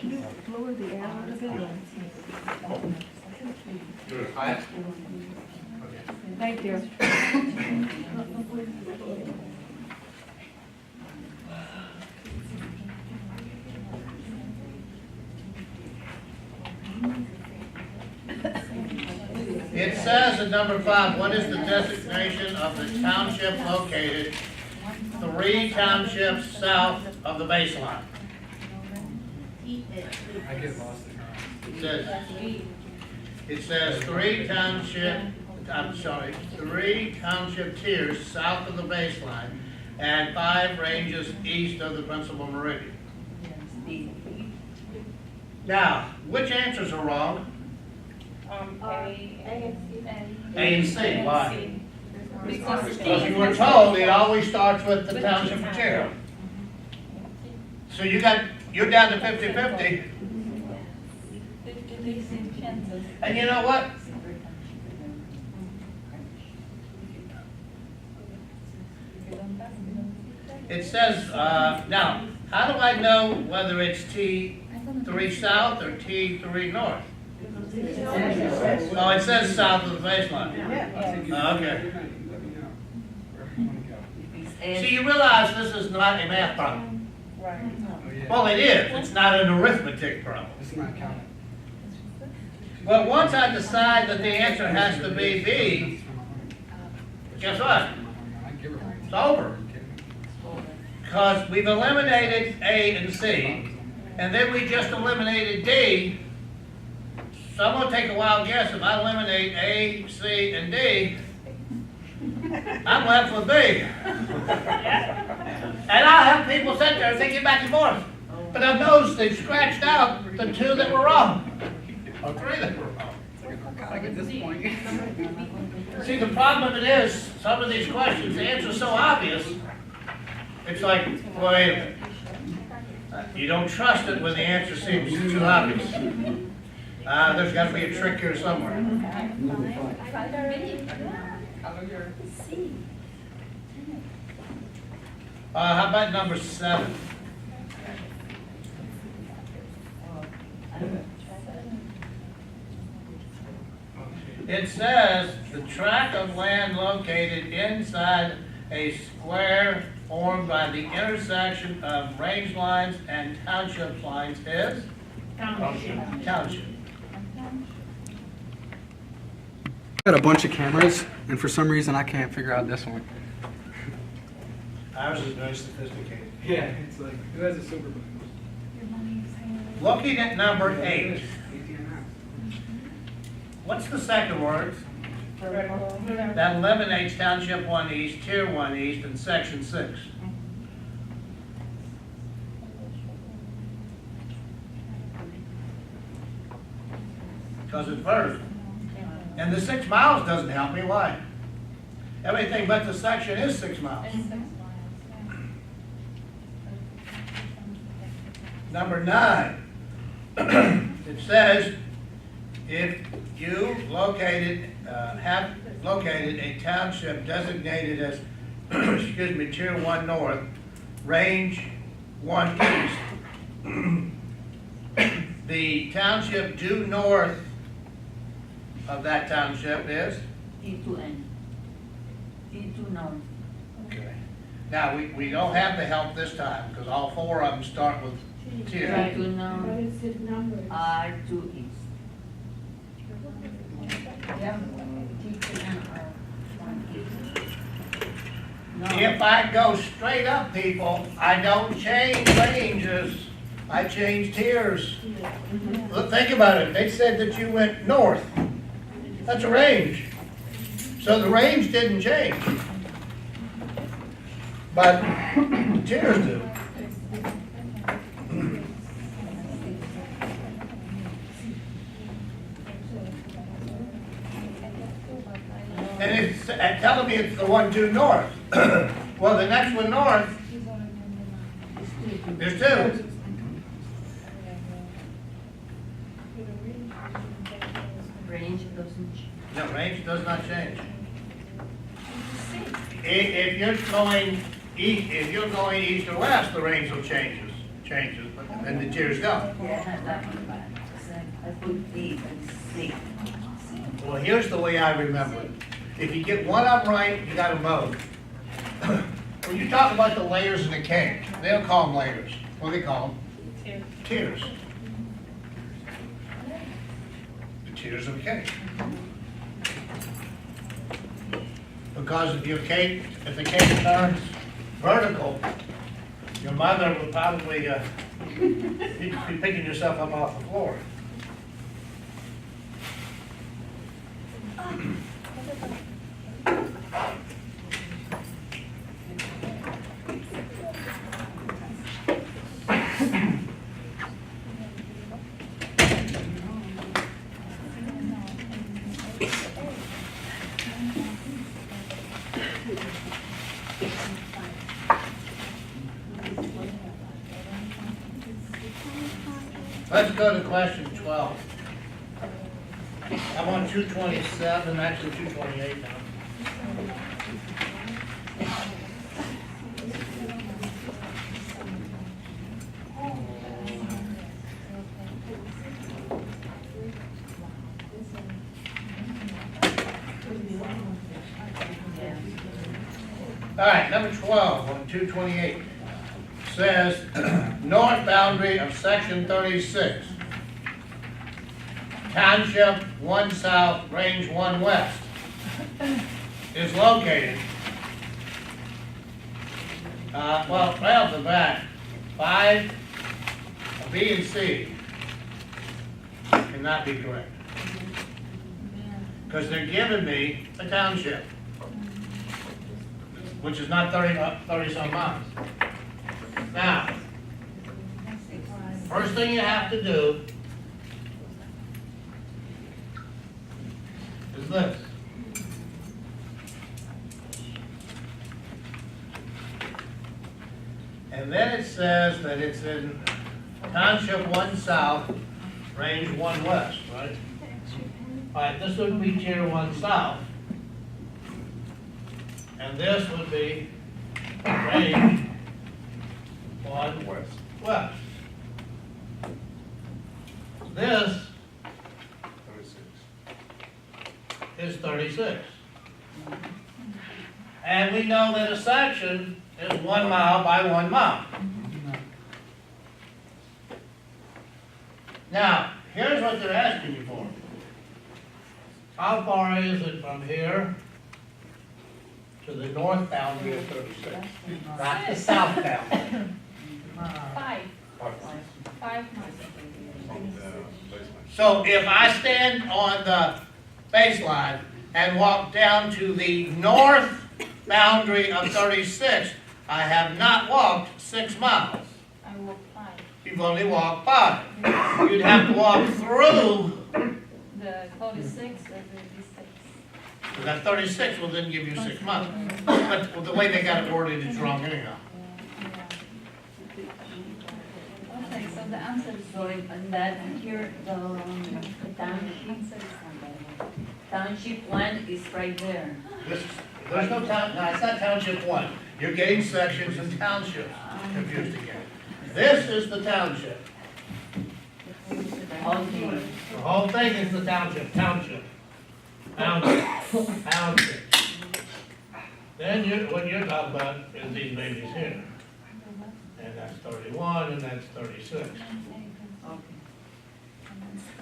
Lower the air a little bit. Do it high? Thank you. It says in number 5, what is the designation of the township located 3 townships south of the baseline? I get lost in her. It says 3 township tiers south of the baseline and 5 ranges east of the principal meridian. Now, which answers are wrong? A and C. Why? Because you were told it always starts with the township material. So you're down to 50-50. And you know what? It says, now, how do I know whether it's T3 south or T3 north? Oh, it says south of the baseline. Okay. So you realize this is not a math problem. Well, it is. It's not an arithmetic problem. It's not counting. But once I decide that the answer has to be B, guess what? It's over. Because we've eliminated A and C, and then we just eliminated D. So I'm going to take a wild guess. If I eliminate A, C, and D, I'm left with B. And I'll have people sit there thinking back and forth. But I've noticed they've scratched out the 2 that were wrong. Or 3 that were wrong. At this point. See, the problem of it is, some of these questions, the answer's so obvious, it's like, wait a minute. You don't trust it when the answer seems too obvious. There's got to be a trick here somewhere. How about number 7? It says the tract of land located inside a square formed by the intersection of range lines and township lines is? Township. Got a bunch of cameras, and for some reason I can't figure out this one. Ours is very sophisticated. Yeah, it's like, who has a silver button? Looking at number 8, what's the second word? That eliminates Township 1 East, Tier 1 East, and Section 6. Because it's vertical. And the 6 miles doesn't help me. Why? Everything but the section is 6 miles. Number 9. It says, if you have located a township designated as, excuse me, Tier 1 North, Range 1 East, the township due north of that township is? T2N. T2 North. Okay. Now, we don't have the help this time because all 4 of them start with Tier. T2 North. R2 East. Yeah. T2N R1 East. No. If I go straight up, people, I don't change ranges, I change tiers. Look, think about it. They said that you went north. That's a range. So the range didn't change. But the tiers do. And it's telling me it's the one due north. Well, the next one north, there's 2. Range doesn't change. No, range does not change. If you're going east or west, the range will change. changes, but then the tiers go. Yeah, not that one, but I put D and C. Well, here's the way I remember it. If you get one of them right, you got a mode. When you talk about the layers in the cake, they don't call them layers. What do they call them? Tiers. The tiers of a cake. Because if if the cake turns vertical, your mother would probably be picking yourself up off the floor. Let's go to question 12. I'm on 227, actually 228 now. All right, number 12 on 228 says north boundary of section 36, township 1 south, range 1 west, is located. Well, right off the bat, 5, B and C cannot be correct. Because they're giving me a township, which is not 30 some miles. Now, first thing you have to do is this. And then it says that it's in township 1 south, range 1 west, right? All right, this would be tier 1 south. And this would be range 1 west. This is 36. And we know that a section is 1 mile by 1 mile. Now, here's what they're asking you for. How far is it from here to the north boundary of 36? Not the south boundary. 5 miles. So if I stand on the baseline and walk down to the north boundary of 36, I have not walked 6 miles. I walk 5. You've only walked 5. You'd have to walk through, The 46 and the 56. so that 36 will then give you 6 miles. But the way they got it worded is wrong anyhow. Okay, so the answer is Going on that here, the township 1 is right there. There's no town, no, it's not township 1. You're getting sections and townships confused again. This is the township. Okay. The whole thing is the township. Then what you're talking about is these babies here. And that's 31 and that's 36. Okay.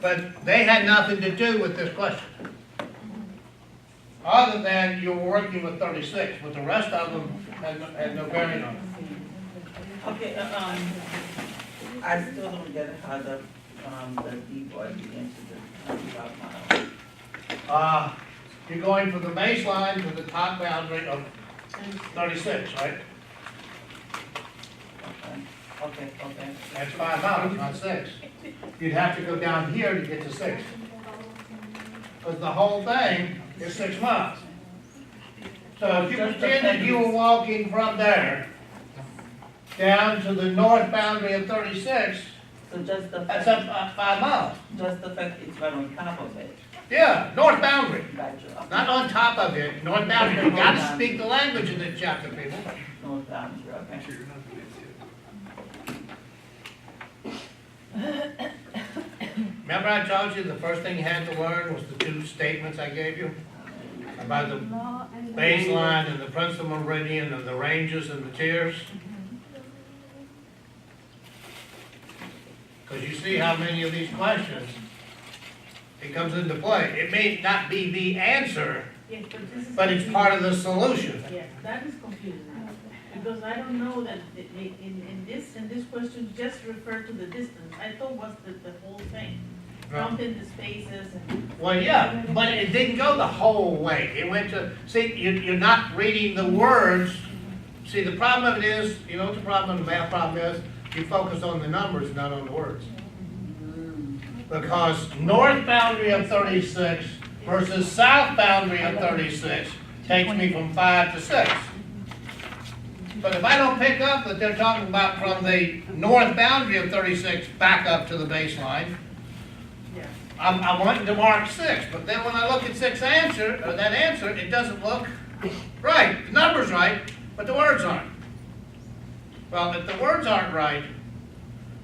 But they had nothing to do with this question. Other than you were working with 36, but the rest of them had no bearing on it. Okay, I still don't get how the default begins to the 25 miles. You're going from the baseline to the top boundary of 36, right? Okay. That's 5 miles, not 6. You'd have to go down here to get to 6. Because the whole thing is 6 miles. So if you pretend that you were walking from there down to the north boundary of 36, So just the that's fact, up 5 miles. just the fact it's right on top of it. Yeah, north boundary, Gotcha. not on top of it, north boundary. You gotta speak the language in this chapter, people. North boundary, okay. Remember I told you the first thing you had to learn was the two statements I gave you? About the baseline and the principal meridian and the ranges and the tiers? Because you see how many of these questions, it comes into play. It may not be the answer, Yes, but this is. but it's part of the solution. Yes, that is confusing, because I don't know that in this question, just refer to the distance. I thought was the whole thing, counting the spaces and. Well, yeah, but it didn't go the whole way. It went to, see, you're not reading the words. See, the problem of it is, you know what the problem, the math problem is? You focus on the numbers, not on the words. Because north boundary of 36 versus south boundary of 36 takes me from 5 to 6. But if I don't pick up that they're talking about from the north boundary of 36 back up to the baseline, Yeah. I'm wanting to mark 6, but then when I look at 6 answer, or that answer, it doesn't look right. The number's right, but the words aren't. Well, if the words aren't right,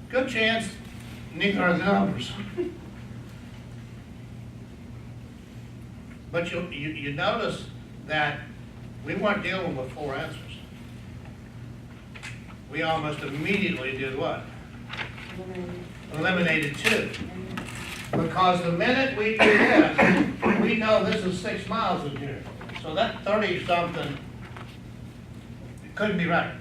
good chance neither are the numbers. But you notice that we weren't dealing with 4 answers. We almost immediately did what? Eliminated 2. Because the minute we do this, we know this is 6 miles in here. So that 30-something couldn't be right.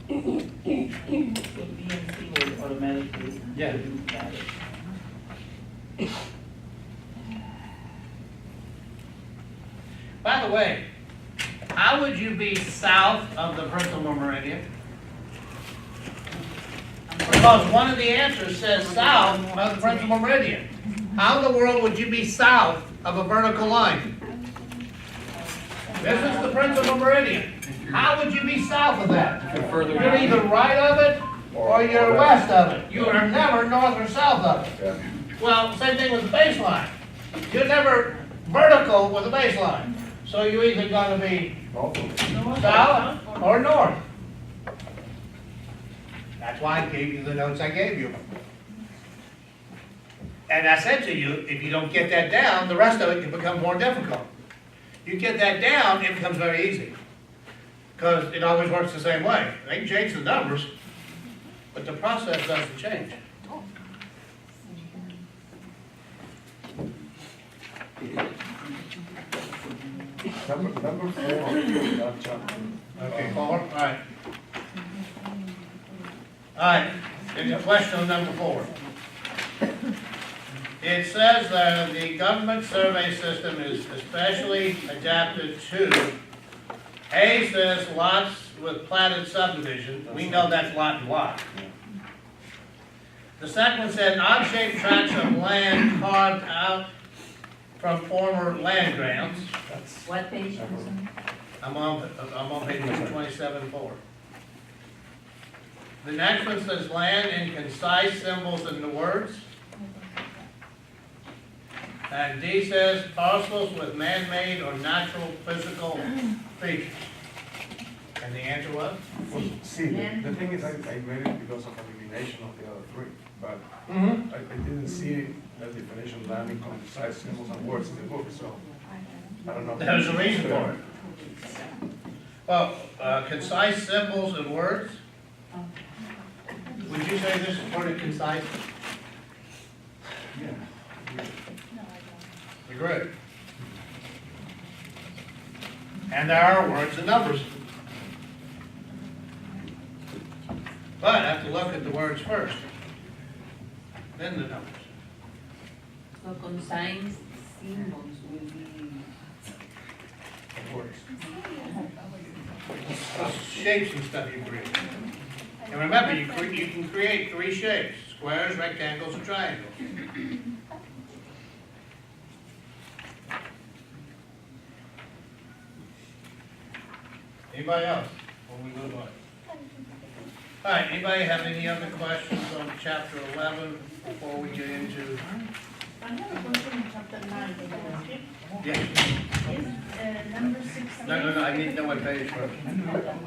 So B and C will automatically. Yeah. do that. By the way, how would you be south of the principal meridian? Because one of the answers says south of the principal meridian. How in the world would you be south of a vertical line? This is the principal meridian. How would you be south of that? You're either right of it or you're west of it. You are never north or south of it. Well, same thing with the baseline. You're never vertical with the baseline. So you're either going to be south or north. That's why I gave you the notes I gave you. And I said to you, if you don't get that down, the rest of it can become more difficult. You get that down, it becomes very easy. Because it always works the same way. They can change the numbers, but the process doesn't change. Number 4, that chapter. Okay, 4, all right. All right, and question on number 4. It says that the government survey system is especially adapted to, A says lots with platted subdivision. We know that's lot and lot. The second one said odd-shaped tracts of land carved out from former land grants. What page? I'm on page 27-4. The next one says land in concise symbols in the words. And D says parcels with man-made or natural physical features. And the answer was? Well, see, the thing is, I read it because of elimination of the other 3, but Mm-hmm. I didn't see the definition of land in concise symbols and words in the book, so I don't know. There's a reason for it. Well, concise symbols and words. Would you say this is pretty concise? Yeah. Agree. And there are words and numbers. But I have to look at the words first, then the numbers. So concise symbols will be. Words. Shapes and stuff you create. And remember, you can create 3 shapes: squares, rectangles, and triangles. Anybody else? Before we move on. All right, anybody have any other questions on chapter 11 before we get into? I have a question in chapter 9, can I ask you? Yes. Is, number 16? No, I need to know what page first.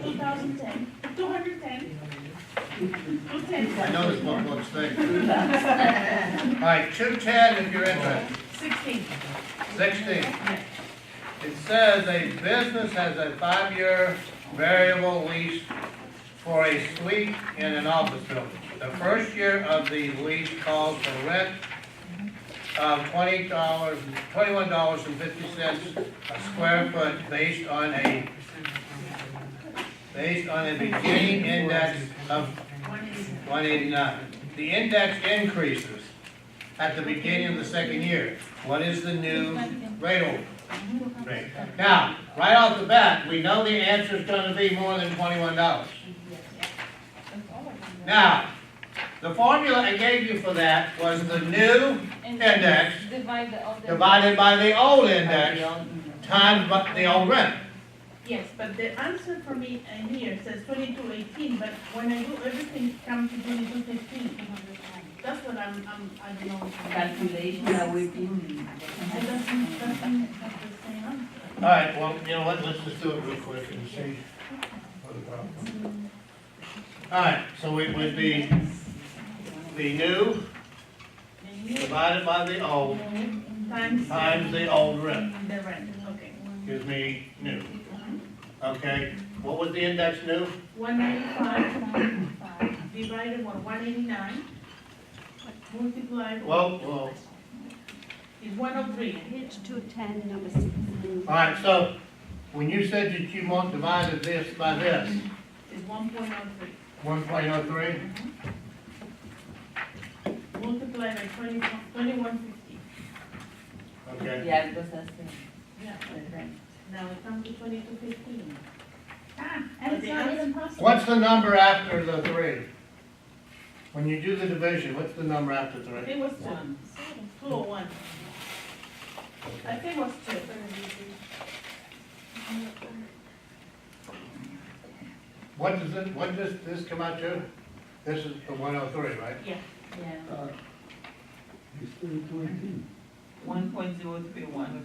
2010, 210, I know this book looks thick. All right, 210 if you're interested. 16. 16. Yeah. It says a business has a 5-year variable lease for a suite in an office building. The first year of the lease calls for rent of $21.50 a square foot based on a beginning index of 189. The index increases at the beginning of the second year. What is the new rate over? Rate. Now, right off the bat, we know the answer is going to be more than $21. Now, the formula I gave you for that was the new index divided by the old index times the old rent. Yes, but the answer for me in here says 2218, but when I do everything comes to 2215. That's what I don't know. Calculation that we're doing. It doesn't have the same answer. All right, well, you know what, let's just do it real quick and see what the problem is. All right, so it would be the new divided by the old times the old rent. The rent, okay. Gives me new. Okay, what was the index new? 195 divided by 189 multiplied Well, is 103. Page 210, number 16. all right, so when you said that you divided this by this, Is 1.03 1.03, multiplied by 2150. okay. Yeah, because that's the, Yeah. the rent. Now it comes to 2215. And it's not even possible. What's the number after the 3? When you do the division, what's the number after 3? It was 201. I think it was 2. What does this come out to? This is the 103, right? Yeah. Yeah. 1.031.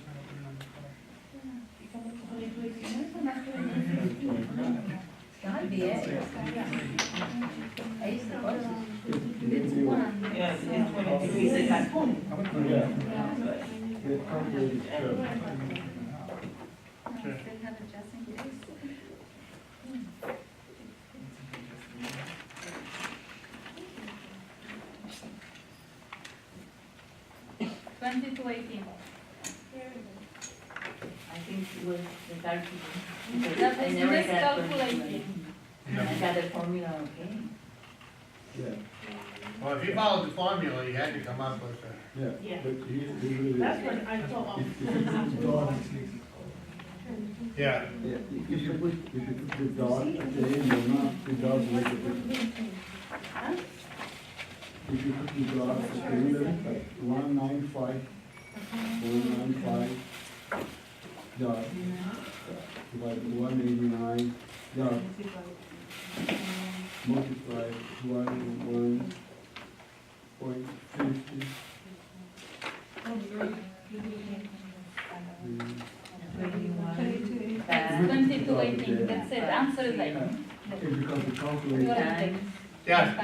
Gotta be it. I used to watch it. It's one. Yeah, it's 23. It's like home. Still have it just in case. 2218. I think it was the calculation. That I is never got miscalculating. I got the formula, okay? Well, if you followed the formula, you had to come up with a... Yeah. But he That's what I thought of. Yeah. Yeah, if you put the dot at the end, or not, the dot make a difference. If you put the dot at the end, like 195, 195, dot, divided by 189, dot, multiply 1.50. 2218. That's it. Answer is like. It becomes the You calculation. already did. Yes.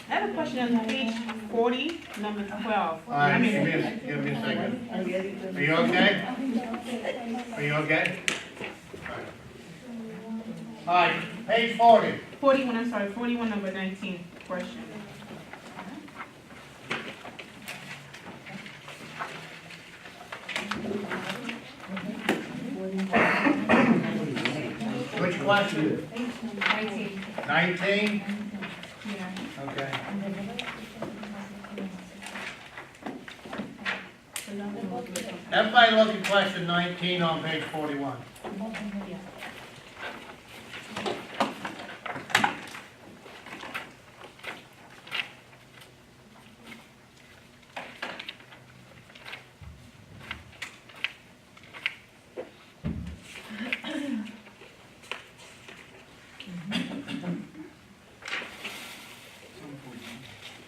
I have a question on page 40, number 12. All right, give me a second. Are you okay? Are you okay? All right, page 40. 41, I'm sorry, 41, number 19, question. Which question? 19. 19? Yeah. Okay. Everybody look at question 19 on page 41.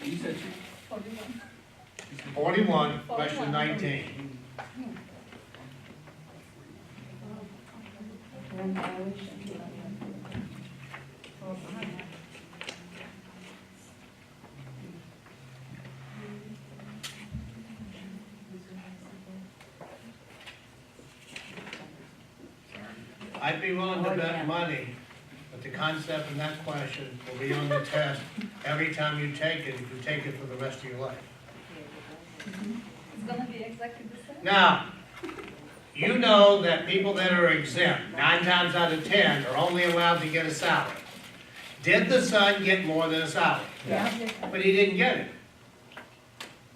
You said 41. 41, question 19. I'd be willing to bet money that the concept in that question will be on the test every time you take it, if you take it for the rest of your life. It's gonna be exactly the same. Now, you know that people that are exempt, 9 times out of 10, are only allowed to get a salary. Did the son get more than a salary? Yeah. But he didn't get it.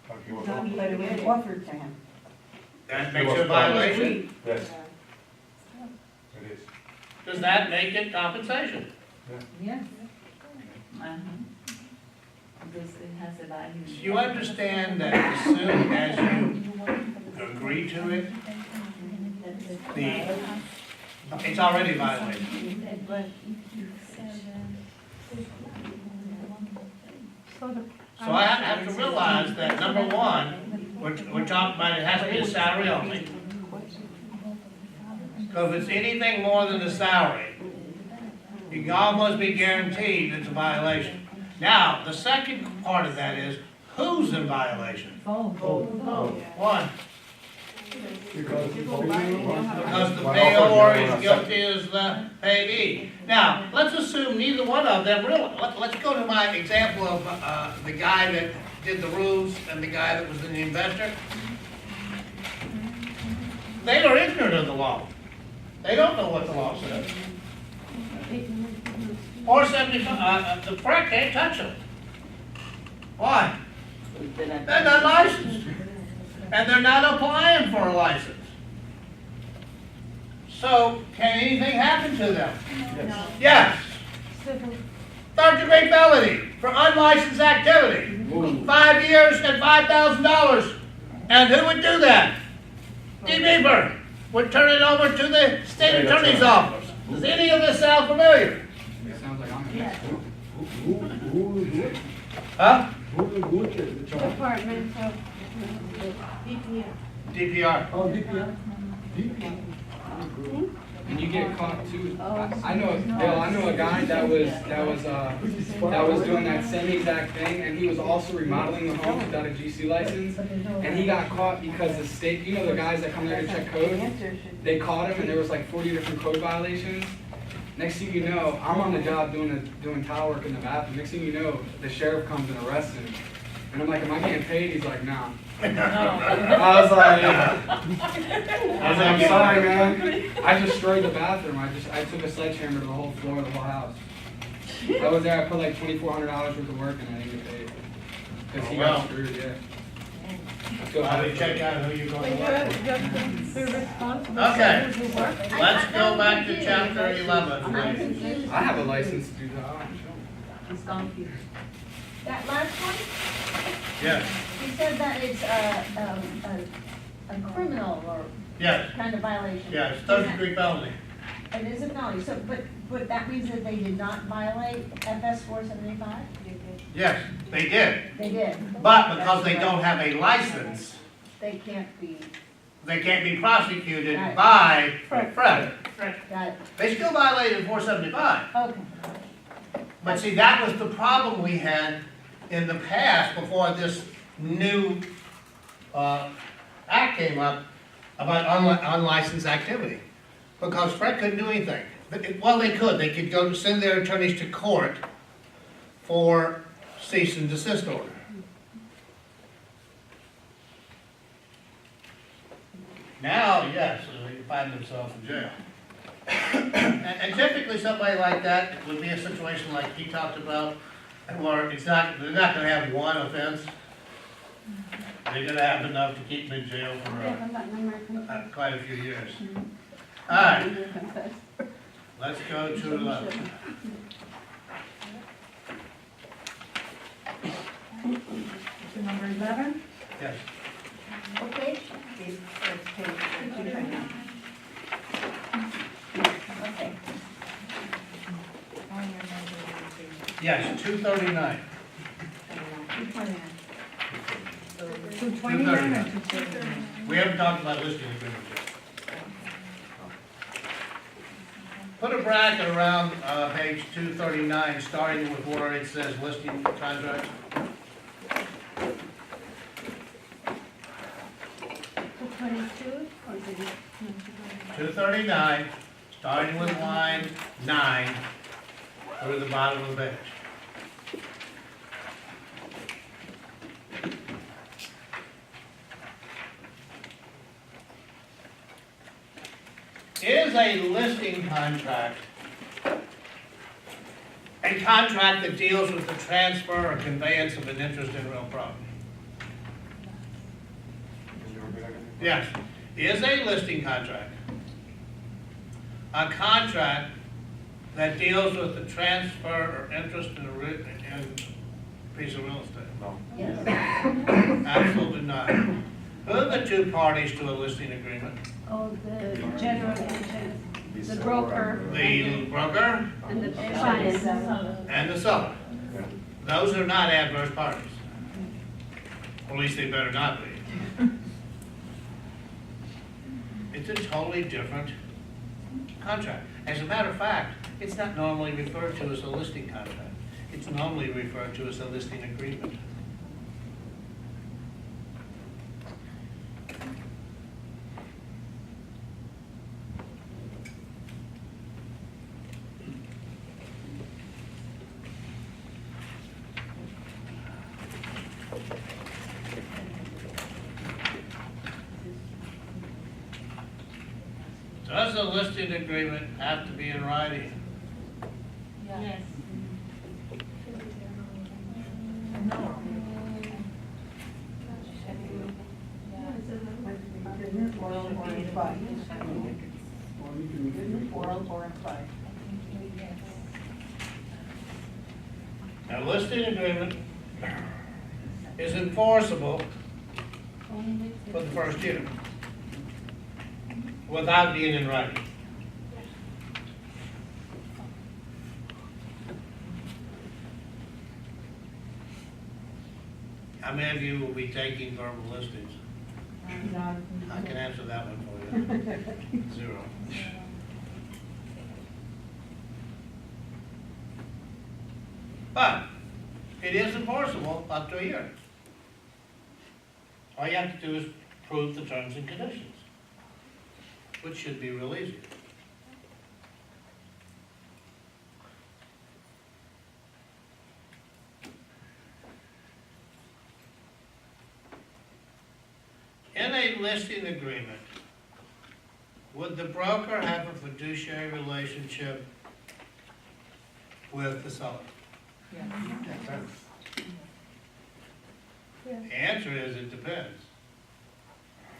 But he was But on. it was offered to him. That makes it a violation. Yes. It is. Does that make it compensation? Yes. This, it has a value. Do you understand that as soon as you agree to it, it's already violated? So I have to realize that, number one, we're talking about it has to be a salary only. Because if it's anything more than a salary, you can almost be guaranteed it's a violation. Now, the second part of that is, who's in violation? One, Because because the payor is guilty as the payee. Now, let's assume neither one of them really, let's go to my example of the guy that did the roofs and the guy that was the investor. They are ignorant of the law. They don't know what the law says. 475, the FREC can't touch them. Why? They're not licensed. And they're not applying for a license. So, can anything happen to them? Yes. Third-degree felony for unlicensed activity. 5 years and $5,000. And who would do that? D. Beaver would turn it over to the state attorney's office. Does any of this sound familiar? It sounds like I'm Huh? who is the charge? Department of. DPR. Oh, DPR? DPR. And you get caught too. I know, Bill, I know a guy that was doing that same exact thing, and he was also remodeling the home without a GC license, and he got caught because the state, you know, the guys that come there to check code, they caught him, and there was like 40 different code violations. Next thing you know, I'm on the job doing tile work in the bathroom. Next thing you know, the sheriff comes and arrests him, and I'm like, am I getting paid? He's like, nah. I was like, I'm sorry, man. I destroyed the bathroom. I took a sledgehammer to the whole floor of the whole house. I was there. I put like $2,400 worth of work, and I didn't get paid because he got screwed. Yeah. Well, let me check out who you're going to work with. Be responsible. Okay. Let's go back to chapter 11. please. I have a license to do that. It's confused. That last one, Yes, you said that it's a criminal or yes, kind of violation. yes, third-degree felony. It is a felony, so, but that means that they did not violate FS 475? Yes, they did. They did. But because they don't have a license, They can't be, they can't be prosecuted Right. by FREC. FREC. got it, They still violated 475. okay. But see, that was the problem we had in the past before this new act came up about unlicensed activity. Because FREC couldn't do anything. Well, they could. They could go send their attorneys to court for cease and desist order. Now, yes, they find themselves in jail. And typically somebody like that would be a situation like he talked about, where they're not gonna have one offense. They're gonna have enough to keep them in jail for quite a few years. All right, let's go to 11. Number 11? Yes, Okay, It's page 229. okay. yes, 239. 229 or 239? We haven't talked about listing agreements yet. Put a bracket around page 239, starting with where it says listing contracts. 222 or is it? 239, starting with line 9 through the bottom of the page. Is a listing contract a contract that deals with the transfer or conveyance of an interest in real property? Can you repeat again? Yes. Is a listing contract a contract that deals with the transfer or interest in a piece of real estate? No. Yes. Absolutely not. Who are the two parties to a listing agreement? Oh, the general agent, the December. broker. The broker And the finance. and the seller. Yeah. Those are not adverse parties. Or at least they better not be. It's a totally different contract. As a matter of fact, it's not normally referred to as a listing contract. It's normally referred to as a listing agreement. Does a listing agreement have to be in writing? Yes. Oral or implied. Oral or implied. A listing agreement is enforceable for the first year without being in writing. How many of you will be taking verbal listings? I can answer that one for you. 0. But it is enforceable up to a year. All you have to do is prove the terms and conditions, which should be real easy. In a listing agreement, would the broker have a fiduciary relationship with the seller? The answer is it depends.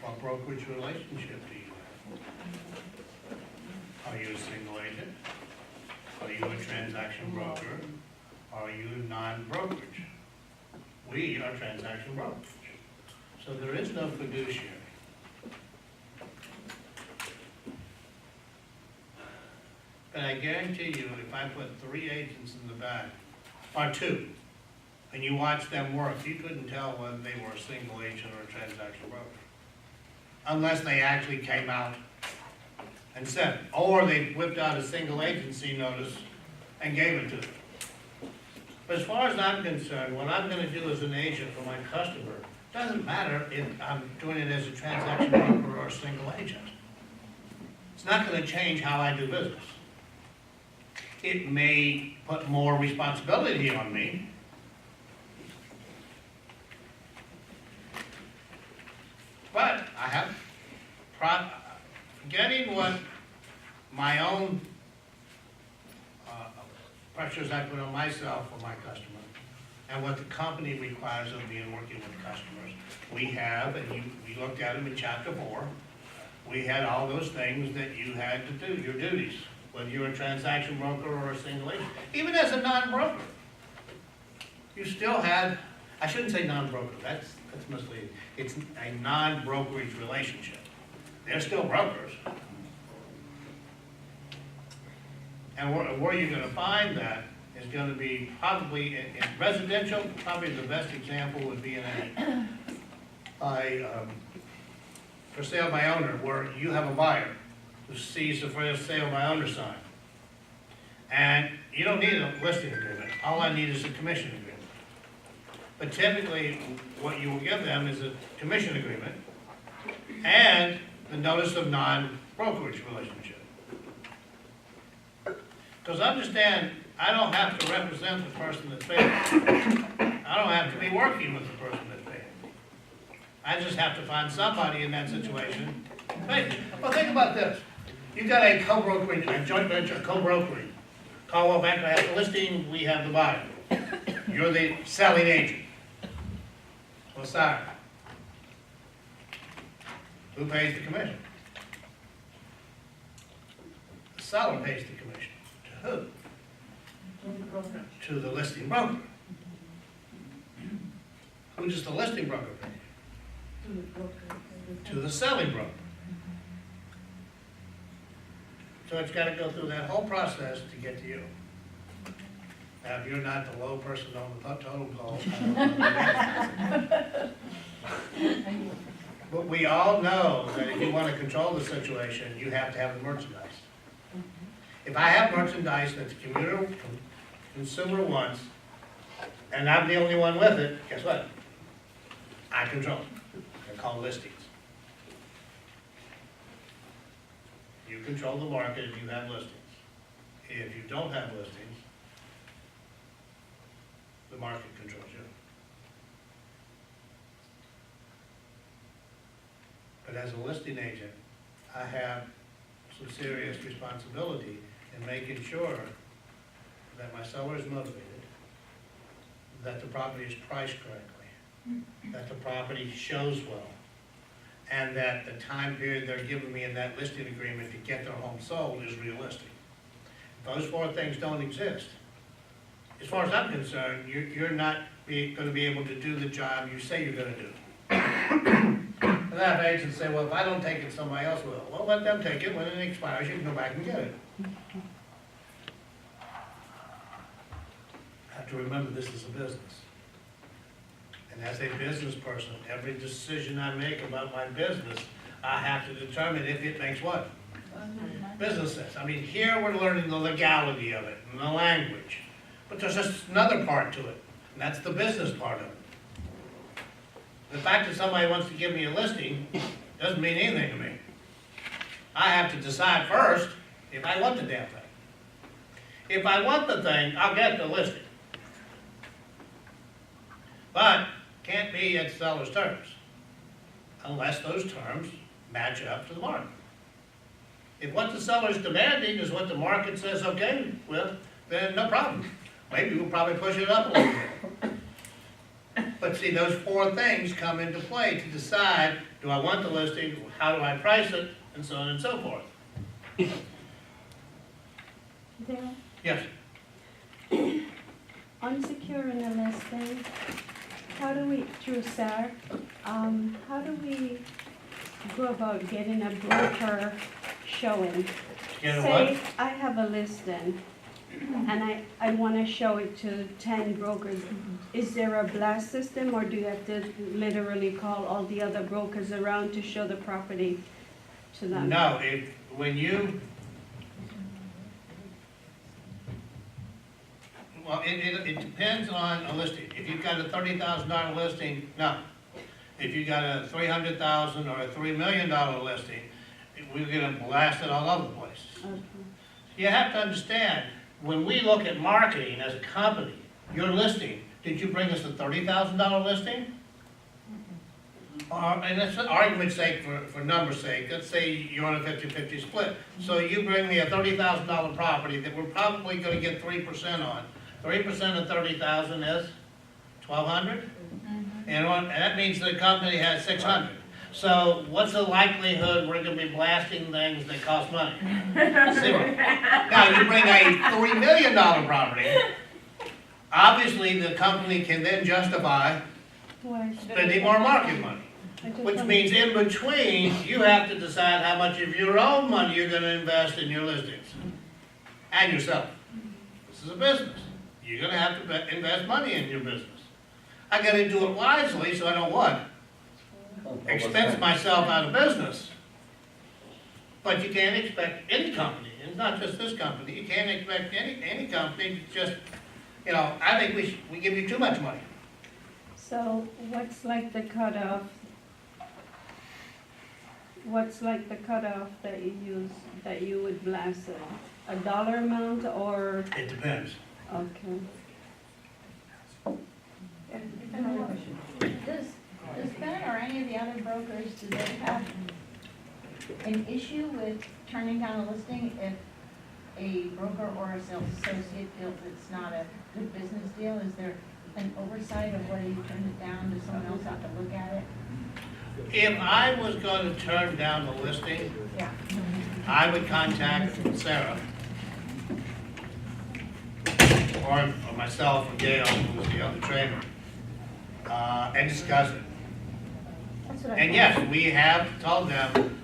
What brokerage relationship do you have? Are you a single agent? Are you a transaction broker? Are you non-brokerage? We are transaction brokerage. So there is no fiduciary. But I guarantee you, if I put 3 agents in the back, or 2, and you watch them work, you couldn't tell whether they were a single agent or a transaction broker. Unless they actually came out and said it. Or they whipped out a single agency notice and gave it to them. But as far as I'm concerned, what I'm gonna do as an agent for my customer, doesn't matter if I'm doing it as a transaction broker or a single agent. It's not gonna change how I do business. It may put more responsibility on me. But I have, getting what my own pressures I put on myself for my customer, and what the company requires of me in working with customers. We have, and we looked at them in chapter 4, we had all those things that you had to do, your duties, whether you're a transaction broker or a single agent. Even as a non-broker, you still had, I shouldn't say non-broker, that's misleading. It's a non-brokerage relationship. They're still brokers. And where you're gonna find that is gonna be probably in residential, probably the best example would be in a for sale by owner, where you have a buyer who sees the for sale by owner sign. And you don't need a listing agreement. All I need is a commission agreement. But typically, what you will give them is a commission agreement and the notice of non-brokerage relationship. Because understand, I don't have to represent the person that's paying. I don't have to be working with the person that's paying. I just have to find somebody in that situation. Hey, well, think about this. You got a co-brokering, a joint venture, co-brokering. Caldwell Banker has the listing, we have the buyer. You're the selling agent. Well, sorry. Who pays the commission? The seller pays the commission. To who? To the listing broker. Who does the listing broker pay? To the selling broker. So it's gotta go through that whole process to get to you. Now, if you're not the low person on the totem pole, I don't know. But we all know that if you wanna control the situation, you have to have the merchandise. If I have merchandise that the consumer wants, and I'm the only one with it, guess what? I control it. They're called listings. You control the market if you have listings. If you don't have listings, the market controls you. But as a listing agent, I have some serious responsibility in making sure that my seller is motivated, that the property is priced correctly, that the property shows well, and that the time period they're giving me in that listing agreement to get their home sold is realistic. If those four things don't exist, as far as I'm concerned, you're not gonna be able to do the job you say you're gonna do. And I have agents say, well, if I don't take it, somebody else will. Well, let them take it. When it expires, you can go back and get it. I have to remember this is a business. And as a business person, every decision I make about my business, I have to determine if it makes what? Business sense. I mean, here we're learning the legality of it and the language. But there's just another part to it, and that's the business part of it. The fact that somebody wants to give me a listing doesn't mean anything to me. I have to decide first if I want the damn thing. If I want the thing, I'll get the listing. But can't be at seller's terms, unless those terms match up to the market. If what the seller's demanding is what the market says okay with, then no problem. Maybe we'll probably push it up a little bit. But see, those four things come into play to decide, do I want the listing, how do I price it, and so on and so forth. There, Yes? on securing a listing, how do we, through SAR, how do we go about getting a broker showing? Get a Say, what? I have a listing, and I want to show it to 10 brokers. Is there a blast system, or do you have to literally call all the other brokers around to show the property to them? No, when you, well, it depends on a listing. If you've got a $30,000 listing, no. If you've got a $300,000 or a $3 million listing, we're gonna blast it all over the place. Okay. You have to understand, when we look at marketing as a company, your listing, did you bring us a $30,000 listing? And that's an argument's sake, for number's sake, let's say you're on a 50-50 split. So you bring me a $30,000 property that we're probably gonna get 3% on. 3% of 30,000 is 1,200? And that means the company has 600. So what's the likelihood we're gonna be blasting things that cost money? 0. Now, you bring a $3 million property, obviously the company can then justify Why? spending more market money. I just Which wanna- means in between, you have to decide how much of your own money you're gonna invest in your listings. And yourself. This is a business. You're gonna have to invest money in your business. I gotta do it wisely so I don't what? Expense myself out of business. But you can't expect any company, and not just this company, you can't expect any company to just, I think we give you too much money. So what's like the cutoff? What's like the cutoff that you use, that you would blast it? A dollar amount or, It depends. okay. Another question. Does Ben or any of the other brokers, do they have an issue with turning down a listing if a broker or a sales associate feels it's not a good business deal? Is there an oversight of whether you turn it down, does someone else have to look at it? If I was going to turn down the listing, Yeah. I would contact Sarah, or myself, or Gail, who's the other trainer, and discuss it. That's what I And thought. yes, we have told them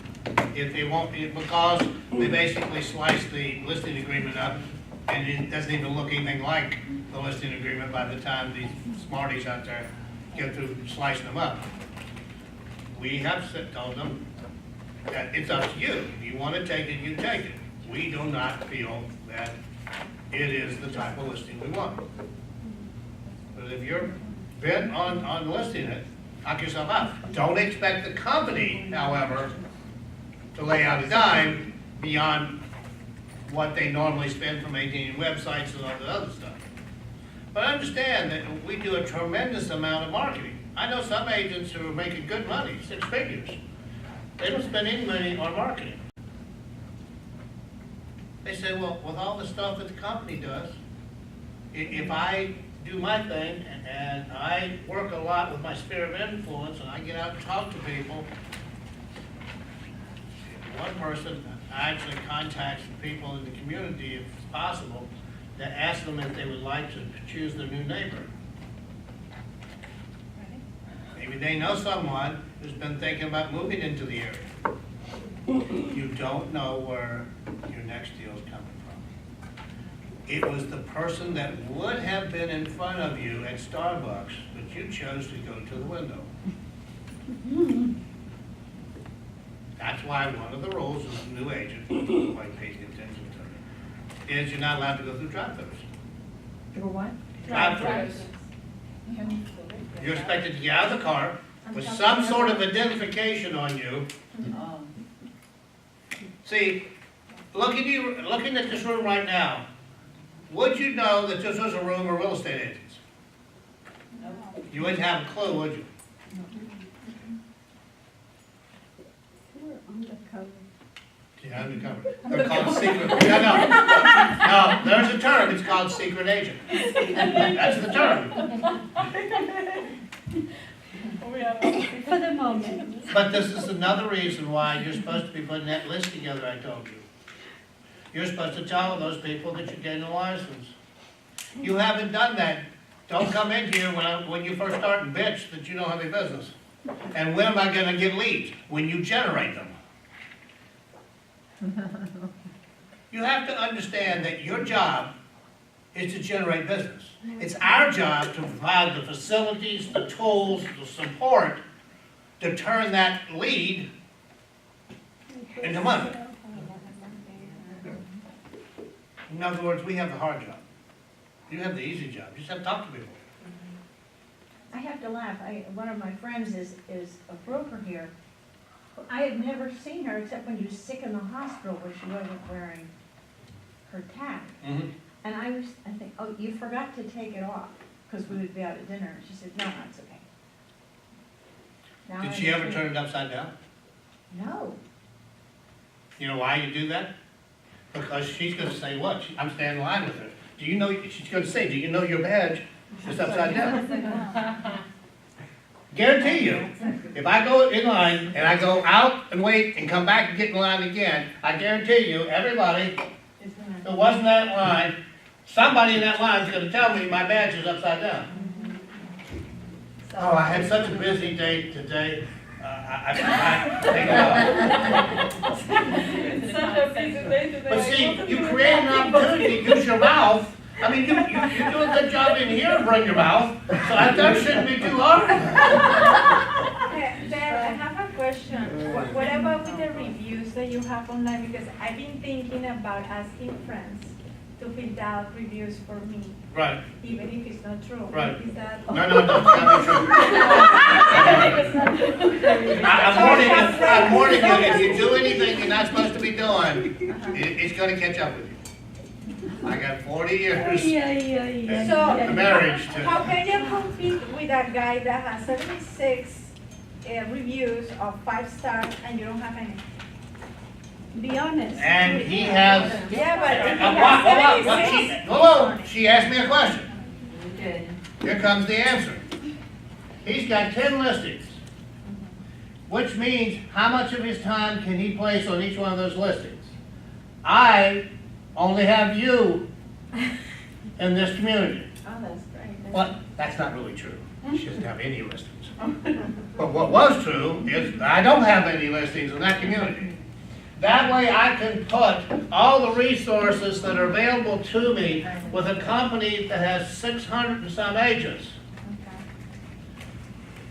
if they won't, because they basically sliced the listing agreement up, and it doesn't even look anything like the listing agreement by the time these smarties out there get through slicing them up. We have told them that it's up to you. If you want to take it, you take it. We do not feel that it is the type of listing we want. But if you're bent on listing it, knock yourself out. Don't expect the company, however, to lay out a dime beyond what they normally spend for maintaining websites and all the other stuff. But understand that we do a tremendous amount of marketing. I know some agents who are making good money, 6 figures. They don't spend any money on marketing. They say, well, with all the stuff that the company does, if I do my thing and I work a lot with my sphere of influence and I get out and talk to people, one person actually contacts the people in the community, if it's possible, to ask them if they would like to choose their new neighbor. Maybe they know someone who's been thinking about moving into the area. You don't know where your next deal is coming from. It was the person that would have been in front of you at Starbucks, but you chose to go to the window. That's why one of the rules of a new agent, quite paying attention to it, is you're not allowed to go through drive-thrus. For what? Drive-thrus. You're expected to get out of the car with some sort of identification on you. See, looking at this room right now, would you know that this was a room of real estate agents? You wouldn't have a clue, would you? We're undercover. Yeah, undercover. They're called secret. No, there's a term. It's called secret agent. That's the term. For the moment. But this is another reason why you're supposed to be putting that list together, I told you. You're supposed to tell those people that you're getting a license. You haven't done that. Don't come in here when you first start and bitch that you don't have any business. And when am I gonna get leads? When you generate them. You have to understand that your job is to generate business. It's our job to provide the facilities, the tools, the support to turn that lead into money. In other words, we have the hard job. You have the easy job. You just have to talk to people. I have to laugh. One of my friends is a broker here. I had never seen her except when she was sick in the hospital where she wasn't wearing her tag. Mm-hmm. And I think, oh, you forgot to take it off because we would be out at dinner. And she said, no, it's okay. Now Did I she ever understand. turn it upside down? No. You know why you do that? Because she's going to say what? I'm standing in line with her. Do you know, she's going to say, do you know your badge is upside down? Guarantee you, if I go in line and I go out and wait and come back and get in line again, I guarantee you, everybody who wasn't in that line, somebody in that line is going to tell me my badge is upside down. Oh, I had such a busy day today. I forgot to take it off. But see, you create an opportunity to use your mouth. I mean, you do a good job in here to bring your mouth, so that shouldn't be too hard. Ben, I have a question. What about with the reviews that you have online? Because I've been thinking about asking friends to to fill out reviews for me, Right, even if it's not true. Right. Is that? no, that's not true. I'm warning you, if you do anything you're not supposed to be doing, it's gonna catch up with you. I got 40 years So, of marriage to. how can you compete with a guy that has 76 reviews of 5 stars and you don't have any? Be honest. And he has, Yeah, but he has 76. whoa, she asked me a question. Good. Here comes the answer. He's got 10 listings, which means how much of his time can he place on each one of those listings? I only have you in this community. Oh, that's great. But that's not really true. She doesn't have any listings. But what was true is I don't have any listings in that community. That way I can put all the resources that are available to me with a company that has 600 and some agents.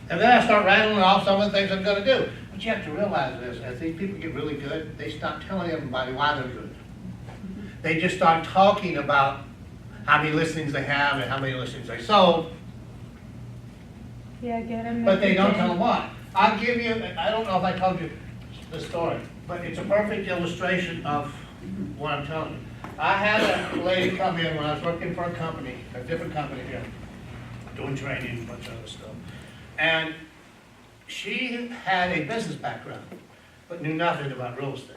And then I start rattling off some of the things I'm gonna do. But you have to realize this, as these people get really good, they stop telling everybody why they're good. They just start talking about how many listings they have and how many listings they sold, Yeah, get him. but they don't tell them why. I'll give you, I don't know if I told you the story, but it's a perfect illustration of what I'm telling you. I had a lady come in when I was working for a company, a different company here, doing training and a bunch of other stuff. And she had a business background, but knew nothing about real estate.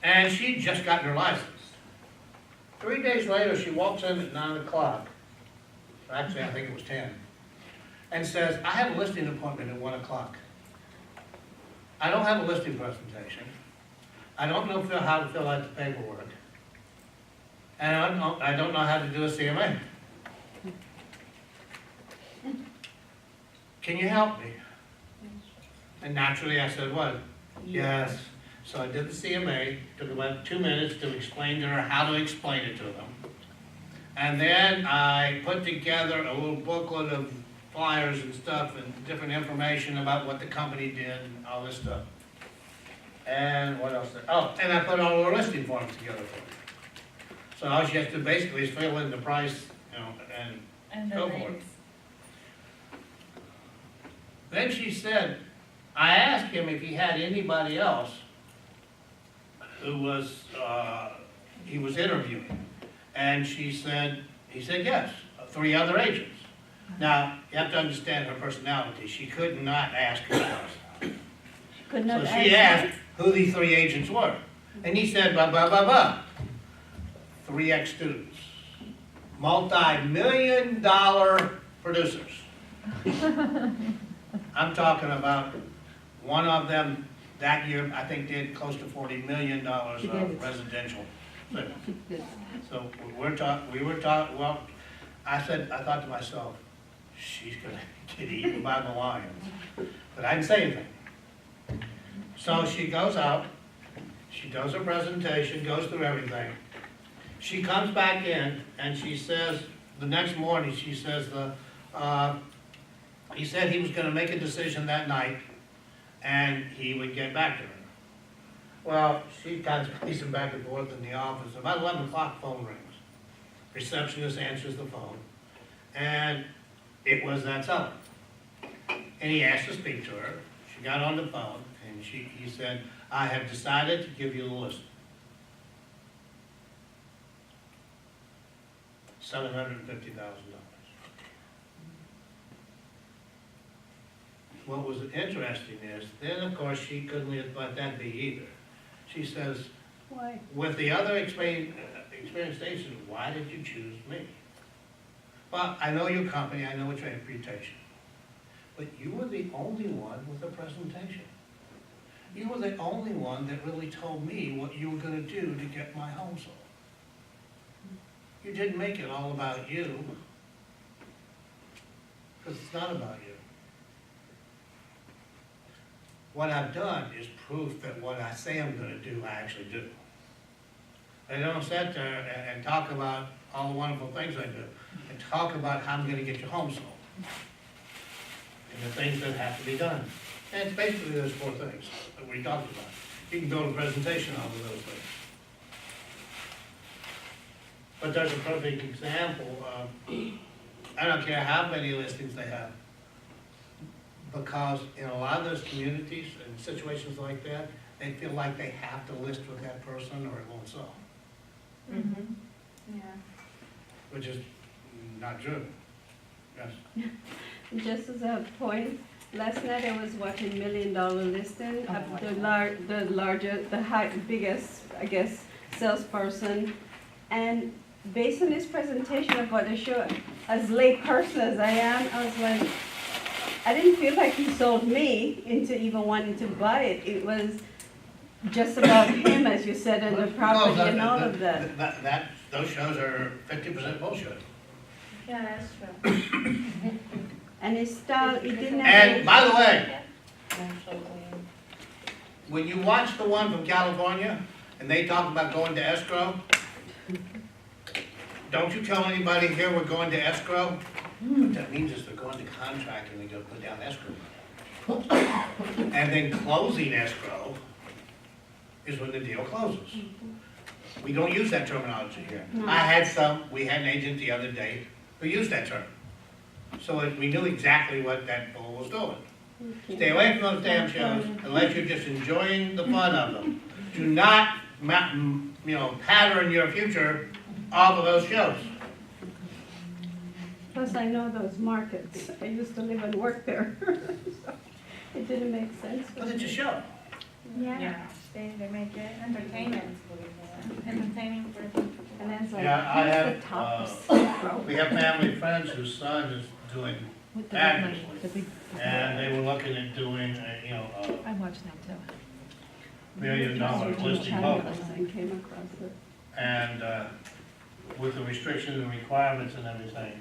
And she'd just gotten her license. 3 days later, she walks in at 9 o'clock. Actually, I think it was 10. And says, I have a listing appointment at 1 o'clock. I don't have a listing presentation. I don't know how to fill out the paperwork. And I don't know how to do a CMA. Can you help me? And naturally I said, what? Yes. So I did the CMA, took about 2 minutes to explain to her how to explain it to them. And then I put together a little booklet of flyers and stuff and different information about what the company did and all this stuff. And what else? Oh, and I put all her listing forms together for her. So all she has to basically is fill in the price, you know, and go for it. Then she said, I asked him if he had anybody else who was, he was interviewing. And he said yes, 3 other agents. Now, you have to understand her personality. She could not ask who it was. Could not So she asked who these 3 agents were. And he said, blah, blah, blah, blah. 3 ex-students. Multi-million-dollar producers. I'm talking about one of them that year, I think, did close to $40 million of residential sales. So we were talking, well, I thought to myself, she's gonna get eaten by the lions. But I didn't say anything. So she goes out, she does her presentation, goes through everything. She comes back in and she says, the next morning, she says, he said he was gonna make a decision that night and he would get back to her. Well, she kind of pacing back and forth in the office. About 11 o'clock, phone rings. Receptionist answers the phone, and it was that seller. And he asked to speak to her. She got on the phone, and he said, I have decided to give you the list. $750,000. What was interesting is, then of course she couldn't let that be either. She says, Why? with the other experienced agents, why did you choose me? Well, I know your company, I know its reputation. But you were the only one with a presentation. You were the only one that really told me what you were gonna do to get my home sold. You didn't make it all about you, because it's not about you. What I've done is proof that what I say I'm gonna do, I actually do. I don't sit there and talk about all the wonderful things I do, and talk about how I'm gonna get your home sold. And the things that have to be done. And it's basically those 4 things that we talked about. You can build a presentation off of those things. But there's a perfect example of, I don't care how many listings they have. Because in a lot of those communities and situations like that, they feel like they have to list with that person or it won't sell, Yeah. which is not true. Yes. Just as a point, last night I was watching $1 Million Listing of the biggest, I guess, salesperson. And based on his presentation of what they show, as lay person as I am, I was like, I didn't feel like he sold me into even wanting to buy it. It was just about him, as you said, and the property and all of that. Those shows are 50% bullshit. Yeah, that's true. And his style, it didn't have. And by the way, when you watch the one from California and they talk about going to escrow, don't you tell anybody here we're going to escrow. What that means is they're going to contract and they're going to put down escrow. And then closing escrow is when the deal closes. We don't use that terminology here. No. We had an agent the other day who used that term. So we knew exactly what that bull was doing. Stay away from those damn shows unless you're just enjoying the fun of them. Do not, pattern your future off of those shows. Plus, I know those markets. I used to live and work there. So it didn't make sense. But it's a show. Yeah, they make it entertainment. Entertaining for people. And then it's like, Yeah, I here's the have, top. We have family friends whose son is doing With the fabulously. And they were looking at doing, I watched them too. $1 million listing book. And came across it. And with the restrictions and requirements and everything.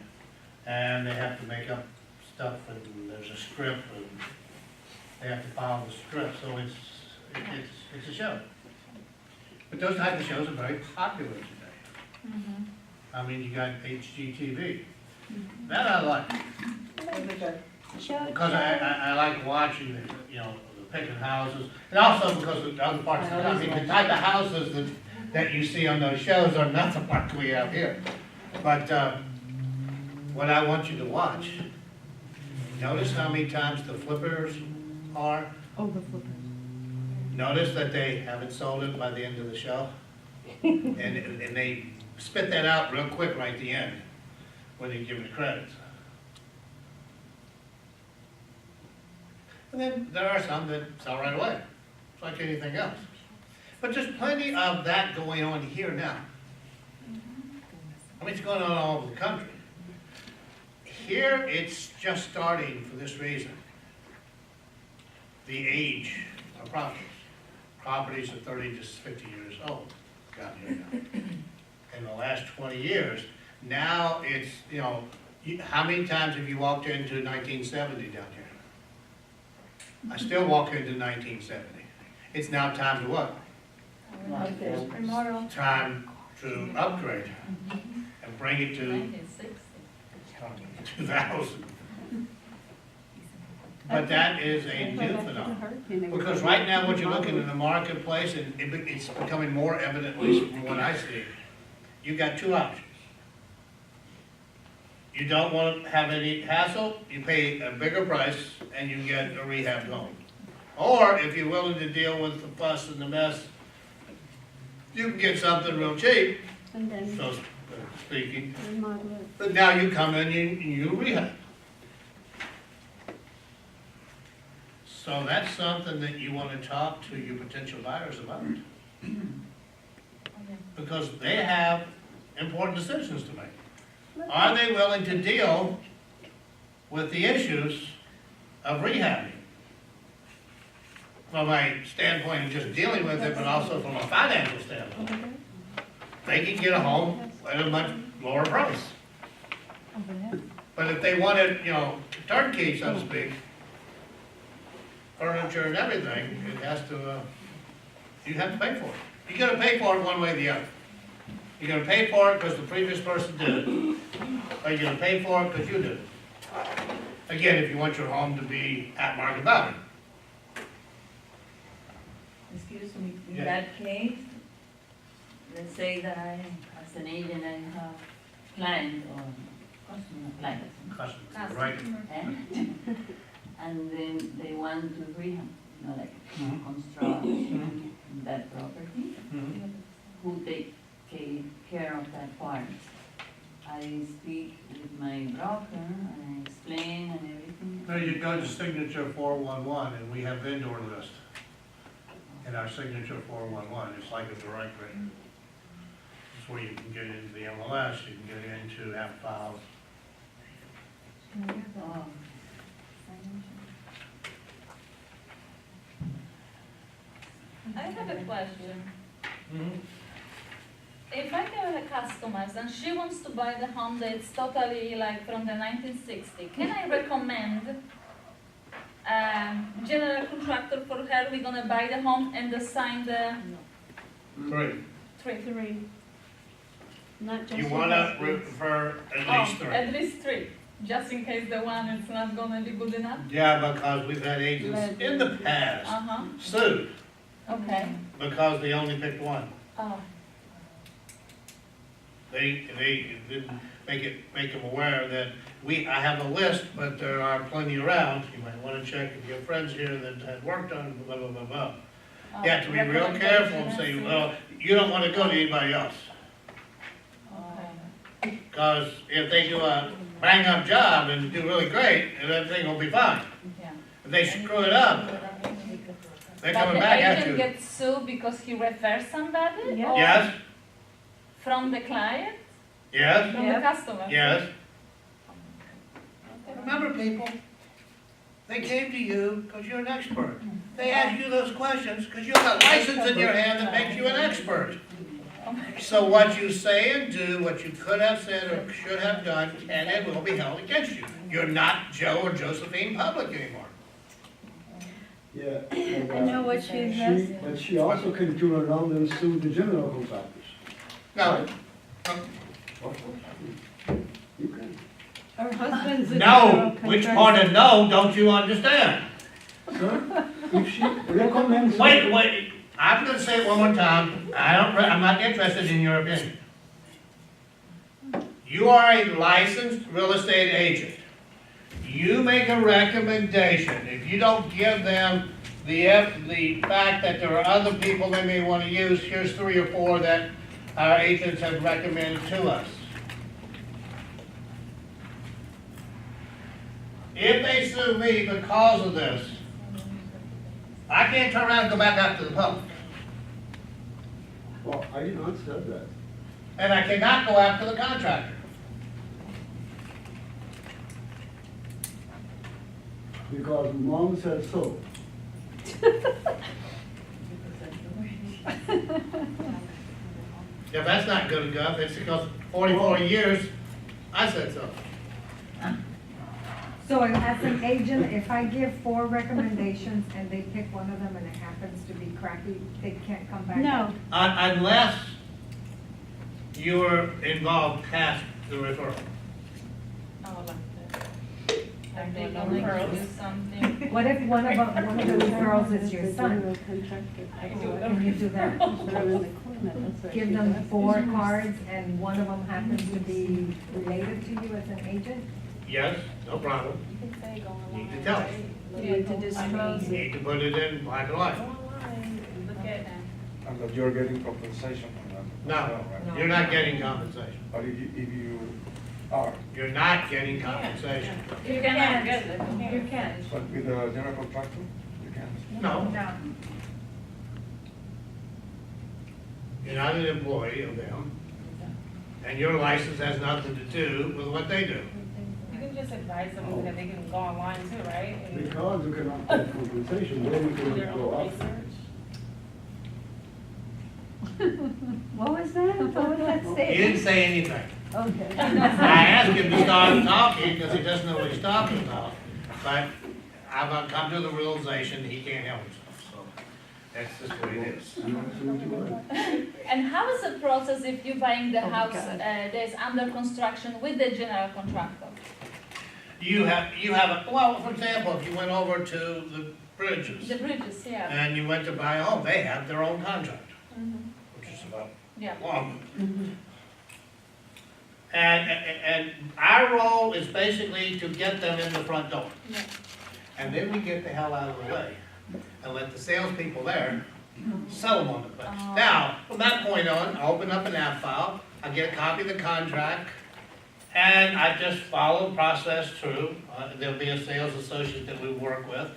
And they have to make up stuff, and there's a script, and they have to follow the script, so it's a show. But those type of shows are very popular today. I mean, you got HGTV. That I like, because I like watching the picking houses, and also because of the other parts of the country, the type of houses that you see on those shows are nothing like we have here. But what I want you to watch, notice how many times the flippers are. Oh, the flippers. Notice that they haven't sold it by the end of the show. And they spit that out real quick right at the end when they give the credits. And then there are some that sell right away. It's like anything else. But there's plenty of that going on here now. I mean, it's going on all over the country. Here, it's just starting for this reason. The age of properties. Properties are 30 to 50 years old down here now. In the last 20 years, now it's, how many times have you walked into 1970 down here? I still walk into 1970. It's now time to what? Remodel. Time to upgrade and bring it to 2000. But that is a new phenomenon. Because right now, what you're looking in the marketplace, and it's becoming more evident, at least from what I see, you've got two options. You don't want to have any hassle, you pay a bigger price, and you get a rehab home. Or, if you're willing to deal with the fuss and the mess, you can get something real cheap, And then so speaking, remodel it. but now you come in and you rehab. So that's something that you want to talk to your potential buyers about. Because they have important decisions to make. Are they willing to deal with the issues of rehabbing? From a standpoint of just dealing with it, but also from a financial standpoint. They can get a home at a much lower price. But if they wanted, turnkey, so to speak, furniture and everything, it has to, you have to pay for it. You gotta pay for it one way or the other. You're gonna pay for it because the previous person did it, or you're gonna pay for it because you did it. Again, if you want your home to be at market value. Excuse me, in Yeah. that case, let's say that I an agent, I have client or customer clients. Customer, right? And then they want to rehab, like construction that property. Who take care of that part? I speak with my broker and I explain and everything. No, you go to signature 411 and we have vendor list. In our signature 411, it's like a directory. It's where you can get into the MLS, you can get into have files. Oh. I have a question. If I have a customer and she wants to buy the home that's totally like from the 1960s, can I recommend general contractor for her? We're gonna buy the home and assign the three. Not just. You wanna refer at least three. At least three, just in case the one is not gonna be good enough. Yeah, because we've had agents in the past sued Okay. because they only picked one. Oh. They didn't make them aware that I have a list, but there are plenty around. You might want to check if you have friends here that had worked on blah, blah, blah, blah. You have to be real careful and say, well, you don't want to go to anybody else. Because if they do a bang up job and do really great, everything will be fine. Yeah. If they screw it up, they're coming back at But you. the agent gets sued because he refers somebody? Yeah. Or Yes, from the client? yes, From the customer? yes. Remember, people, they came to you because you're an expert. They asked you those questions because you have a license in your hand that makes you an expert. So what you say and do, what you could have said or should have done, and it will be held against you. You're not Joe or Josephine Public anymore. Yeah. I know what she has. But she also can turn around and sue the general contractors. No, You can. Her husband's a no, general which contractor. part of no don't you understand? Sir, if she recommends. Wait, I'm gonna say it one more time. I'm not interested in your opinion. You are a licensed real estate agent. You make a recommendation. If you don't give them the fact that there are other people they may want to use, here's 3 or 4 that our agents have recommended to us. If they sue me because of this, I can't turn around and go back after the public. Well, I did not say that. And I cannot go after the contractor. Because mom said so. If that's not good enough, it's because 44 years, I said so. So as an agent, if I give 4 recommendations and they pick one of them and it happens to be crappy, they can't come back? No, Unless you're involved past the referral. Oh, like that. Like they gonna do something. What if one of the girls is your son? general contractor. Can you do that? Give them 4 cards and one of them happens to be related to you as an agent? Yes, no problem. You can say go online. Need to tell us. You need to disclose You it. need to put it in black and white. Look at that. And that you're getting compensation from that. No, Right. you're not getting compensation. But if you are, You're not getting compensation. You cannot get it. You can. but with a general contractor, you can. No, No. you're not an employee of them. And your license has nothing to do with what they do. You can just advise them that they can go online too, right? And Because you cannot get compensation, then you do their can go own up. research. What was that? What was that He statement? didn't say anything. Okay. I asked him to start talking because he doesn't know what he's talking about. But I've come to the realization he can't help himself, so that's just what it is. You want to see what you want. And how is the process if you're buying the house that's under construction with the general contractor? You have, well, for example, if you went over to the bridges The bridges, yeah. and you went to buy a home, they have their own contract, which is about Yeah. long. And our role is basically to get them in the front door. Yeah. And then we get the hell out of the way and let the salespeople there sell them on the place. Now, from that point on, I open up an app file, I get a copy of the contract, and I just follow the process through. There'll be a sales associate that we work with.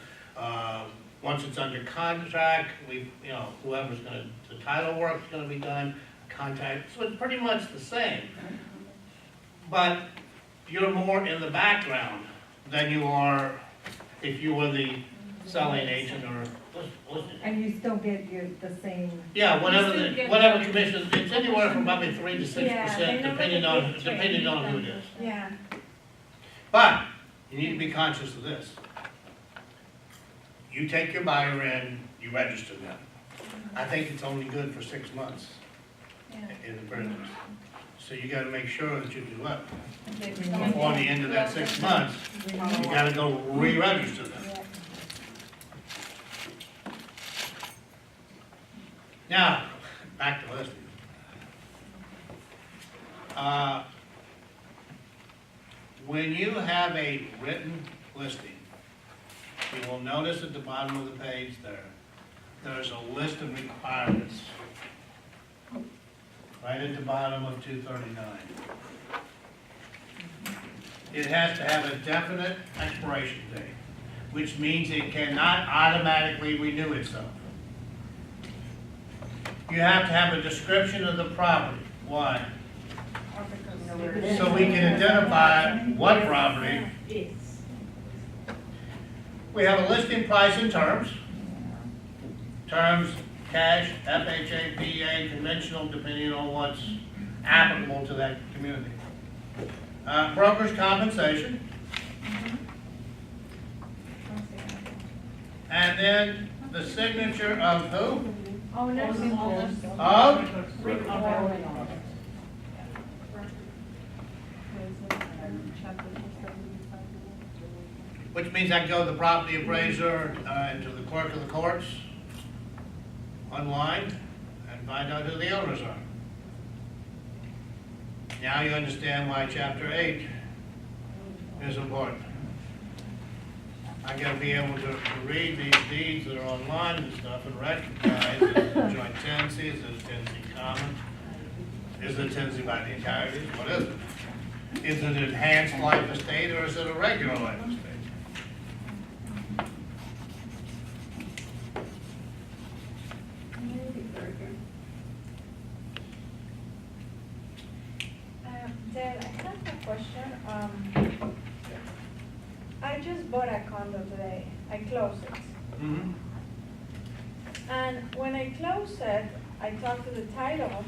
Once it's under contract, whoever's the title work's gonna be done, contract, so it's pretty much the same. But you're more in the background than you are if you were the selling agent or listing. And you still get the same. Yeah, You still get whatever the- commission, it's anywhere from probably 3 to 6%, Yeah, they never depending on get who it is. Yeah. But you need to be conscious of this. You take your buyer in, you register them. I think it's only good for 6 months in the business. So you gotta make sure that you do it. Before the end of that 6 months, you gotta go re-register them. Now, back to listings. When you have a written listing, you will notice at the bottom of the page there's a list of requirements. Right at the bottom of 239. It has to have a definite expiration date, which means it cannot automatically renew itself. You have to have a description of the property. Why? So we can identify what property. We have a listing price and terms. Terms, cash, FHA, PA, conventional, depending on what's applicable to that community. Broker's compensation. And then the signature of who? Owners. Of? Which means I go to the property appraiser and to the clerk of the courts online and find out who the owners are. Now you understand why Chapter 8 is important. I gotta be able to read these deeds that are online and stuff and recognize is it joint tenancy, is it a tenancy common? Is it a tenancy by the entirety? What is it? Is it an enhanced life estate or is it a regular life estate? Dale, I have a question. I just bought a condo today. I closed it. Mm-hmm. And when I closed it, I talked to the title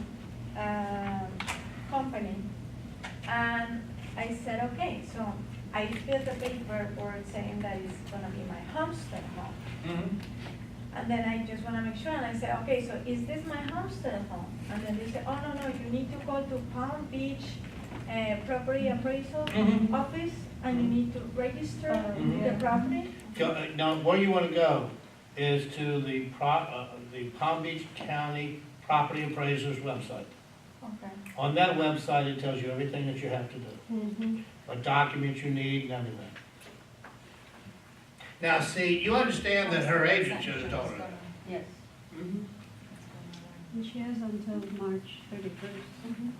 company, and I said, okay, so I filled the paperwork saying that it's gonna be my homestead home. Mm-hmm. And then I just wanna make sure, and I said, okay, so is this my homestead home? And then they said, oh, no, you need to go to Palm Beach property appraisal Mhm. office, and you need to register the property. Now, where you want to go is to the Palm Beach County Property Appraiser's website. Okay. On that website, it tells you everything that you have to do, what documents you need and everything. Now, see, you understand that her agent should have told her that. Yes. And she has until March 31st.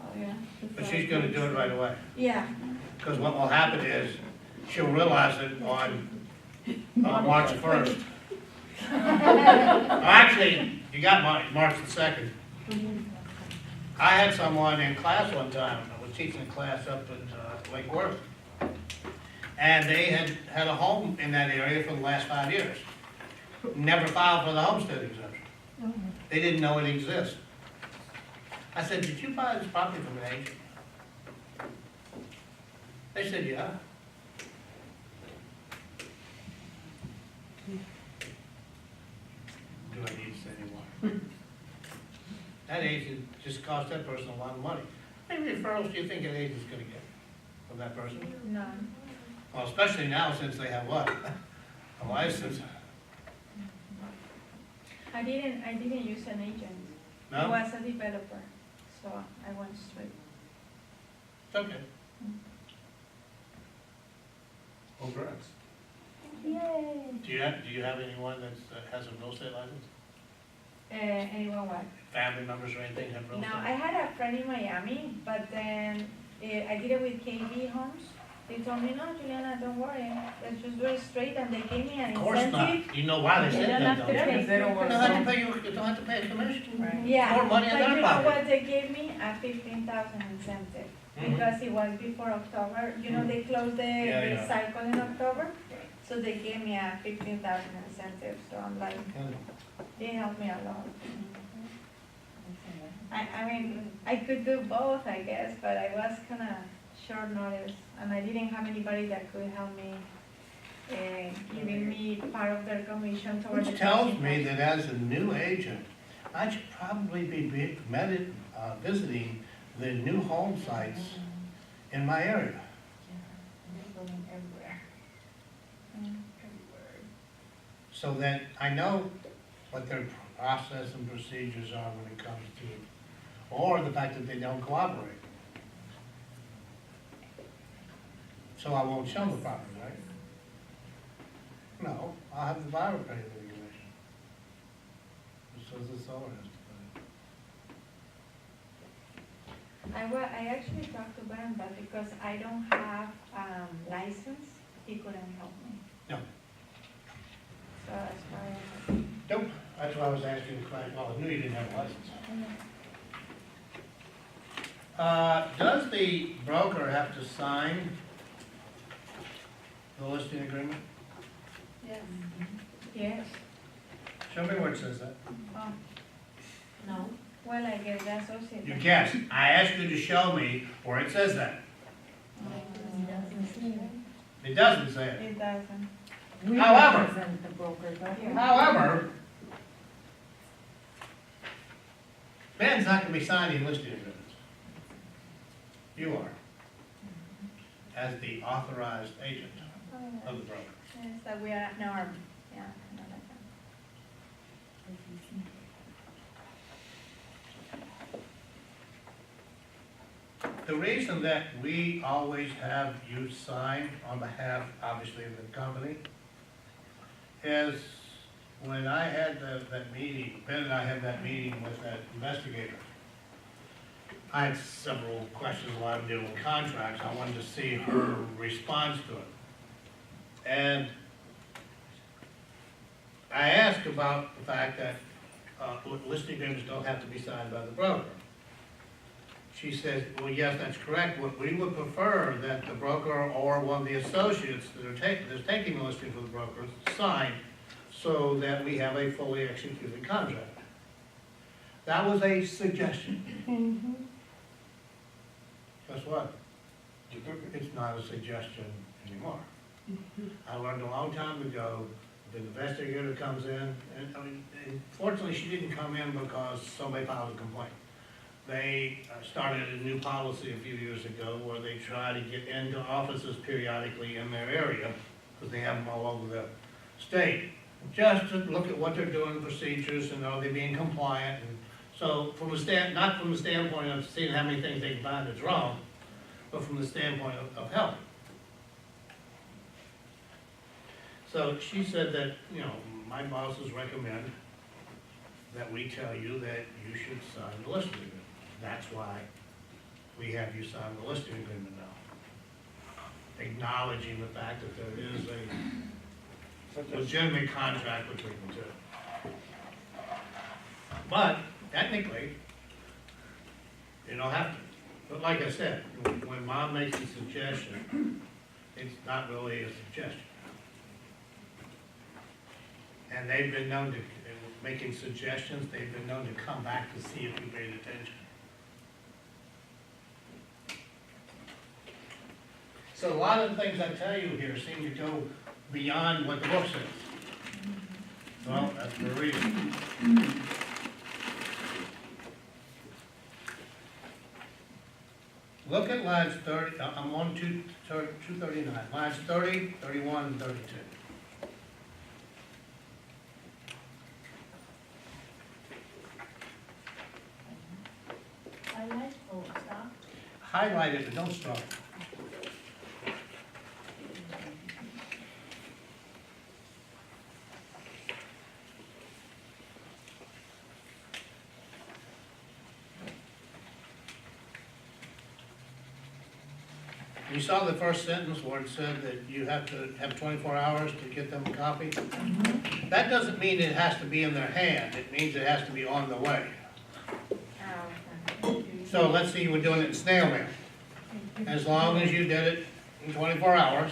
Oh, yeah. But she's going to do it right away. Yeah. Because what will happen is, she'll realize it on March 1st. Actually, you got March the 2nd. I had someone in class one time, I was teaching a class up at Lake Worth. And they had a home in that area for the last 5 years. Never filed for the homestead exemption. They didn't know it existed. I said, did you buy this property from an agent? They said, yeah. Do I need to say any more? That agent just cost that person a lot of money. How many referrals do you think an agent's gonna get from that person? None. Well, especially now since they have what? A license? I didn't use an agent. No? I was a developer, so I went straight. It's okay. Congrats. Yay. Do you have anyone that's, has a real estate license? Anyone what? Family members or anything have real No, estate? I had a friend in Miami, but then I did it with KB Homes. They told me, no, Juliana, don't worry, let's just do it straight, and they gave me an Of course incentive. not. You know why they They said don't that, have though? to pay. They don't You want don't have to to. pay, you don't have to pay a commission. Yeah, More money in but their you know pocket. what, they gave me a 15,000 incentive, Mhm. because it was before October, you know, they closed the Yeah. cycle in October, so they gave me a 15,000 incentive, so I'm like, they helped me a lot. I mean, I could do both, I guess, but I was kinda short notice, and I didn't have anybody that could help me, giving me part of their commission towards the. Which tells me that as a new agent, I should probably be visiting the new home sites in my area. Everywhere. So that I know what their process and procedures are when it comes to, or the fact that they don't cooperate. So I won't sell the property, right? No, I'll have the buyer pay the regulation. So the seller has to pay. I actually talked to Ben, but because I don't have, license, he couldn't help me. No. So that's why. Nope, that's why I was asking the client, well, I knew you didn't have a license. Does the broker have to sign the listing agreement? Yes. Yes. Show me where it says that. Oh. No. Well, I guess the associate. You guessed. I asked you to show me where it says that. It doesn't say it. It doesn't. We However- represent the broker, don't we? However, Ben's not gonna be signing listing agreements. You are, as the authorized agent of the broker. Yes, that we are norm, yeah, I know that. The reason that we always have you sign on behalf, obviously, of the company, is when I had that meeting, Ben and I had that meeting with that investigator, I had several questions while I'm dealing with contracts. I wanted to see her response to it. And I asked about the fact that listing agreements don't have to be signed by the broker. She says, well, yes, that's correct. We would prefer that the broker or one of the associates that's taking the listing for the broker sign so that we have a fully executed contract. That was a suggestion. Guess what? It's not a suggestion anymore. I learned a long time ago, the investigator comes in, and I mean, fortunately, she didn't come in because somebody filed a complaint. They started a new policy a few years ago where they try to get into offices periodically in their area, because they have them all over the state, just to look at what they're doing, procedures, and are they being compliant. And so from not from the standpoint of seeing how many things they can find that's wrong, but from the standpoint of help. So she said that, you know, my bosses recommend that we tell you that you should sign the listing agreement. That's why we have you sign the listing agreement now. Acknowledging the fact that there is a legitimate contract between the two. But technically, you don't have to. But like I said, when Mom makes a suggestion, it's not really a suggestion. And they've been known to, making suggestions, they've been known to come back to see if you paid attention. So a lot of the things I tell you here seem to go beyond what the book says. Well, that's for a reason. Look at lines 30, I'm on 239, lines 30, 31, and 32. highlight it, but don't start. You saw the first sentence where it said that you have to have 24 hours to get them a copy? That doesn't mean it has to be in their hand, it means it has to be on the way. So let's say you were doing it in snail mail. As long as you did it in 24 hours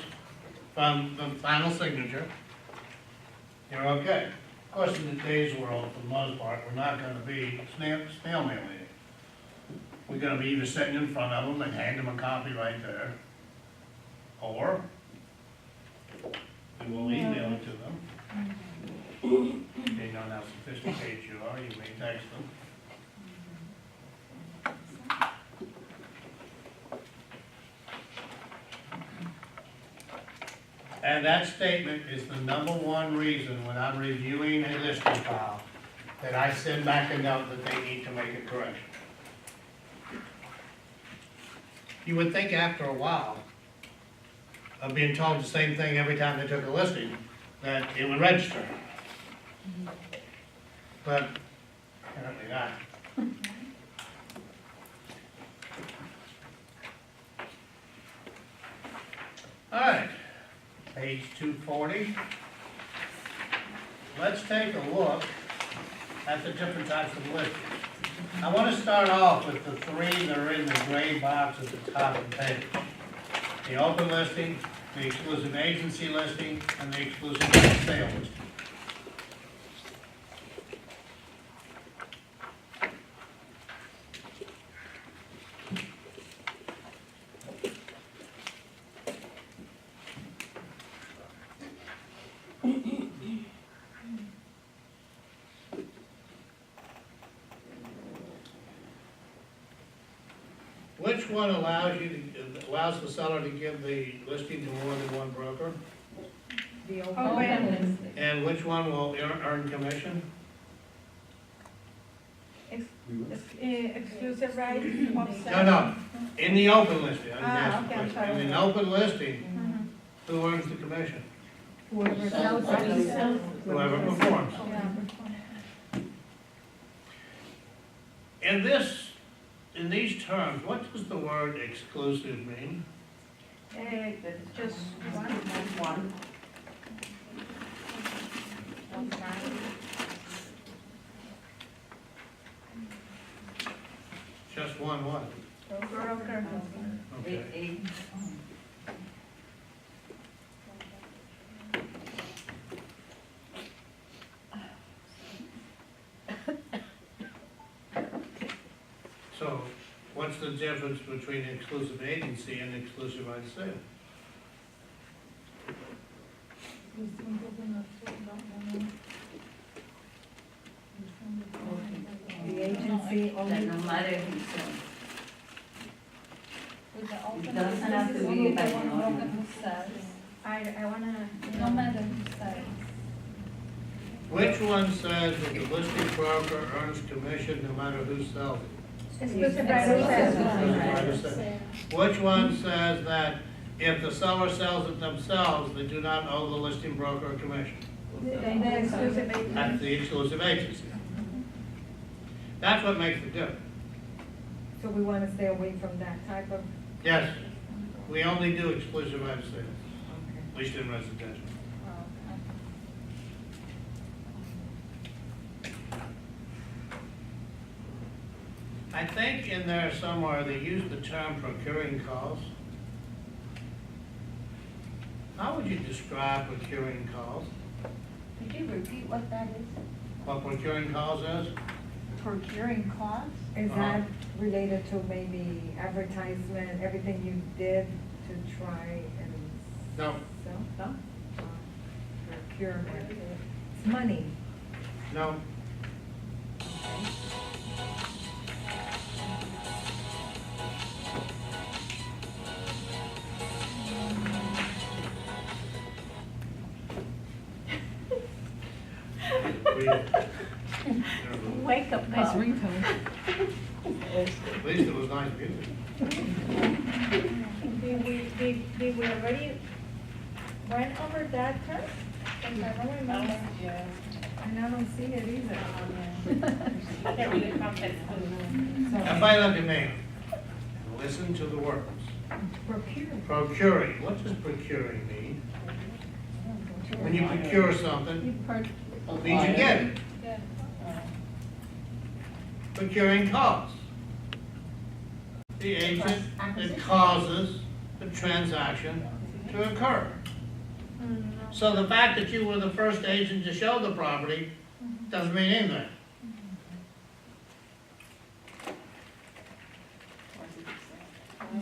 from the final signature, you're okay. Of course, in today's world, for the most part, we're not gonna be snail mailing it. We're gonna be either sitting in front of them and hand them a copy right there, or we will email it to them. Depending on how sophisticated you are, you may text them. And that statement is the number one reason when I'm reviewing a listing file that I send back a note that they need to make a correction. You would think after a while of being told the same thing every time they took a listing, that it would register. But apparently not. All right, page 240. Let's take a look at the different types of listings. I want to start off with the three that are in the gray box at the top of the page. The open listing, the exclusive agency listing, and the exclusive sale listing. Which one allows the seller to give the listing to more than one broker? The Open. open. And which one will earn commission? Exclusive rights of No, no, in the open listing. I'm asking okay, I'm a question. sorry. In an open listing, who earns the commission? Whoever sells it. Whoever performs. In these terms, what does the word exclusive mean? Just one. Just one what? Broker. Okay. So, what's the difference between exclusive agency and exclusive right of sale? The agency That only. no matter who sells. With the open It doesn't listing, have to this is be only by the the one owner. broker who sells, I wanna. no matter who sells. Which one says that the listing broker earns commission no matter who sells it? Exclusive right of sale. Exclusive right of sale. Which one says that if the seller sells it themselves, they do not owe the listing broker a commission? The exclusive agent. That's the exclusive agency. That's what makes the difference. So we want to stay away from that type of. Yes, we only do exclusive right of sale, at least in residential. I think in there somewhere they use the term procuring costs. How would you describe procuring costs? Could you repeat what that is? What procuring costs is? Procuring costs? Is that related to maybe advertisement, everything you did to try and No, sell? No? Procurement. It's money. no. Wake up, nice ringtone. At least it was nice music. did we already went over that term? Because I don't remember. And I don't see it either. Can't read the context. Everybody look at me. Listen to the words. Procuring. Procuring, what does procuring mean? When you procure something, it means you get it. Procuring costs. The agent that causes the transaction to occur. So the fact that you were the first agent to show the property doesn't mean anything.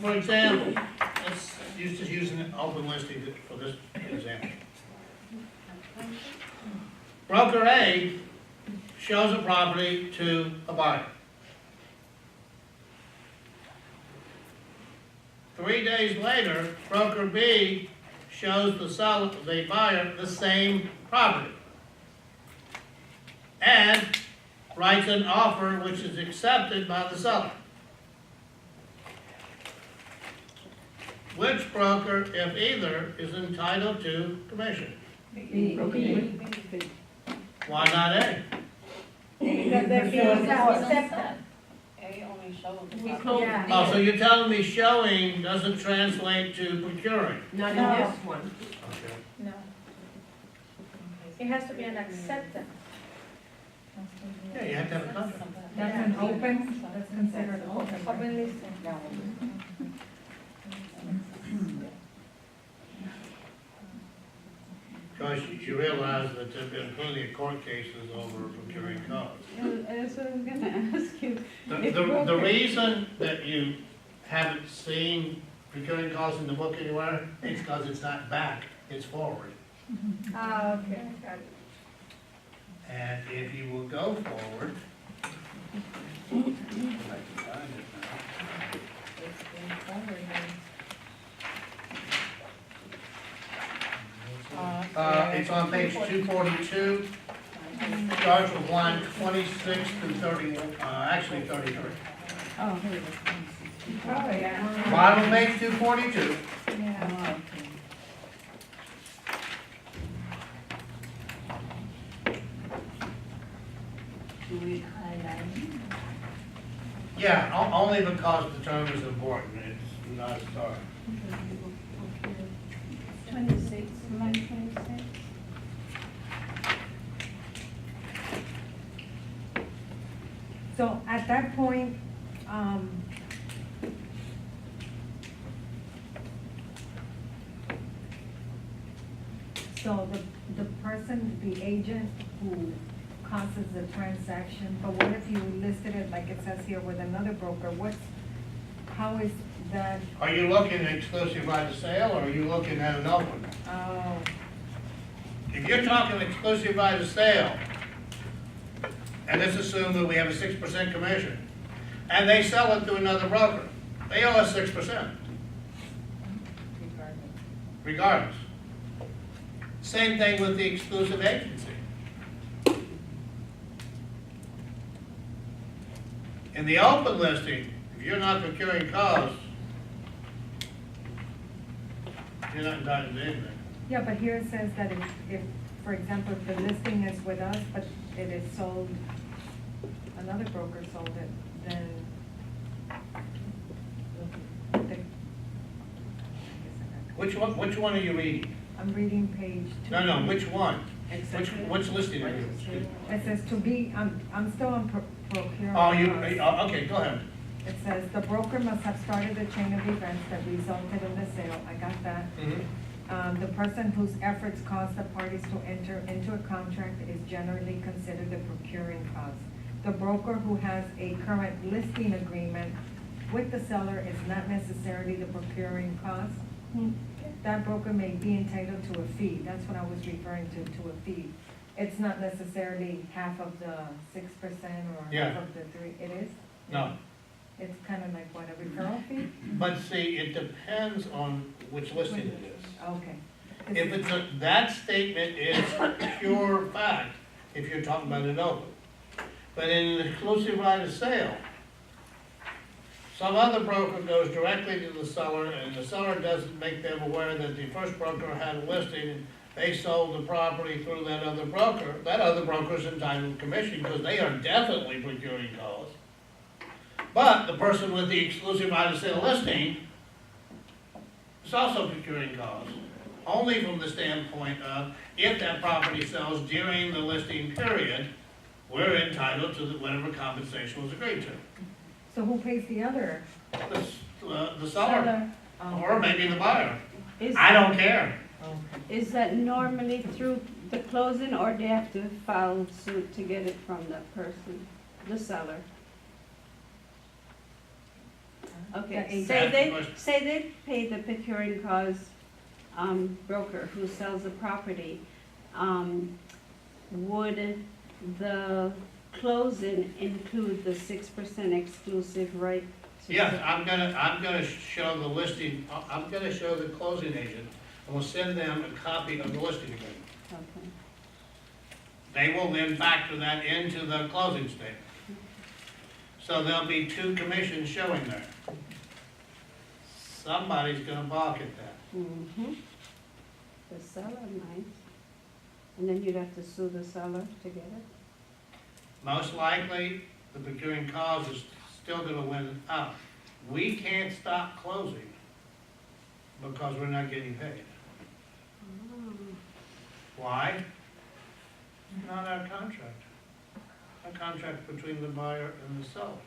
For example, let's use an open listing for this example. Broker A shows a property to a buyer. 3 days later, broker B shows the buyer the same property and writes an offer which is accepted by the seller. Which broker, if either, is entitled to commission? Why not A? Because the fee is accepted. A only shows. We close Yeah. the Oh, so you're telling me showing doesn't translate to procuring? Not in No. this one. Okay. No. It has to be an acceptance. Yeah, you have to have a contract. That's an open, that's considered open. Open listing. Because you realize that there've been plenty of court cases over procuring costs. That's what I was gonna ask you. The reason that you haven't seen procuring costs in the book anywhere, it's because it's not back, it's forward. Ah, okay, got it. And if you will go forward, it's on page 242, starts with line 26 through 31, actually 33. Oh, here it is. Oh, yeah. Bottom of page 242. Yeah. Do we highlight? Yeah, only because the term is important, it's not a star. 26, line 26. So at that point, so the person, the agent who causes the transaction, but what if you listed it like it says here with another broker, how is that? Are you looking at exclusive right of sale, or are you looking at an open? Oh, If you're talking exclusive right of sale, and let's assume that we have a 6% commission, and they sell it to another broker, they owe us 6%. Regardless. Same thing with the exclusive agency. In the open listing, if you're not procuring costs, you're not entitled to anything. yeah, but here it says that if, for example, if the listing is with us, but it is sold, another broker sold it, then Which one are you reading? I'm reading page 2. No, which one? Exactly. Which listing are you? It says to be, I'm still on procurement. Okay, go ahead. It says, the broker must have started a chain of events that resulted in the sale, I got that. The person whose efforts caused the parties to enter into a contract is generally considered the procuring cause. The broker who has a current listing agreement with the seller is not necessarily the procuring cause. That broker may be entitled to a fee, that's what I was referring to a fee. It's not necessarily half of the 6% or Yeah. half of the 3, it is? No. It's kind of like what, a referral fee? But see, it depends on which listing it is. Okay. If it's that statement is pure fact, if you're talking about an open. But in an exclusive right of sale, some other broker goes directly to the seller, and the seller doesn't make them aware that the first broker had a listing, they sold the property through that other broker's entitled to commission, because they are definitely procuring costs. But the person with the exclusive right of sale listing is also procuring costs, only from the standpoint of, if that property sells during the listing period, we're entitled to whatever compensation was agreed to. So who pays the other? The seller, Oh. or maybe the buyer. Is, I don't care. is that normally through the closing, or they have to file suit to get it from that person, the seller? Okay, say they pay the procuring cause, broker who sells the property, would the closing include the 6% exclusive right to? Yes, I'm gonna show the listing, I'm gonna show the closing agent, and we'll send them a copy of the listing agreement. Okay. They will then factor that into the closing statement. So there'll be two commissions showing there. Somebody's gonna balk at that. Mm-hmm. The seller might, and then you'd have to sue the seller to get it? Most likely, the procuring cause is still gonna win out. We can't stop closing because we're not getting paid. Oh. Why? It's not our contract. Our contract between the buyer and the seller.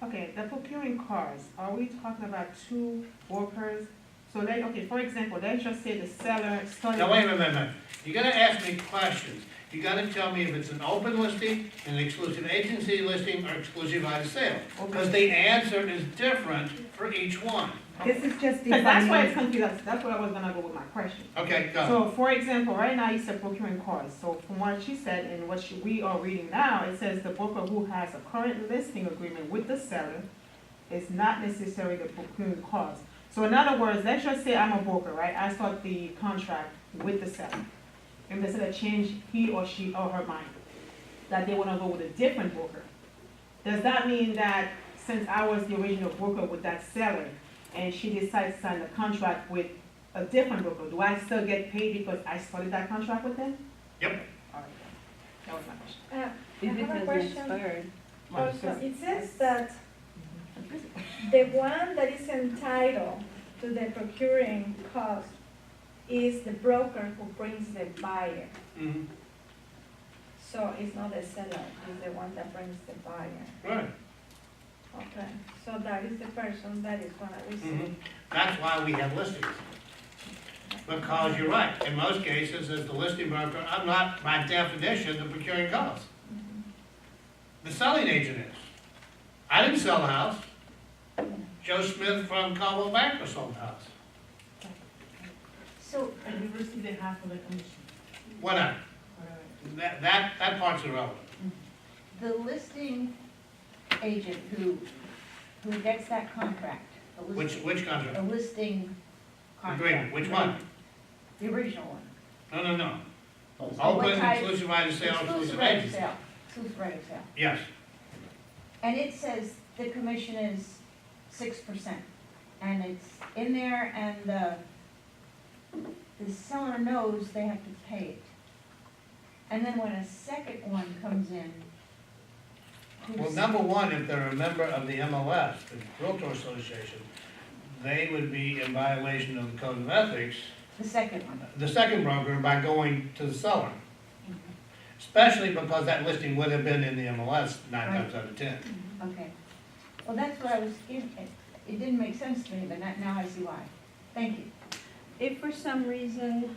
Okay, the procuring cars, are we talking about two brokers? So okay, for example, let's just say the seller started. Now, wait a minute. You're gonna ask me questions. You gotta tell me if it's an open listing, an exclusive agency listing, or exclusive right of sale. Because the answer is different for each one. This is just Because that's why it's defining, confusing, that's where I was gonna go with my question. Okay, go. So, for example, right now you said procuring cars, so from what she said and what we are reading now, it says the broker who has a current listing agreement with the seller is not necessarily the procuring cause. So in other words, let's just say I'm a broker, right, I start the contract with the seller, and the seller change he or she or her mind, that they wanna go with a different broker. Does that mean that since I was the original broker with that seller, and she decides to sign the contract with a different broker, do I still get paid because I started that contract with them? Yep. All right, that was my question. I If it have a hasn't question. expired. Also, it says that the one that is entitled to the procuring cost is the broker who brings the buyer. Mhm. So it's not the seller, it's the one that brings the buyer. Right. Okay, so that is the person that is gonna receive. Mhm. That's why we have listings. Because you're right, in most cases, as the listing broker, I'm not, by definition, the procuring cause. The selling agent is. I didn't sell the house. Joe Smith from Caldwell Banker sold the house. So, and you received a half of the commission. Whatever. That part's irrelevant. The listing agent who gets that contract, the listing. Which contract? The listing contract. Agreement, which one? The original one. No. So Open, what type- exclusive right of sale, exclusive right of agency. sale, exclusive right of sale. Yes. And it says the commission is 6%. And it's in there, and the seller knows they have to pay it. And then when a second one comes in, Well, number one, if they're a member of the MLS, the Realtor Association, they would be in violation of the Code of Ethics, the second one. the second broker, by going to the seller. Especially because that listing would have been in the MLS 9 times out of 10. Okay. Well, that's what I was, it didn't make sense to me, but now I see why. Thank you. If for some reason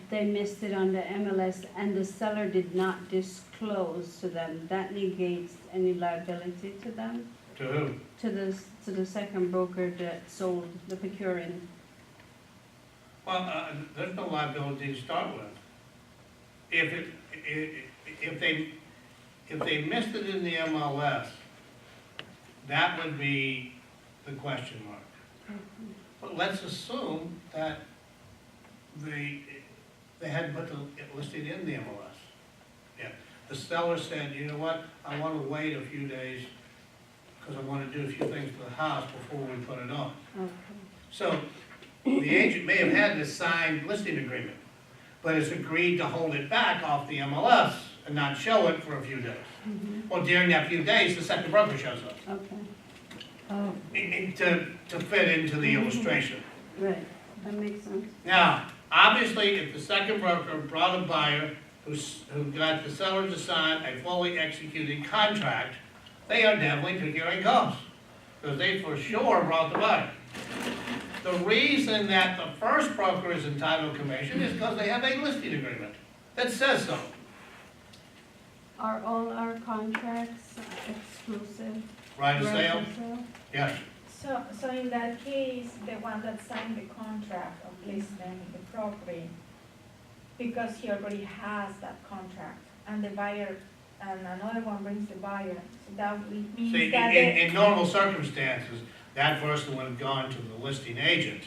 they missed it on the MLS and the seller did not disclose to them, that negates any liability to them? To who? To the second broker that sold the procuring? Well, there's no liability to start with. If they missed it in the MLS, that would be the question mark. But let's assume that they hadn't put the listing in the MLS. Yeah, the seller said, you know what, I want to wait a few days because I want to do a few things to the house before we put it on. Okay. So, the agent may have had this signed listing agreement, but has agreed to hold it back off the MLS and not show it for a few days. Well, during that few days, the second broker shows up, Okay. Oh, to fit into the illustration. right, that makes sense. Now, obviously, if the second broker brought a buyer who got the seller to sign a fully executed contract, they are definitely procuring costs, because they for sure brought the buyer. The reason that the first broker is entitled to commission is because they have a listing agreement that says so. Are all our contracts exclusive? Right of sale? Right of sale? Yes. So in that case, the one that signed the contract of listing the property, because he already has that contract, and the buyer, and another one brings the buyer, so that means See, that in normal circumstances, that person would have gone to the listing agent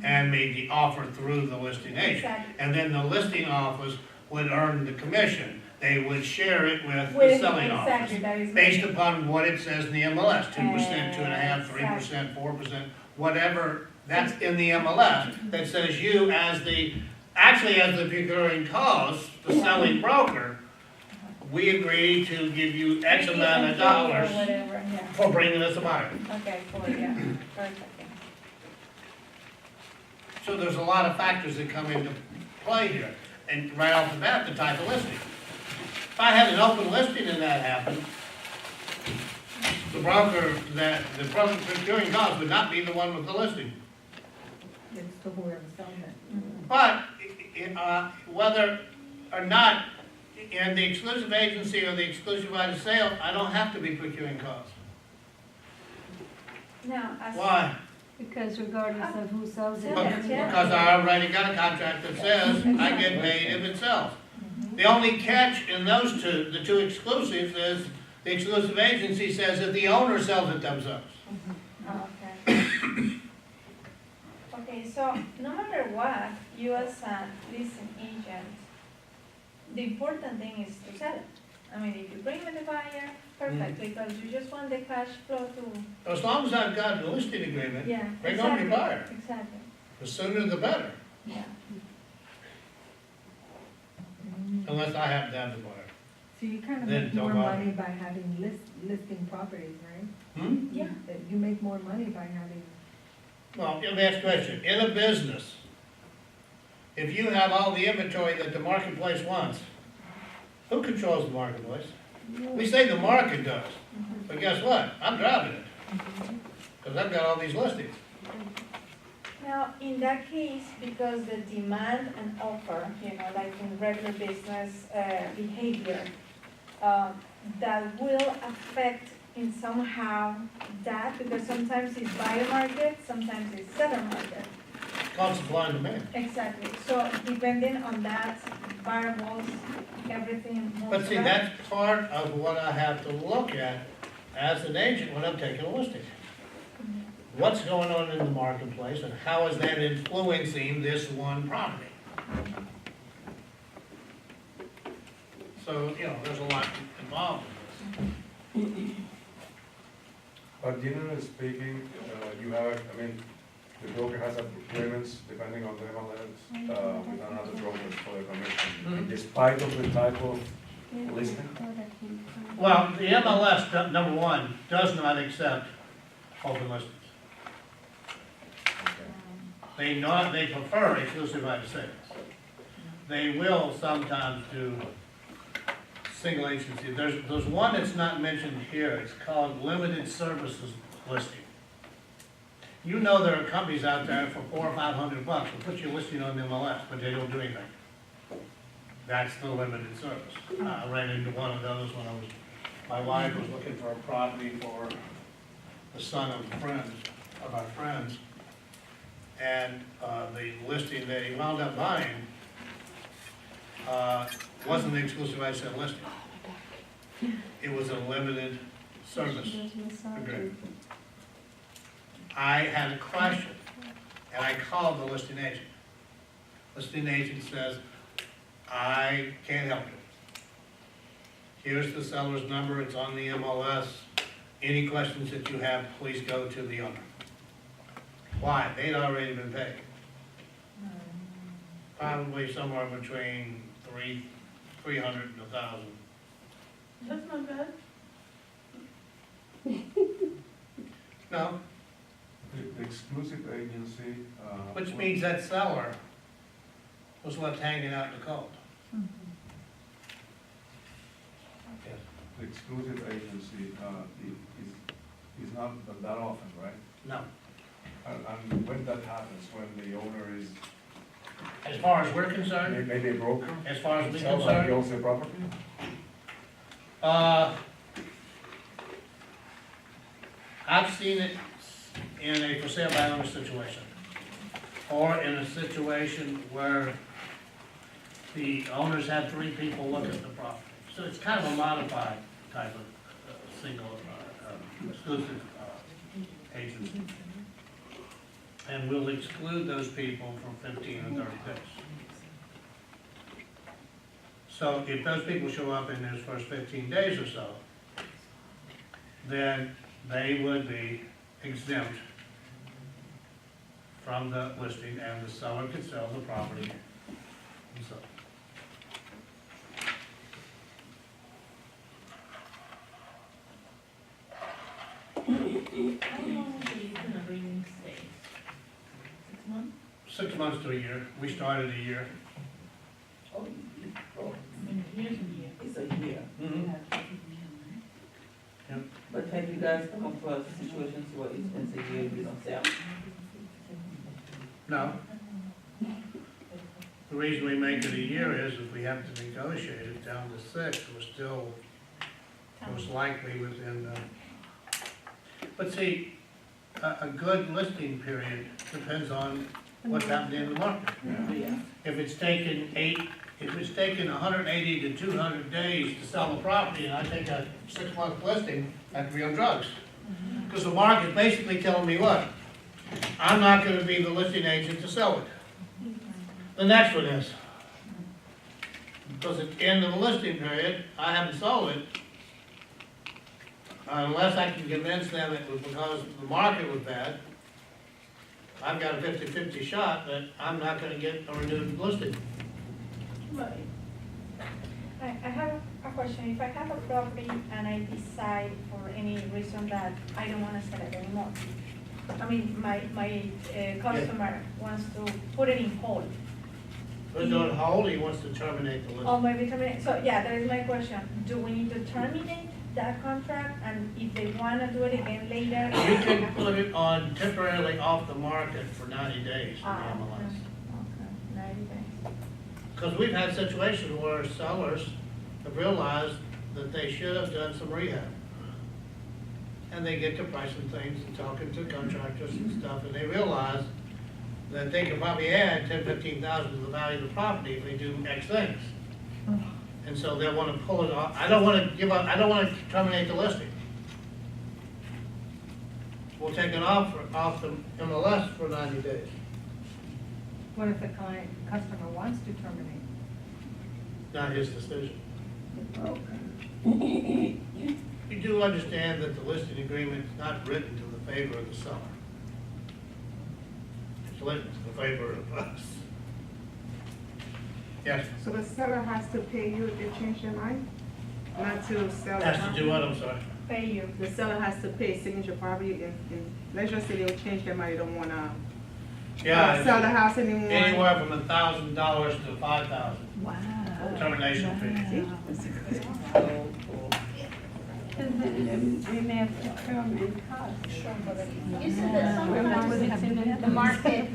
and made the offer through the listing agent. Exactly. And then the listing office would earn the commission. They would share it with the With- selling exactly, office, that is based right. upon what it says in the MLS, 2%, 2.5%, Exactly. 3%, 4%, whatever, that's in the MLS, that says you as the, actually as the procuring cause, the selling broker, we agree to give you X amount of Or dollars whatever, yeah. for bringing us a buyer. Okay, yeah, perfect. So there's a lot of factors that come into play here. And right off the bat, the type of listing. If I had an open listing and that happened, the broker procuring cause would not be the one with the listing. It's to whoever sells it. But, whether or not, in the exclusive agency or the exclusive right of sale, I don't have to be procuring cause. Now, as. Why? Because regardless of who sells it. Yeah, yeah. Because I already got a contract that says I get paid if it sells. The only catch in those two, the two exclusives, is the exclusive agency says that the owner sells it themselves. Okay. Okay, so no matter what, you as a leasing agent, the important thing is to sell it. I mean, if you bring me the buyer, perfect, because you just want the cash flow to, As long as I've got a listing agreement, yeah. bring on your exactly, buyer. Exactly, The sooner the better, yeah. unless I happen to have the buyer. So you kind of Then make don't more bother. money by having listing properties, right? Hmm? Yeah. That you make more money by having, Well, let me ask a question. In a business, if you have all the inventory that the marketplace wants, who controls the marketplace? We say the market does, but guess what? I'm driving it, because I've got all these listings. Now, in that case, because the demand and offer, like in regular business behavior, that will affect in somehow that, because sometimes it's buyer market, sometimes it's seller market. Called supply and demand. Exactly, so depending on that variables, everything moves But see, around. that's part of what I have to look at as an agent when I'm taking a listing. What's going on in the marketplace and how is that influencing this one property? So, there's a lot involved in this. But generally speaking, you have, the broker has agreements depending on the MLS, with another brokers for the commission, despite of the type of listing. Well, the MLS, number one, does not accept open listings. They prefer exclusive right of sales. They will sometimes do single agency. There's one that's not mentioned here, it's called limited services listing. You know there are companies out there for $400 or $500 will put your listing on the MLS, but they don't do anything. That's the limited service. I ran into one of those when my wife was looking for a property for the son of friends, of our friends. And the listing that he wound up buying wasn't the exclusive right of sale listing. It was a limited service agreement. I had a question, and I called the listing agent. Listing agent says, I can't help you. Here's the seller's number, it's on the MLS, Any questions that you have, please go to the owner. Why? They'd already been paid. Probably somewhere between 300 and 1,000. That's not bad. No, The exclusive agency, which means that seller was left hanging out in the cold. Yes. the exclusive agency, is not that often, right? No. And when that happens, when the owner is, As far as we're concerned, maybe a broker, as far as we're sells like concerned, owns the property? I've seen it in a for sale by owner situation, or in a situation where the owners had 3 people look at the property. So it's kind of a modified type of single, exclusive agency. And we'll exclude those people from 15 and 30 days. So if those people show up in those first 15 days or so, then they would be exempt from the listing, and the seller could sell the property himself. How long do you can agreement stay? 6 months? 6 months to a year. We started a year. And years and years. It's a year. Yep. But have you guys come across situations where it's a year you don't sell? No. The reason we make it a year is if we have to negotiate it down to 6, we're still most likely within the. But see, a good listing period depends on what's happening in the market. Yeah. If it's taken 180 to 200 days to sell the property, and I take a 6-month listing, I could be on drugs. Because the market's basically telling me what? I'm not gonna be the listing agent to sell it. The next one is. Because at the end of the listing period, I haven't sold it. Unless I can convince them it was because the market was bad, I've got a 50-50 shot that I'm not gonna get a renewed listing. Right. I have a question. If I have a property and I decide for any reason that I don't want to sell it anymore, I mean, my customer wants to put it in hold. Put it on hold, he wants to terminate the listing. Or maybe terminate, so yeah, that is my question. Do we need to terminate that contract? And if they want to do it again later? You can put it on temporarily off the market for 90 days in the Ah, MLS. Okay, 90 days. Because we've had situations where sellers have realized that they should have done some rehab. And they get to pricing things and talking to contractors and stuff, and they realize that they could probably add 10, 15,000 to the value of the property if they do X things. And so they'll want to pull it off. I don't want to give up, I don't want to terminate the listing. We'll take it off the MLS for 90 days. What if the customer wants to terminate? Not his decision. You do understand that the listing agreement is not written to the favor of the seller. It's written to the favor of us. Yes, So the seller has to pay you if they change their mind? Not to sell the has to property? do what, I'm sorry? Pay you. The seller has to pay signature property if, let's just say they'll change their mind, they don't wanna Yeah, sell the house anymore. anywhere from $1,000 to $5,000 Wow. termination fee. We may have procurement costs. You said that sometimes the market,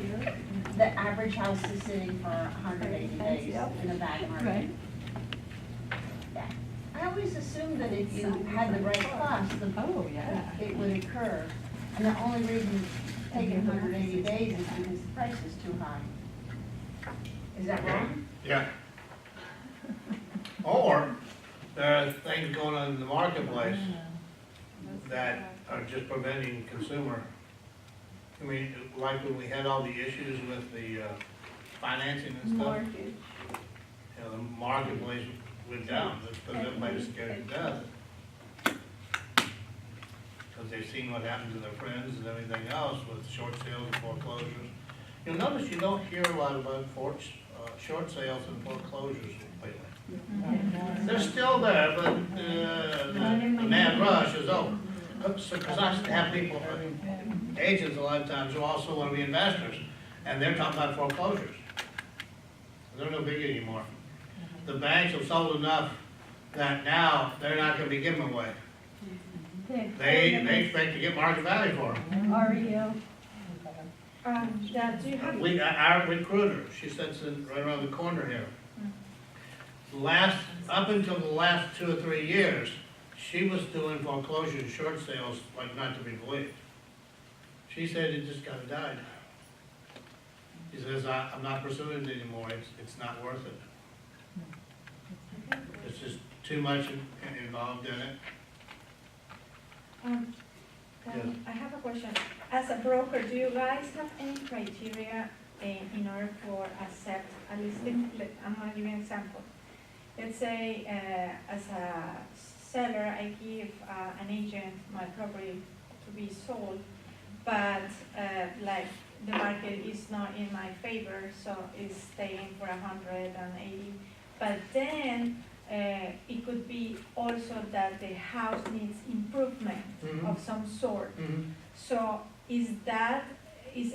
the average house is sitting for 180 days in a bad market. Right. I always assumed that if you had the right cost, Oh, yeah. it would occur. And the only reason it's taking 180 days is because the price is too high. Is that wrong? Yeah. Or there are things going on in the marketplace that are just preventing consumer. I mean, like when we had all the issues with the financing and stuff. Mortgage. You know, the marketplace went down, that's because everybody's scared to death. because they've seen what happened to their friends and everything else with short sales and foreclosures. You'll notice you don't hear a lot about short sales and foreclosures lately. They're still there, but the mad rush is over. Because I have people, agents a lot of times who also want to be investors, and they're talking about foreclosures. They're no big anymore. The banks have sold enough that now they're not going to be giving them away. They expect to get market value for them. REO. Yeah, do you have? Our recruiter, she sits right around the corner here. Up until the last 2 or 3 years, she was doing foreclosure and short sales like not to be believed. She said it just kind of died. She says, I'm not pursuing it anymore, it's not worth it. It's just too much involved in it. I have a question. As a broker, do you guys have any criteria in order for accept a listing? I'm gonna give you an example. Let's say, as a seller, I give an agent my property to be sold, but like the market is not in my favor, so it's staying for 180. But then it could be also that the house needs improvement of some sort. So is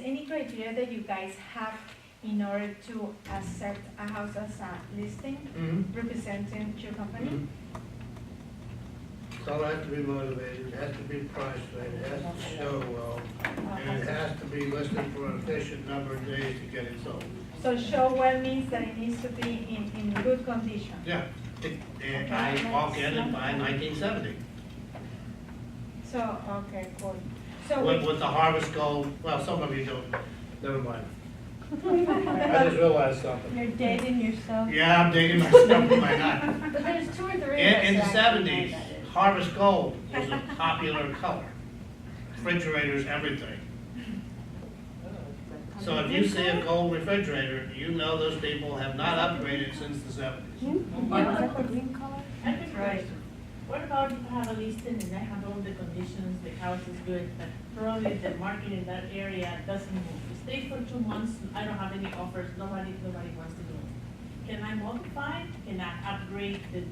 any criteria that you guys have in order to accept a house as a listing representing your company? So it has to be motivated, it has to be priced right, it has to show well, and it has to be listed for an efficient number of days to get it sold. So show well means that it needs to be in good condition. Yeah, I walk in and buy 1970. So, okay, cool. So With the harvest gold, well, some of you don't, never mind. I just realized something. You're dating yourself. Yeah, I'm dating myself, why not? But there's 2 or 3 In the of us that actually know 70s, that is. harvest gold was a popular color. Refrigerators, everything. So if you see a gold refrigerator, you know those people have not upgraded since the 70s. Yeah, is that the green color? I have a question. What about if you have a listing and they have all the conditions, the house is good, but probably the market in that area doesn't move? It stays for 2 months, I don't have any offers, nobody wants to do it. Can I modify? Can I upgrade the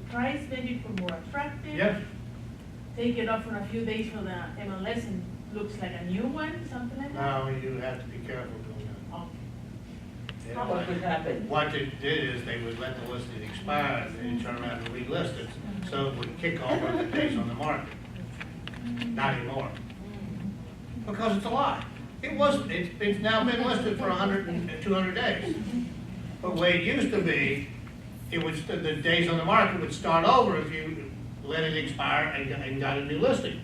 price maybe for more attractive? Yes. Take it off for a few days for the MLS and looks like a new one, something like that? Now you have to be careful doing that. Okay. You What know, would happen? what they did is they would let the listing expire, and then turn around and relist it, so it would kick over the days on the market. Not anymore. Because it's a lie. It's now been listed for 100 and 200 days. But the way it used to be, the days on the market would start over if you let it expire and got a new listing.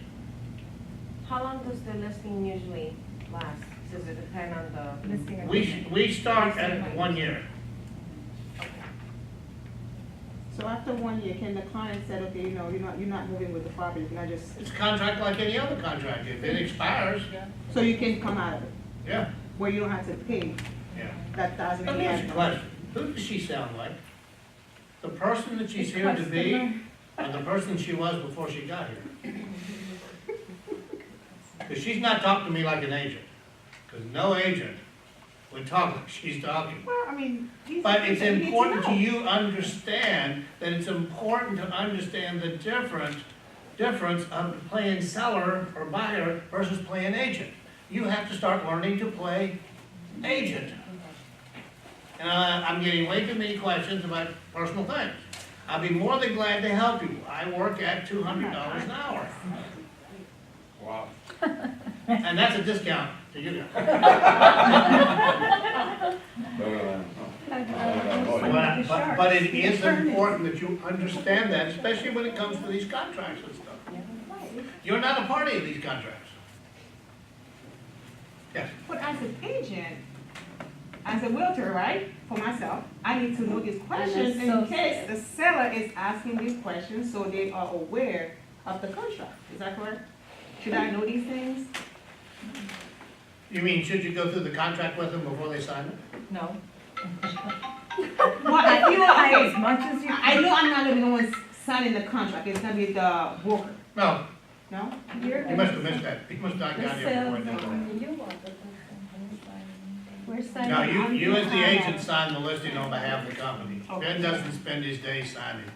How long does the listing usually last? Does it depend on the listing? We start at 1 year. So after 1 year, can the client say, okay, you know, you're not moving with the property, can I just? It's a contract like any other contract. If it expires, So you can come out of it, yeah, where you don't have to pay yeah. that $1,000. Let me ask you a question. Who does she sound like? The person that she's here to be, or the person she was before she got here? Because she's not talking to me like an agent. Because no agent would talk like she's talking. Well, I mean. But it's you need important to know. you understand that it's important to understand the difference of playing seller or buyer versus playing agent. You have to start learning to play agent. I'm getting way too many questions about personal things. I'll be more than glad to help you. I work at $200 an hour. Wow. And that's a discount to you guys. But it is important that you understand that, especially when it comes to these contracts and stuff. You're not a party of these contracts. Yes. But as an agent, as a realtor, right, for myself, I need to know these questions in case the seller is asking these questions so they are aware of the contract. Is that correct? Should I know these things? You mean, should you go through the contract with them before they sign it? No. Well, I feel like As much as you. I know I'm not gonna be the one signing the contract. It's gonna be the broker. No. No? You must have missed that, you must not got The here before I sales, did. You want the person who's we're signing. signing No, on you as the behalf. agent sign the listing on behalf of the company. Ben doesn't spend his day signing.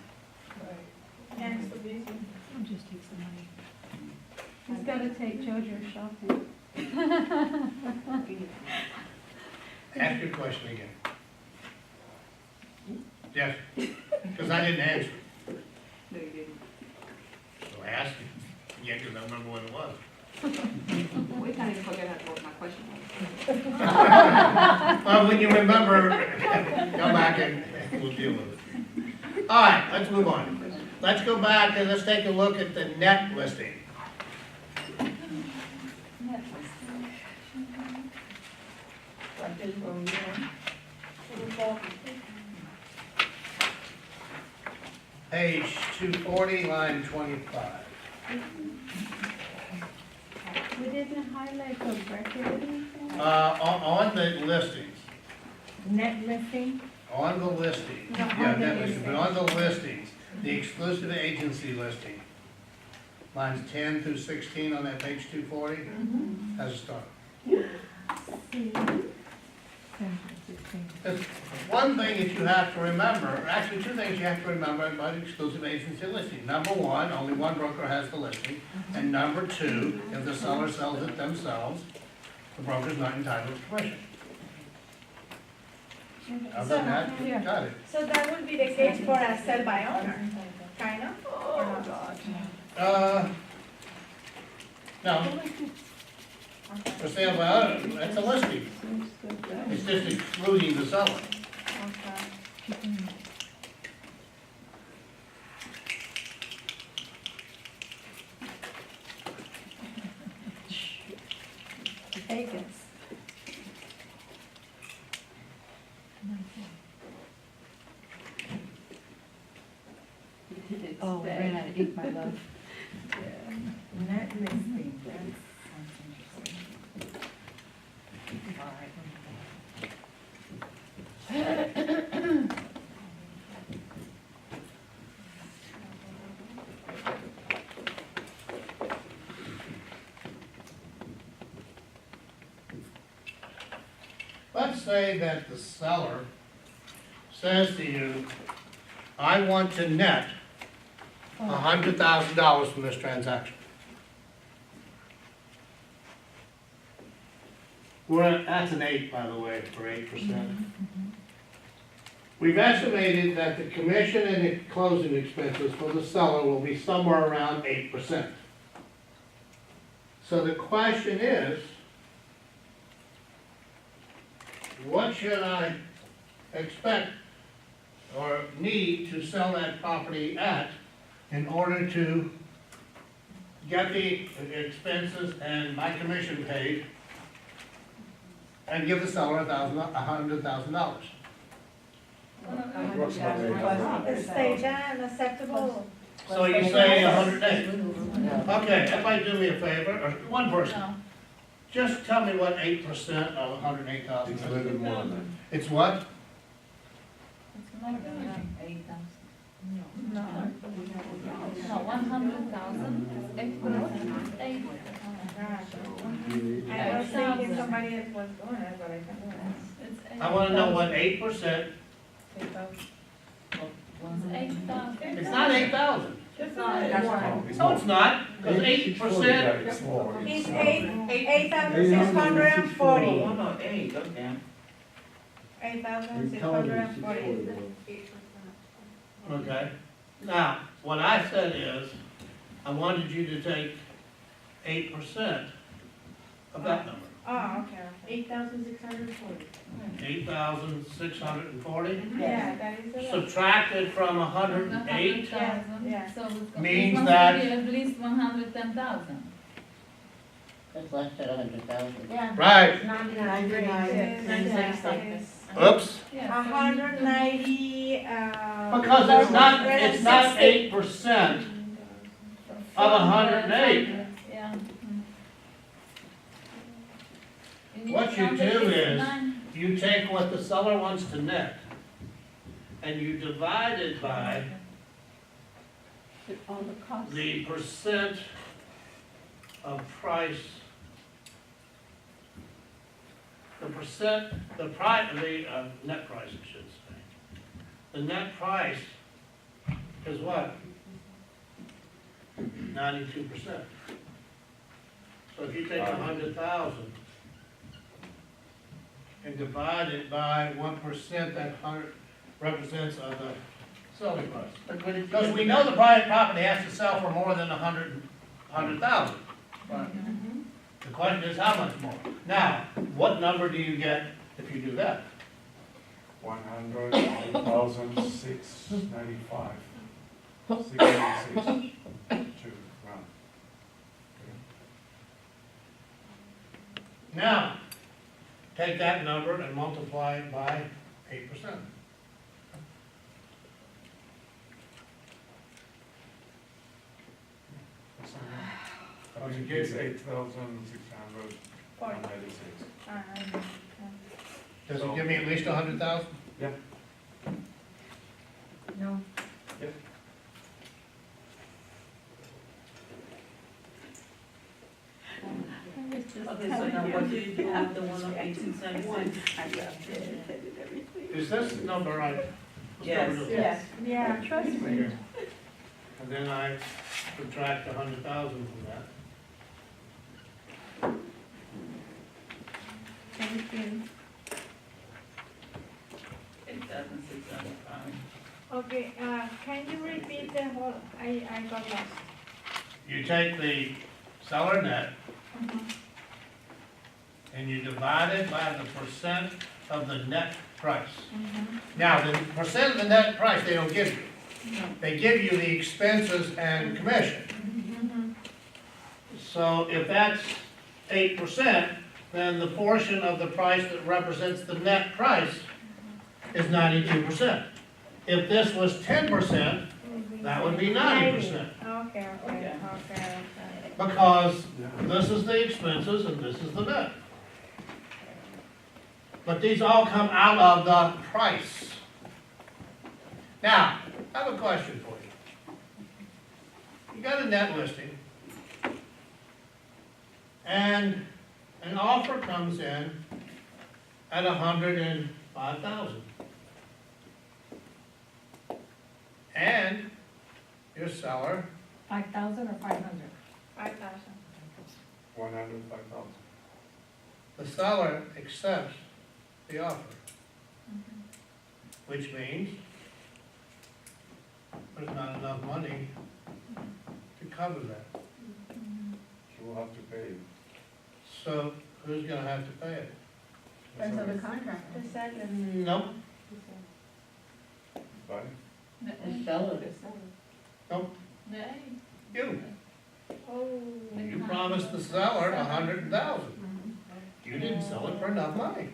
And so busy. I'll just take some money. He's gotta take Jojo shopping. Ask your question again. Yes, because I didn't answer. No, you didn't. So I asked you. Yeah, because I remember what it was. We can't even forget what my question was. Well, when you remember, come back and we'll deal with it. All right, let's move on. Let's go back and let's take a look at the net listing. Page 240, line 25. We didn't highlight the record or anything? On the listings, Net listing? on the listings, No, yeah, on the that was, listings. but on the listings, the exclusive agency listing, lines 10 through 16 on that page 240, has a star. There's one thing that you have to remember, or actually two things you have to remember about exclusive agency listing. Number one, only one broker has the listing, and number two, if the seller sells it themselves, the broker's not entitled to commission. Other than that, you got it. So that would be the case for a sell by owner, kind of? Or not? No. For sale by owner, that's a listing. It's just excluding the seller. Okay. Vegas. Oh, I ran out of ink, my love. Net listing, that's. Let's say that the seller says to you, I want to net $100,000 from this transaction. That's an 8, by the way, for 8%. We've estimated that the commission and the closing expenses for the seller will be somewhere around 8%. So the question is, what should I expect or need to sell that property at in order to get the expenses and my commission paid and give the seller $100,000? Stage and acceptable. So you say 108. Okay, everybody do me a favor, or one person. No. Just tell me what 8% of 108,000 It's is. a little bit more than that. It's what? It's more than that. 8,000. No. No, 100,000 is 8 crores. 8. I was thinking somebody else was doing it, but I can't do it. It's I wanna know what 8%, It's 8,000. it's not 8,000. Just No, it's not, because 8%, It's more. It's 8,640. Oh, no, 8, okay. 8,640. okay. Now, what I said is, I wanted you to take 8% of that number. Oh, okay. 8,640. 8,640, Yeah, that is a lot. subtracted from 108, Yeah. So it's Means going that- to be at least 110,000. That's less than 100,000. Yeah. right, 99. oops, Yes. 190, because it's not 8% of 108. Yeah. What you do is, you take what the seller wants to net, and you divide it by All the costs. the percent of price, the net price, I should say. The net price is what? 92%. So if you take 100,000 and divide it by 1%, that 100 represents of the selling price. Because we know the private property has to sell for more than 100,000. The question is how much more? Now, what number do you get if you do that? 108,695. 696. Two, round. Now, take that number and multiply it by 8%. I think it's 8,696. Does it give me at least 100,000? Yeah. No. Yep. Okay, so now what do you do with the one of 1876? Is this number right? Let's Yes. go to this. Yes. Yeah, trust me. And then I subtract 100,000 from that. Thank you. 8,695. Okay, can you repeat the whole, I got lost. You take the seller net and you divide it by the percent of the net price. Now, the percent of the net price they don't give you. They give you the expenses and commission. So if that's 8%, then the portion of the price that represents the net price is 92%. If this was 10%, that would be 90%. Okay. Because this is the expenses and this is the net. But these all come out of the price. Now, I have a question for you. You got a net listing, and an offer comes in at 105,000. And your seller 5,000 or 500? 5,000. 105,000. the seller accepts the offer. Which means there's not enough money to cover that. She will have to pay it. So who's gonna have to pay it? Depends on the contract. The seller. Nope, Buddy? The seller. nope, They, you. Oh. You promised the seller 100,000. You didn't sell it for enough money.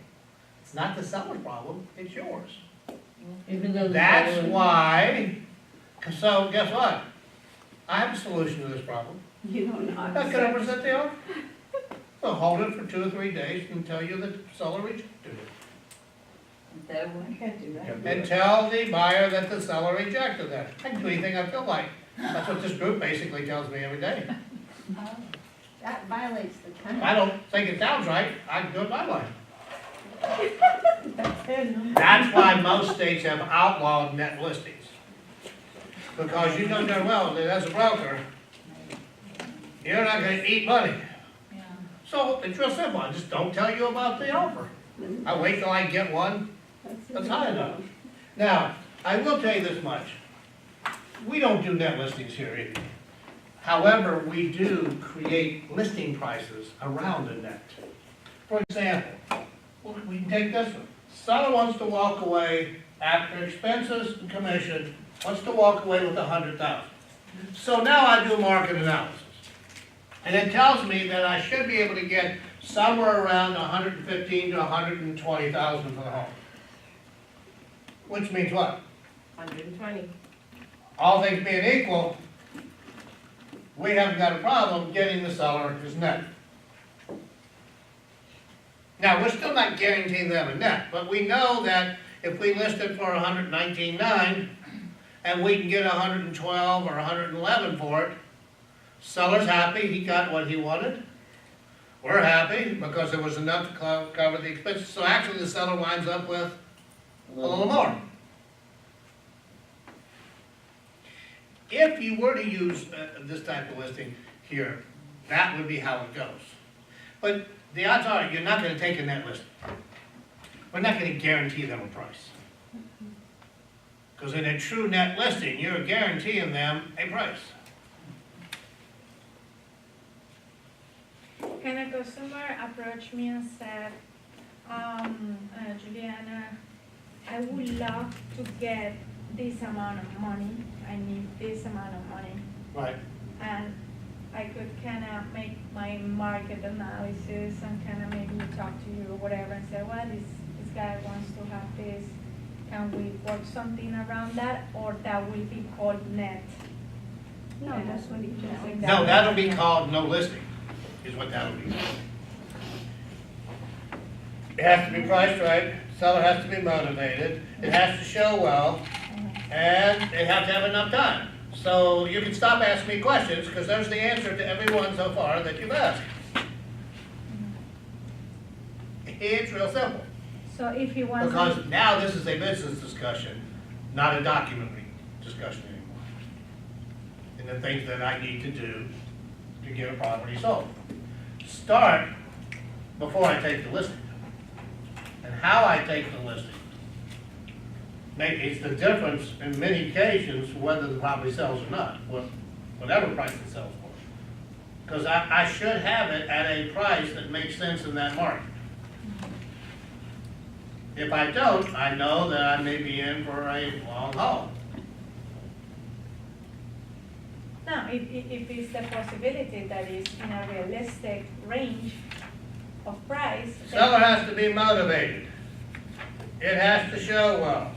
It's not the seller's problem, it's yours. Even though the That's seller- why, so guess what? I have a solution to this problem. You don't know. I'm not gonna present the offer. We'll hold it for 2 or 3 days and tell you that the seller rejected it. That one. Can't do that. Can't do And that. tell the buyer that the seller rejected that. I can do anything I feel like. That's what this group basically tells me every day. That violates the If contract. I don't think it sounds right, I can do it my way. That's it. That's why most states have outlawed net listings. Because you know darn well that as a broker, you're not gonna eat money. yeah. So it's real simple, I just don't tell you about the offer. I wait till I get one that's high enough. Now, I will tell you this much. We don't do net listings here either. However, we do create listing prices around the net. For example, we can take this one. Seller wants to walk away after expenses and commission, wants to walk away with 100,000. So now I do a market analysis. And it tells me that I should be able to get somewhere around 115 to 120,000 for the home. Which means what? 120. All things being equal, we haven't got a problem getting the seller his net. Now, we're still not guaranteeing them a net, but we know that if we list it for 119.9 and we can get 112 or 111 for it, Seller's happy, he got what he wanted. We're happy because there was enough to cover the expenses. So actually, the seller winds up with a little more. If you were to use this type of listing here, that would be how it goes. But the odds are you're not going to take a net listing. We're not going to guarantee them a price. Because in a true net listing, you're guaranteeing them a price. Can a customer approach me and said, Juliana, I would love to get this amount of money, I need this amount of money, Right. and I could kind of make my market analysis and kind of maybe talk to you or whatever and say, well, this guy wants to have this, can we work something around that, or that will be called net? No, that's what he just said. No, that'll be called no listing, is what that'll be. It has to be priced right, seller has to be motivated, it has to show well, and it has to have enough time. So you can stop asking me questions, because there's the answer to every one so far that you've asked. It's real simple. So if he wants. Because now this is a business discussion, not a document discussion anymore. And the things that I need to do to get a property sold. Start before I take the listing. And how I take the listing. It's the difference in many occasions whether the property sells or not, whatever price it sells for. Because I should have it at a price that makes sense in that market. If I don't, I know that I may be in for a long haul. Now, if it's a possibility that is in a realistic range of price. Seller has to be motivated. It has to show well.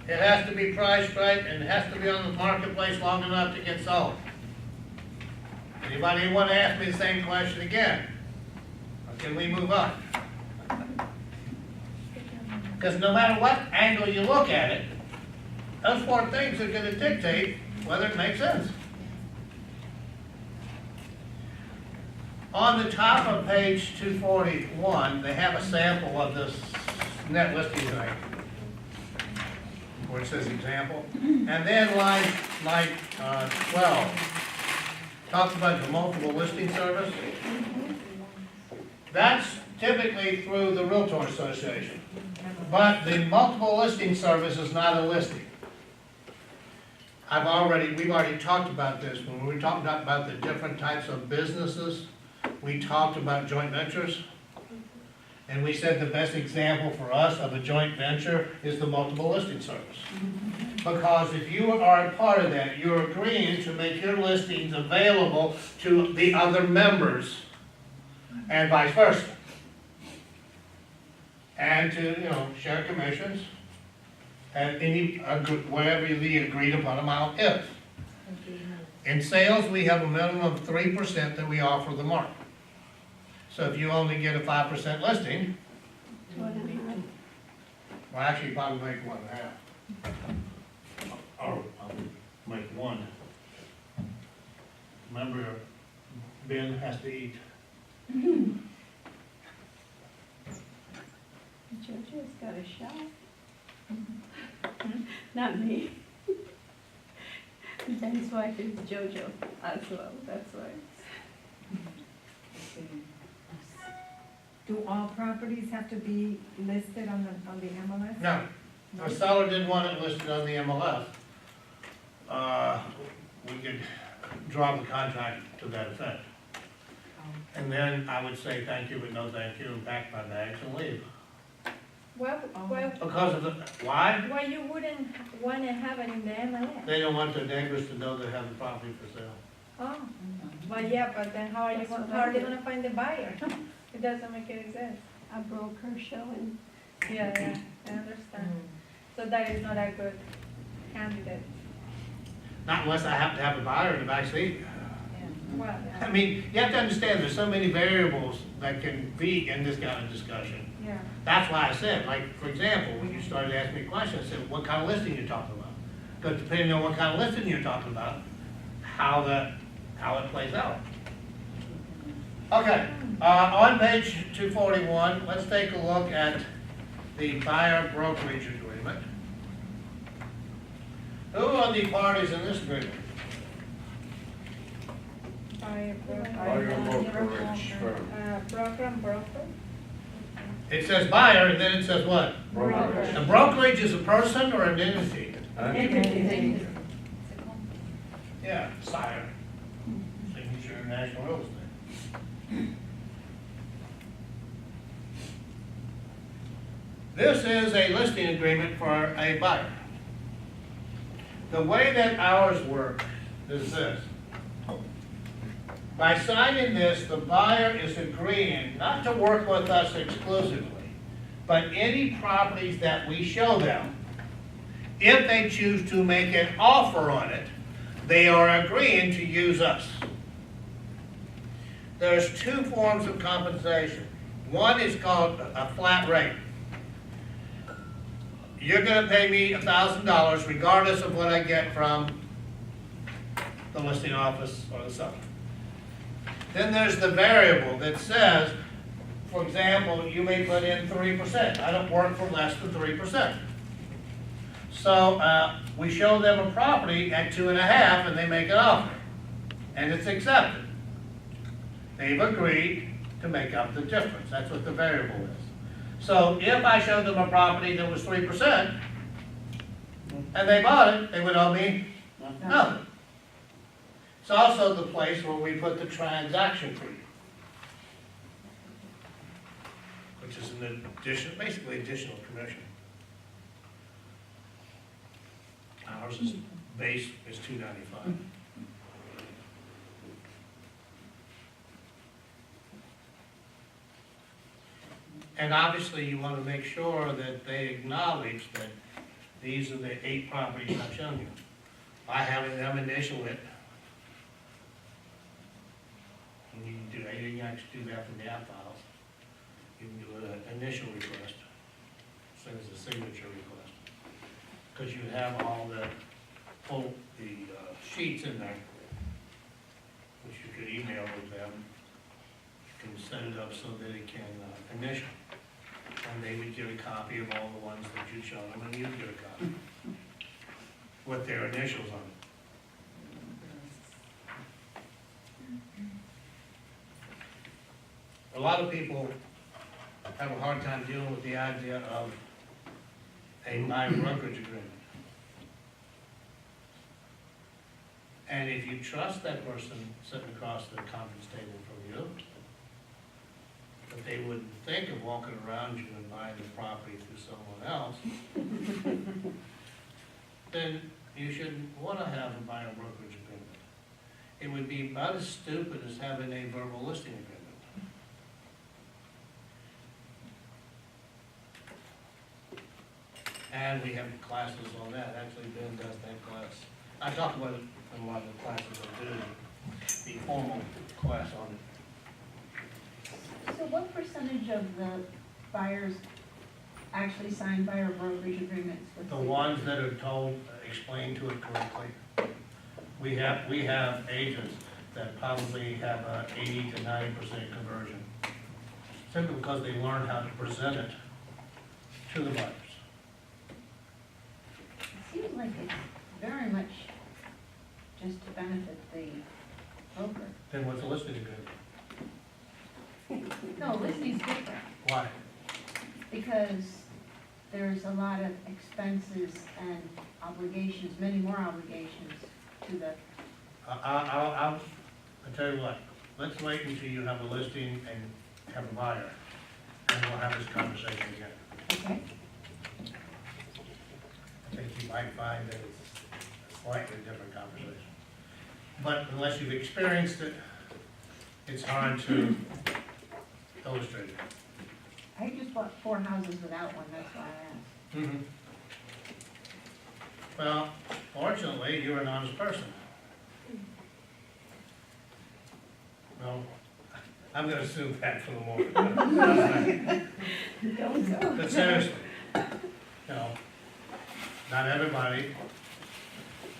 It has to be priced right, and it has to be on the marketplace long enough to get sold. Anybody want to ask me the same question again? Or can we move on? Because no matter what angle you look at it, those four things are going to dictate whether it makes sense. On the top of page 241, they have a sample of this net listing thing, where it says example. And then line 12 talks about the multiple listing service. That's typically through the Realtor Association. But the multiple listing service is not a listing. We've already talked about this. When we were talking about the different types of businesses, we talked about joint ventures. And we said the best example for us of a joint venture is the multiple listing service. Because if you are a part of that, you're agreeing to make your listings available to the other members and vice versa. And to, share commissions and whatever the agreed upon amount is. In sales, we have a minimum of 3% that we offer the market. So if you only get a 5% listing, well, actually, you probably make 1.5. Or make 1. Remember, Ben has to eat. Jojo's got a shot. Not me. Ben's wife is Jojo as well, that's why. Do all properties have to be listed on the MLS? No, the seller didn't want it listed on the MLS. We could draw the contract to that effect. And then I would say thank you, but no thank you, and pack my bags and leave. Well, Because of the, why? why you wouldn't want to have it in the MLS? They don't want their neighbors to know they have the property for sale. Oh, well, yeah, but then how are they gonna find the buyer? It doesn't make any sense. A broker showing. Yeah, I understand. So that is not a good candidate. Not unless I happen to have a buyer in the back seat. Well, I yeah. mean, you have to understand, there's so many variables that can be in this kind of discussion. Yeah. That's why I said, like, for example, when you started asking me questions, I said, what kind of listing you're talking about? Because depending on what kind of listing you're talking about, how how it plays out. Okay, on page 241, let's take a look at the buyer brokerage agreement. Who are the parties in this agreement? Buyer brokerage firm. Broker and broker. It says buyer, and then it says what? Brokerage. A brokerage is a person or an entity? Entity. Yeah, sire. Signature National Real Estate. This is a listing agreement for a buyer. The way that ours work is this. By signing this, the buyer is agreeing not to work with us exclusively, but any properties that we show them, if they choose to make an offer on it, they are agreeing to use us. There's two forms of compensation. One is called a flat rate. You're gonna pay me $1,000 regardless of what I get from the listing office or the seller. Then there's the variable that says, for example, you may put in 3%. I don't work for less than 3%. So we show them a property at 2.5 and they make an offer. And it's accepted. They've agreed to make up the difference. That's what the variable is. So if I showed them a property that was 3% and they bought it, they would owe me nothing. It's also the place where we put the transaction fee, which is an addition, basically additional commission. Ours is base is $295. And obviously you want to make sure that they acknowledge that these are the 8 properties I've shown you. By having them initial it, and you can do, you can actually do that from the app files. You can do an initial request, same as a signature request. Because you have all the sheets in there, which you could email with them. You can set it up so that it can initial. And they would get a copy of all the ones that you'd shown them, and you'd get a copy with their initials on it. A lot of people have a hard time dealing with the idea of a buyer brokerage agreement. And if you trust that person sitting across the conference table from you, that they wouldn't think of walking around you and buying the property through someone else, then you shouldn't want to have a buyer brokerage agreement. It would be about as stupid as having a verbal listing agreement. And we have classes on that. Actually, Ben does that class. I talk about it in a lot of the classes I do, the formal class on it. So what percentage of the buyers actually sign buyer brokerage agreements with? The ones that are told, explained to it correctly. We have agents that probably have a 80 to 90% conversion, simply because they learn how to present it to the buyers. It seems like it's very much just to benefit the broker. Then what's the listing agreement? No, listing's different, Why? because there's a lot of expenses and obligations, many more obligations to the, I'll tell you what, let's wait until you have a listing and have a buyer, and we'll have this conversation again. okay? I think you might find that it's a slightly different conversation. But unless you've experienced it, it's hard to illustrate it. I just bought 4 houses without one, that's why I asked. Well, fortunately, you're an honest person. Well, I'm gonna assume that for the moment. But seriously, you know, not everybody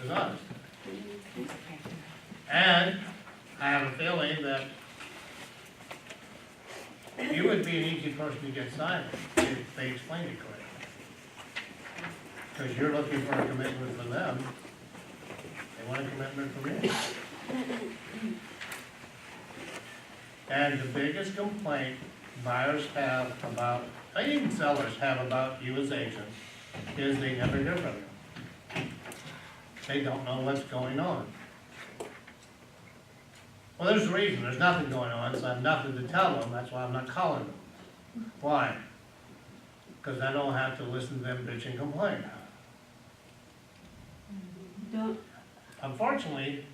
is honest. And feeling that you would be an easy person to get signed if they explained it correctly. Because you're looking for a commitment from them, they want a commitment from you. And the biggest complaint buyers have about, even sellers have about you as agents, is they never hear from you. They don't know what's going on. Well, there's a reason, there's nothing going on, so I have nothing to tell them, that's why I'm not calling them. Why? Because I don't have to listen to them bitch and complain. Don't, Unfortunately,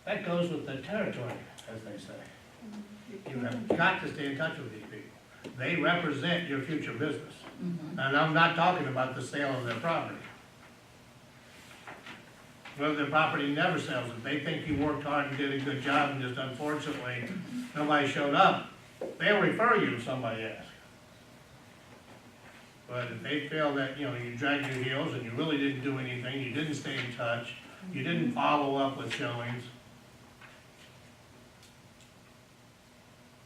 that goes with the territory, as they say. You have got to stay in touch with these people. They represent your future business. And I'm not talking about the sale of their property. Whether their property never sells, if they think you worked hard and did a good job and just unfortunately nobody showed up, they'll refer you if somebody asks. But if they feel that, you dragged your heels and you really didn't do anything, you didn't stay in touch, you didn't follow up with showings,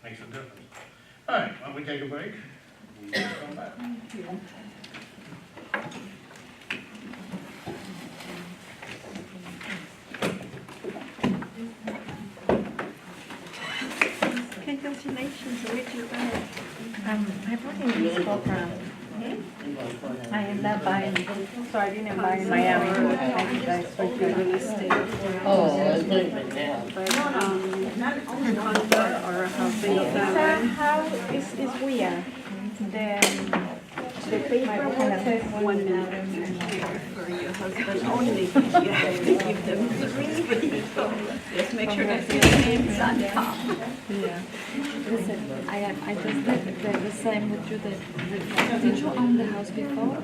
makes a difference. All right, why don't we take a break? We'll come back. congratulations, Richard. I bought in this book, I am not buying, so I didn't buy in Miami. Real estate. Oh, it's different now. But, condo or a housing It's a family. house, it's weird. The paper says 1 minute for your husband only. You have to give them 3 for you. Just make sure that your name's on top. Yeah. Listen, I just did the same with you. Did you own the house before?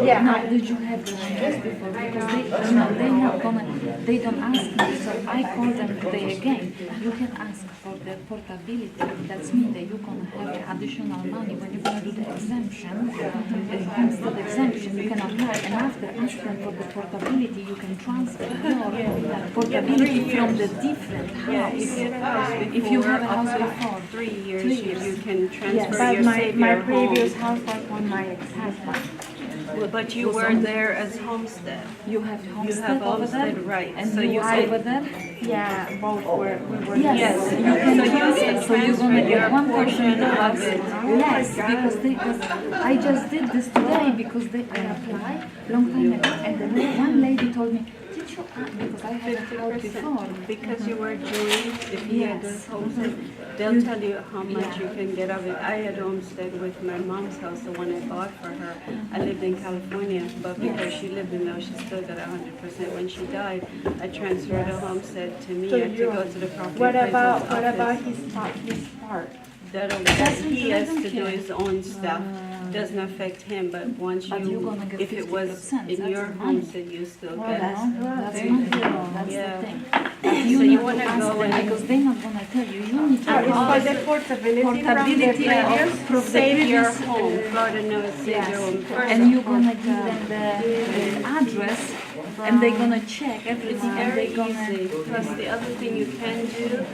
Yeah. No, did you have the house before? Because they're not gonna, they don't ask me, so I call them today again. You can ask for the portability. That's mean that you're gonna have additional money when you're gonna do the exemption. The homestead exemption, you can apply, and after asking for the portability, you can transfer your portability from the different house. If you have a house before 3 years, 3 years. you can transfer But your my savior previous home. house was on my ex-husband. But you were there as homestead. you have You homestead have over there, homestead rights, and so you you are can. over there. Yeah, both were, we were. Yes, So you can you transfer. can So you're transfer gonna your get one portion portion of it. Yes, because I just did this today because I applied long time ago, and then one lady told me, did you because I had a house before. Because you were Jewish, if you had a Yes. homestead, they'll tell you how much you can get of it. I had homestead with my mom's house, the one I bought for her. I lived in California, but because she lived in there, she still got 100%. When she died, I transferred the homestead to me. I had to go to the property What appraiser's about office. his part? That he has to do his own stuff. Doesn't affect him, but once But you're you, gonna get if it was 50%, in that's your fine. homestead, you still Well, get. that's not Very your good. law, that's Yeah. the thing. So you wanna ask go them and- because they're not gonna tell you. You need to It's for ask the portability from the portability previous. of Save your previous, home, Florida knows save yes. your home first. And you're gonna give them the address, and they're gonna check It's everything, and very they're gonna. easy. Plus, the other thing you can do,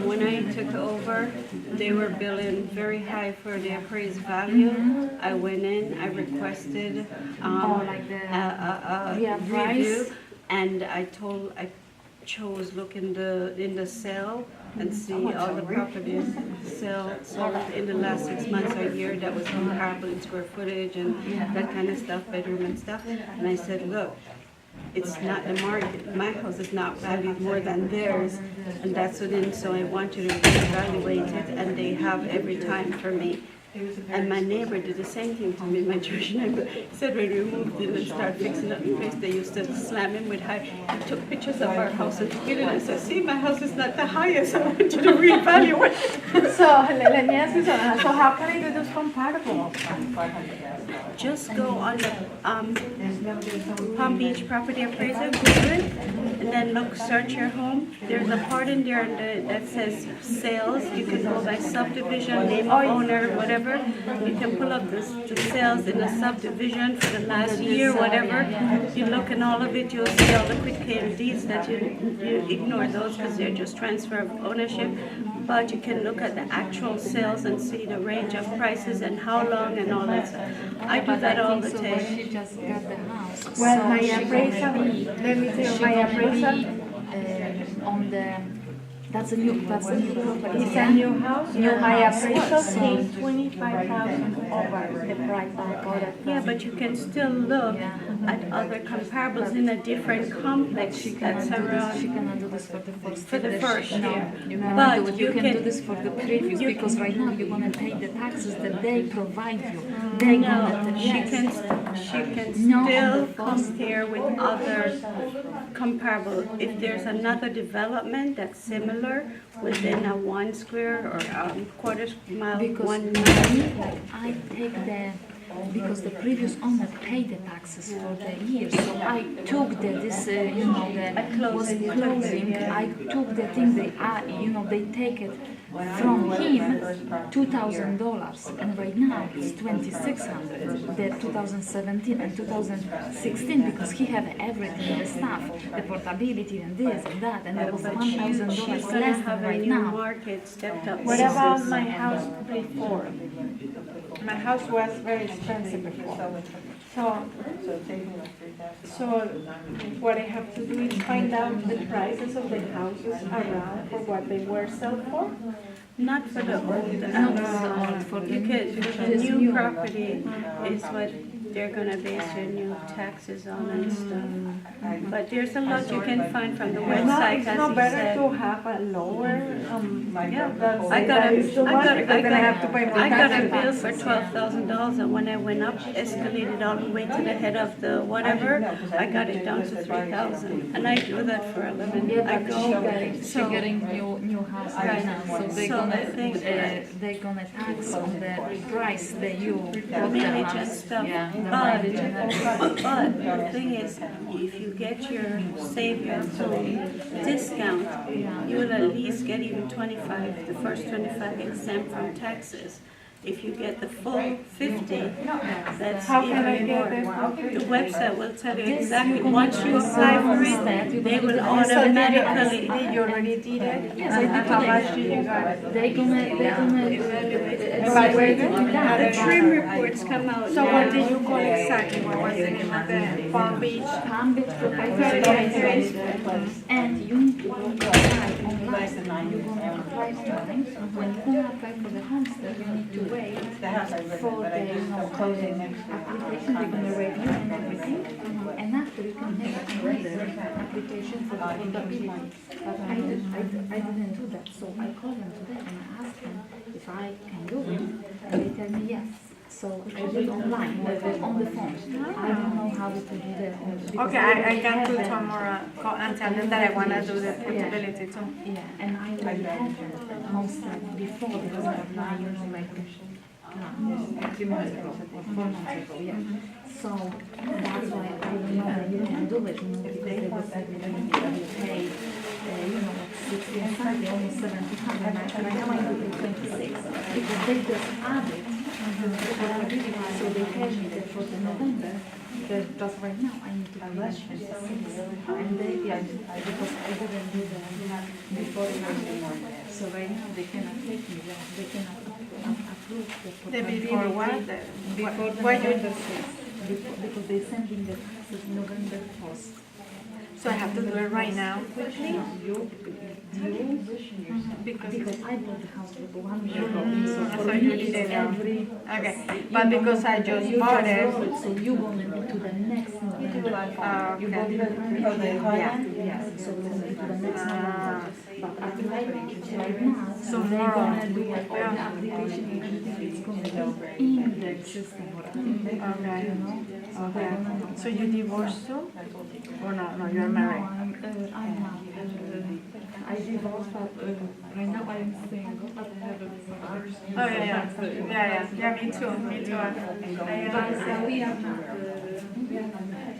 when I took over, they were billing very high for the appraised value. I went in, I requested like the a reappraise. review, and I chose look in the sale and see all the properties sold in the last 6 months or a year that was comparable in square footage and that kind of stuff, bedroom and stuff. And I said, look, it's not the market. My house is not valued more than theirs, and that's within. So I want you to reevaluate it, and they have every time for me. And my neighbor did the same thing to me. My Jewish neighbor said when we moved in and started fixing up the place, they used to slam him with high. He took pictures of our house and took it in and said, "See, my house is not the highest. I want you to reevaluate." So, let me ask you something, so how can I do this compatible? Just go on the Palm Beach property appraiser, Google it, and then look, search your home. There's a part in there that says sales. You can go by subdivision, name of owner, whatever. whatever, you can pull up the sales in a subdivision for the last year, whatever. You look in all of it, you'll see all the quitclaim deeds that you ignore those because they're just transfer of ownership. But you can look at the actual sales and see the range of prices and how long and all that stuff. I do that all the time. She just got the house. Well, so my she appraisal, gonna be- let me tell you, she my gonna appraisal, be, on the, that's a new property. it's yeah? a new house, New and my house. appraisal So- came 25,000 over the price I got it. Yeah, but you can still look at other comparables in a different complex She that's cannot do this, she around. cannot do this for the first For the year. first No, year. you But cannot do it. You you can can- do this for the previous, you because can- right now you're gonna pay the taxes that they provide you. They No, gonna, she yes. can No, on still the first- compare with other comparable. If there's another development that's similar within a 1 square or quarter mile, Because 1 me, mile. like, I take because the previous owner paid the taxes for the year, so I took the was closing, I took the thing, they take it from him, $2,000, and right now it's $2,600, the 2017 and 2016, because he have everything, the stuff, the portability and this and that, and it was But $1,000 she's gonna less have than a right new now. market stepped up. What about my house before? My house was very expensive before. So what I have to do is find out the prices of the houses around for what they were sold for. Not for the old, Not for the old, for the the new property is what they're gonna base your new taxes on and stuff. But there's a lot you can find from the website, It's as not you better said. to have a lower, Yeah, that's- I got that is too much because then I have to pay more I got a taxes. bill for $12,000, and when I went up, escalated all the way to the head of the whatever, I got it down to 3,000, and I do that for a living. I Yeah, but go, she getting new house right now, so they're gonna tax on the price that you bought the millage and house. stuff. Yeah, the But mileage and everything. the thing is, if you get your save your home discount, you will at least get even 25, the first 25 exempt from taxes. If you get the full 50, that's How can I even get more. the The website will tell you This exactly, you can once you apply for it, they will automatically. Did you already did it? Yes, I did How today. much did you got? They're gonna Evaluate it? The trim reports come out. So what now. did you call exactly? What was the name of the Palm Beach? Palm Beach property, and you need to go apply online. You're gonna apply online. When you're gonna apply for the homestead, you need to wait for the closing application. They're gonna review and everything, and after you can have another application for the portability. But I didn't do that, so I called them today and I asked them if I can do it, and they tell me yes. So I do it online, on the phone. I don't know how to do that. Okay, I can do tomorrow, call and tell them that I wanna do the portability too. Yeah, and I already had homestead before because I applied, like 3 months ago, or 4 months ago, yeah. So that's why I know that you can do it, because they were saying that you pay, like 60 and something, almost 700, and I know I do 26, because they just added, so they paid me the for the November. Just right now, I need to pay 26, and they, because I didn't do that before it was anymore. So right now, they cannot take me, they cannot approve the. The before what? Before the What you- November 6th, because they sent in the taxes November 1st. So I have to do it right now quickly? Because I bought the house for 1 year ago, so So for you me did it's it now. every. Okay, but because I just bought it. So you gonna be to the next November. You bought it Yeah. Yes, so we're gonna be to the next November. But apply right now, so they're Tomorrow. gonna do all the application and everything, it's gonna be in the system. Okay. You know? So they're gonna know. So you divorced too? Or no, no, you're No, married? I'm not. I divorced, but right now I'm single, but I have a divorce. Oh, yeah, me too, me too. But we are not, married.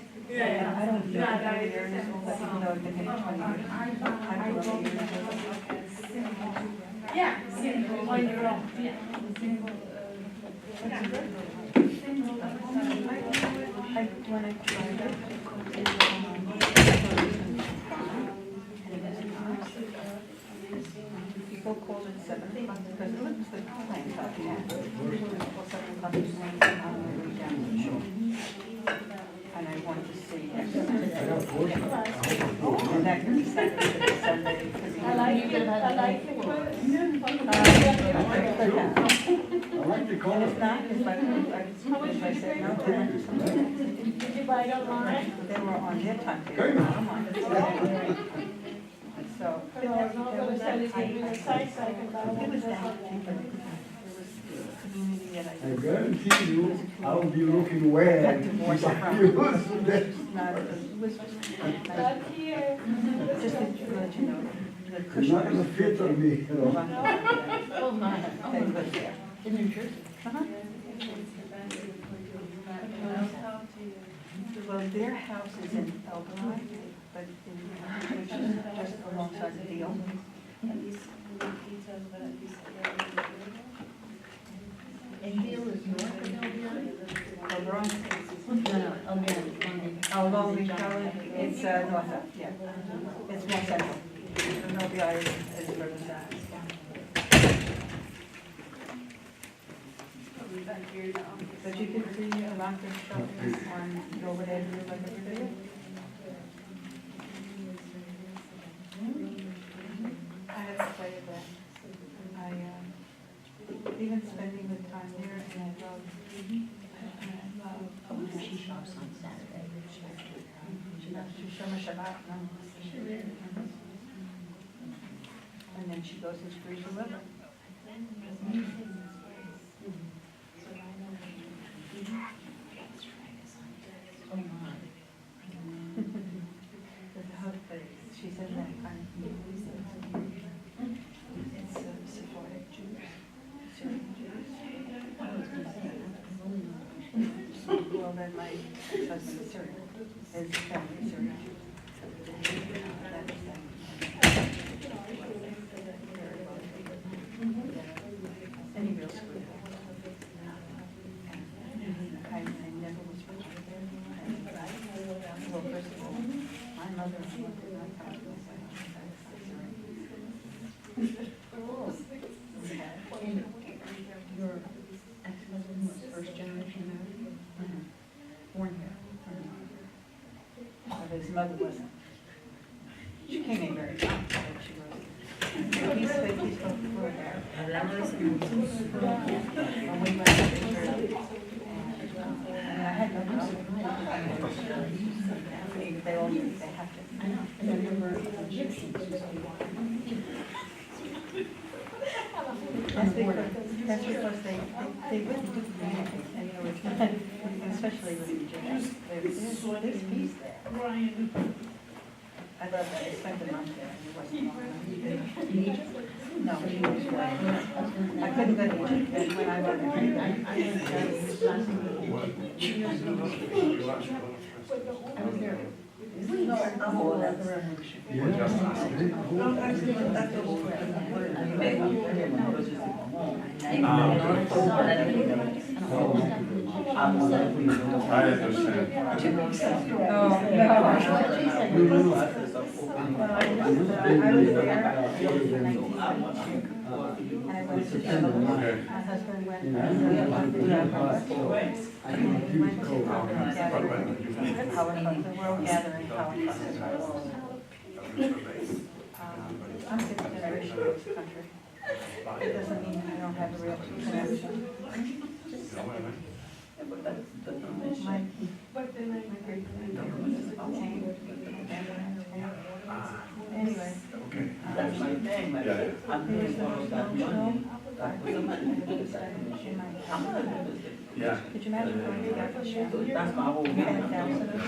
Yeah, on your own. People called at 7 o'clock because it was the complaint about the cat. People 7 o'clock this morning on the way down to the shore. And I wanted to see. And that could be Saturday, Sunday, could be. I like it, I like it. I like the color. If not, if I said no, then Did you buy it online? they were on their time period, not on mine. So. No, I was not gonna sell it in the site, so I can buy It was one. down cheaper. It was a community that I. I guarantee you, I'll be looking well Got if divorced I from. use that. Not, it was. Not here. Just to let you know, the It's cushion. not gonna fit on me, you know. Oh, my. They was there. In New Jersey. Uh-huh. Well, their house is in Elgin, but which is just alongside the deal. And Deal is north of Albion? Although we call it, it's north of, yeah. It's more central. Nobody is further south. But you can see a lot of shopping on Dover Avenue like every day. I have to tell you that I, even spending the time there, and I love. She shops on Saturday. She shows me Shabbat, no? And then she goes and screws the river. Oh, my. She said that it's Sephardic Jews, Syrian Jews. Well, then my husband is Syrian, his family is Syrian. Any real screw. I never was with her. Well, first of all, my mother lived in my house. And your ex-husband was first generation American? Born here. But his mother wasn't. She came in very young, but she was. He's from Florida. And we went to church. And I had no problem. They all, they have to. I know, and I remember Egyptians used to be That's because they wouldn't do communicate, and you know, it's not, especially with Egyptians, there's peace there. I love that, I spent a month there, and it wasn't long. in Egypt. No, he was right. I couldn't go to Egypt, and when I went I was there. No, I'm all at the revolution. I understand. I was there in 1972. And I went to Denver. My husband went to the World Gathering, Holocaust. I'm fifth generation of this country. It doesn't mean I don't have a real connection. My anyway. That's my thing, like, I'm doing all of that money. Yeah. Could you imagine going to that show? That's my whole thing. 10,000 of them?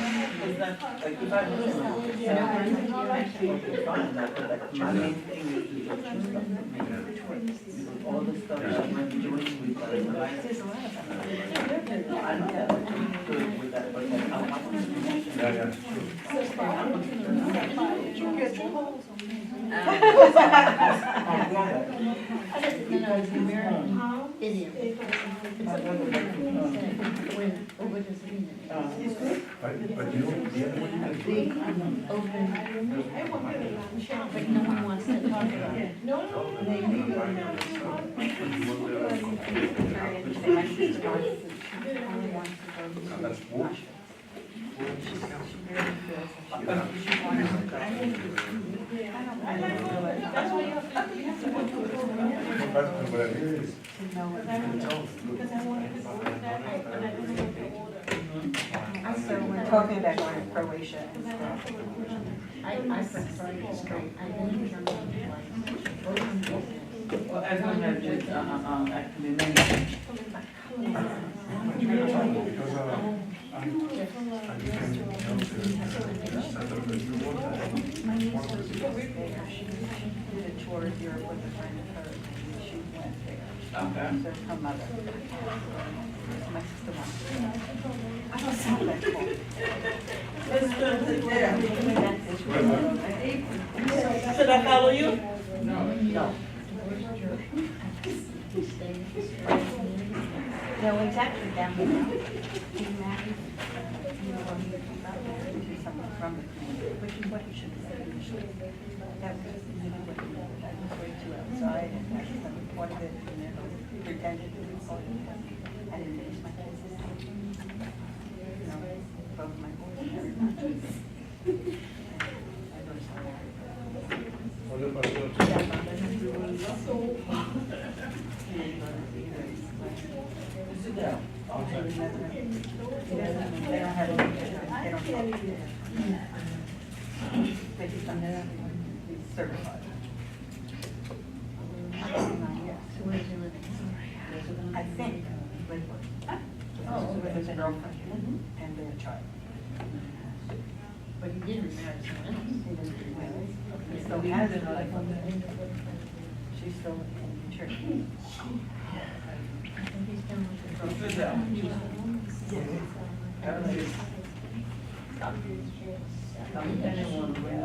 Is that, like, if I listen, fine, like, my main thing is the children stuff for me. All the stuff that I'm doing with that. There's a lot of them. I know that I'm good with that, but like, I want to mention. Yeah. No, it's American Indian. But you know, the other one you can do. But no one wants to talk about it. Very interesting. My sister only wants to go to That's cool. She really feels that she wants to go. I don't feel it. That's why you have to go to But what I mean is, To know what because I wanted to go with that, and I don't know what to order. So we're talking about going to Croatia and stuff. I prefer it straight. I didn't jump on the Well, as long as it's, actually mentioned. She did a tour of Europe with a friend of hers, and she went there. Okay. So her mother. My sister wants to go. I don't sound that cool. Should I follow you? No. No, he's actually down here now. He married, when he got married to someone from the community, which is what he should have said initially. That was really what he did. I was way too outside and I just reported it and then pretended to report it. I didn't finish my thesis. Both my boys and everyone. I go to some Sit down. They don't have any, they don't talk. But he's done that, he's certified. So where's he living? I think, with his girlfriend and their child. But he didn't marry someone else. He doesn't get married. He still has another woman. She's still in church. I think he's done with the girl. Sit down. Depending on when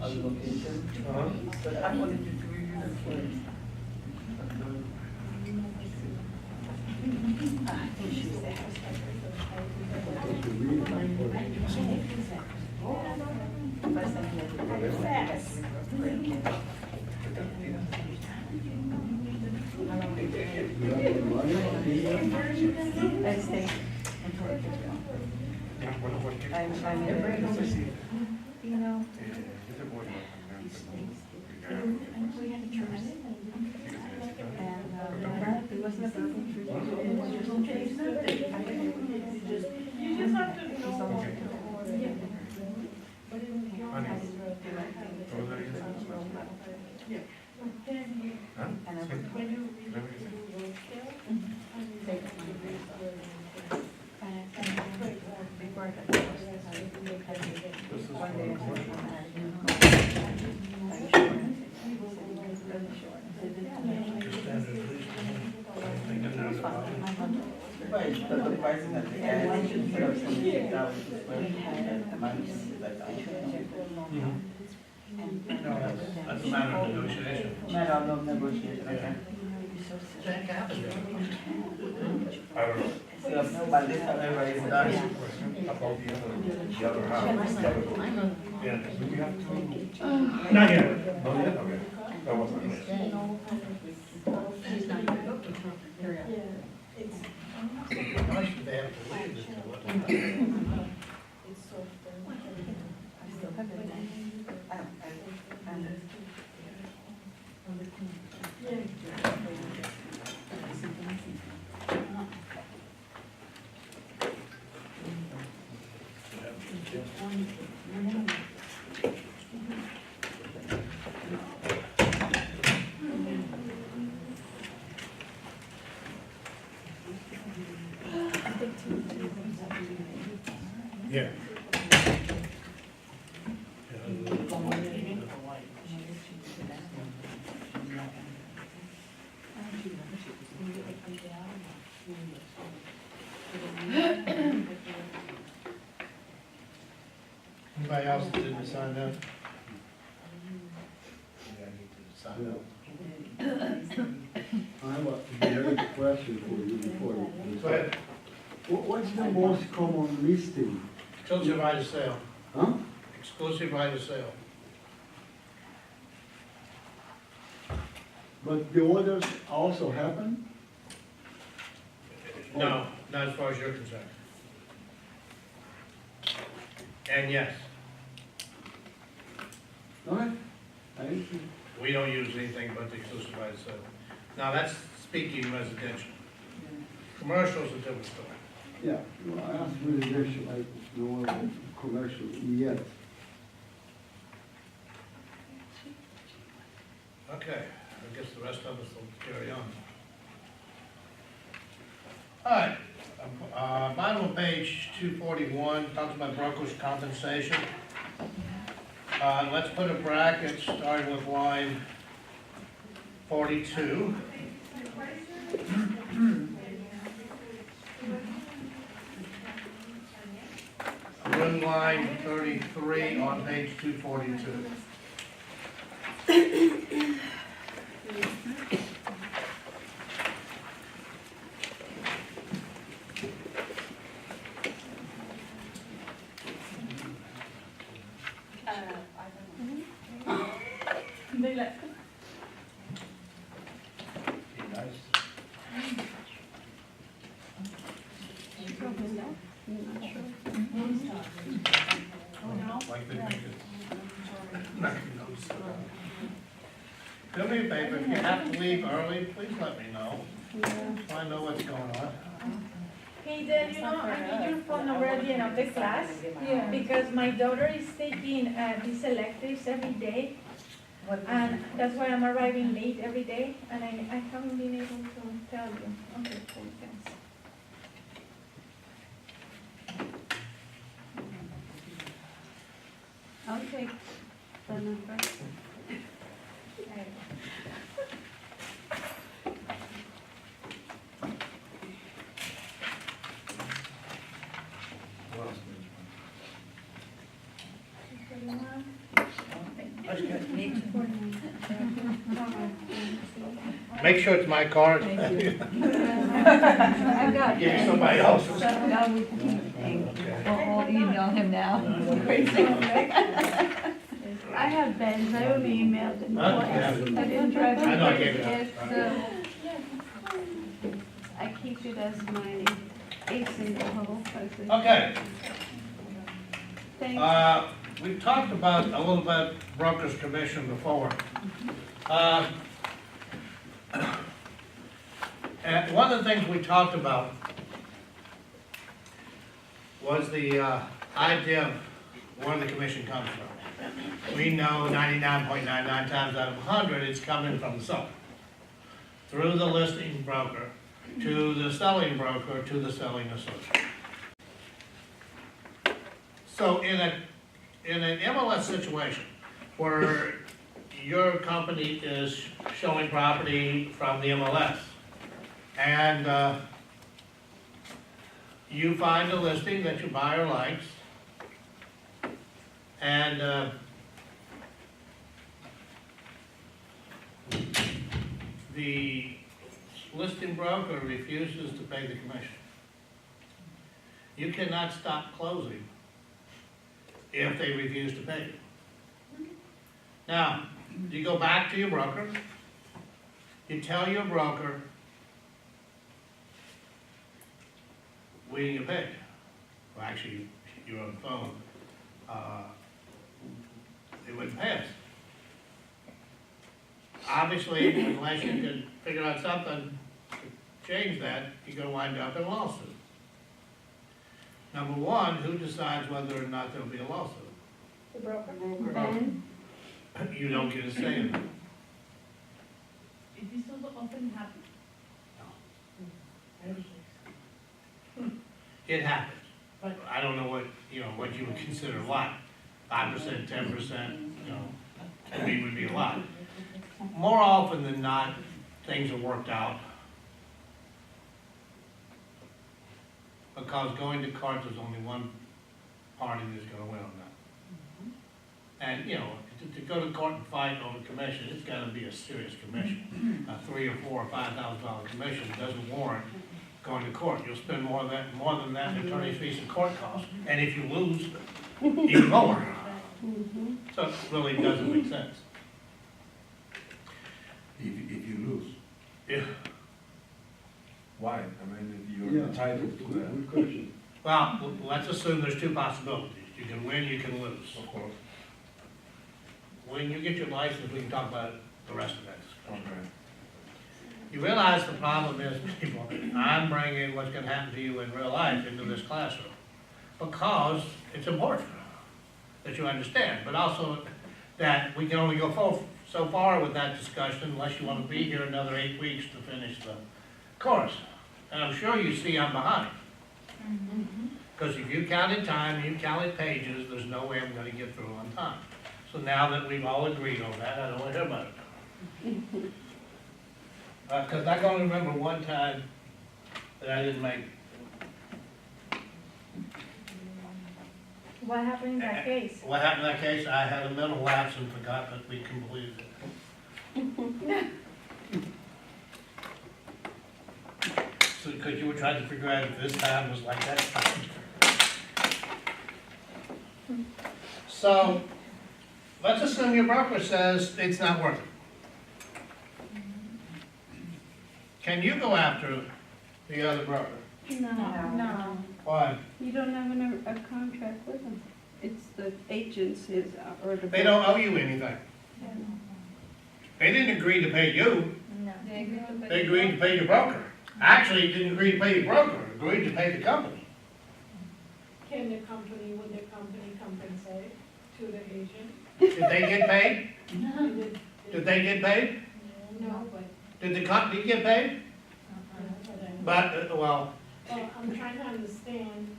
a location, but I wanted you to review the place. I think she's the house. First thing he had to do was that's Let's stay. You know, we had a church. And it wasn't a perfect church. It was just a church. You just have to know. And I would before I got divorced, one day I said, "Are you sure?" He said, "Really sure." I said, Right, but the pricing at the end, you put up some $8 a square feet, minus is like $100. That's a matter of negotiation. Matter of negotiation, okay. I don't know. So by this time, everybody's done. About the other half, the other book. Yeah, do we have to? Not yet. Not yet, okay. That was my question. She's not here. It's. They have to wait until It's so. I still have it. Yeah. Anybody else that didn't sign up? Yeah, I need to sign up. I have a generic question. question for you before. Go ahead. What's the most common listing? Exclusive right of sale. Huh? Exclusive right of sale. But the others also happen? No, not as far as you're concerned. And yes, Okay. Thank you. we don't use anything but the exclusive right of sale. Now, that's speaking residential. Commercial's a different story. Yeah, well, I asked residential, I know about commercial yet. Okay, I guess the rest of us will carry on. All right, bottom of page 241, talks about broker's compensation. Let's put a bracket starting with line 42. Room line 33 on page 242. They left. Like they make it. Do me a favor, if you have to leave early, please let me know, so I know what's going on. Hey, Dad, I need your phone number at the end of the class. Yeah. Because my daughter is taking these electives every day, and that's why I'm arriving late every day, and I haven't been able to tell you. Okay, cool, thanks. I'll take the number. Make sure it's my card. I've got. Give me somebody else's. I'll email him now. I have Ben's, I only emailed him Huh? twice. I didn't try to. I know I gave it up. It's, I keep it as my ace in the hole. Okay, Thanks. we've talked about a little bit broker's commission before. And one of the things we talked about was the idea of where the commission comes from. We know 99.99 times out of 100, it's coming from the seller. Through the listing broker, to the selling broker, to the selling associate. So in an MLS situation where your company is showing property from the MLS and you find a listing that your buyer likes and the listing broker refuses to pay the commission. You cannot stop closing if they refuse to pay you. Now, you go back to your broker, you tell your broker, we didn't get paid. Well, actually, you're on the phone. They wouldn't pay us. Obviously, unless you can figure out something to change that, you're gonna wind up in a lawsuit. Number one, who decides whether or not there'll be a lawsuit? The broker? Ben? You don't get a say in it. It is also often happen. It happens, but I don't know what, what you would consider a lot. 5%, 10%, to me would be a lot. More often than not, things are worked out. Because going to court, there's only one party that's gonna win on that. And, to go to court and fight over commission, it's gotta be a serious commission. A $3,000 or $4,000 or $5,000 commission doesn't warrant going to court. You'll spend more than that in attorney's fees and court costs, and if you lose, even more. So it really doesn't make sense. If you lose, Yeah. why? I mean, Yeah. you're entitled to that. Good question. Well, let's assume there's two possibilities. You can win, you can lose. Of course. When you get your license, we can talk about the rest of that discussion. Okay. You realize the problem is, people, I'm bringing what's gonna happen to you in real life into this classroom, because it's important that you understand, but also that we can only go so far with that discussion unless you wanna be here another 8 weeks to finish the course. And I'm sure you see I'm behind. Because if you counted time, you counted pages, there's no way I'm gonna get through on time. So now that we've all agreed on that, I don't wanna hear about it. Because I can remember one time that I didn't make. What happened in that case? What happened in that case? I had a mental lapse and forgot that we completed it. So, because you were trying to figure out if this time was like that time. So, let's assume your broker says it's not worth it. Can you go after the other broker? No. Why? You don't have a contract with them. It's the agencies or the. They don't owe you anything. They didn't agree to pay you. No. They agreed to pay your broker. Actually, didn't agree to pay your broker, agreed to pay the company. Can the company, would the company compensate to the agent? Did they get paid? Did they get paid? No, but, Did the company get paid? But, well, well, I'm trying to understand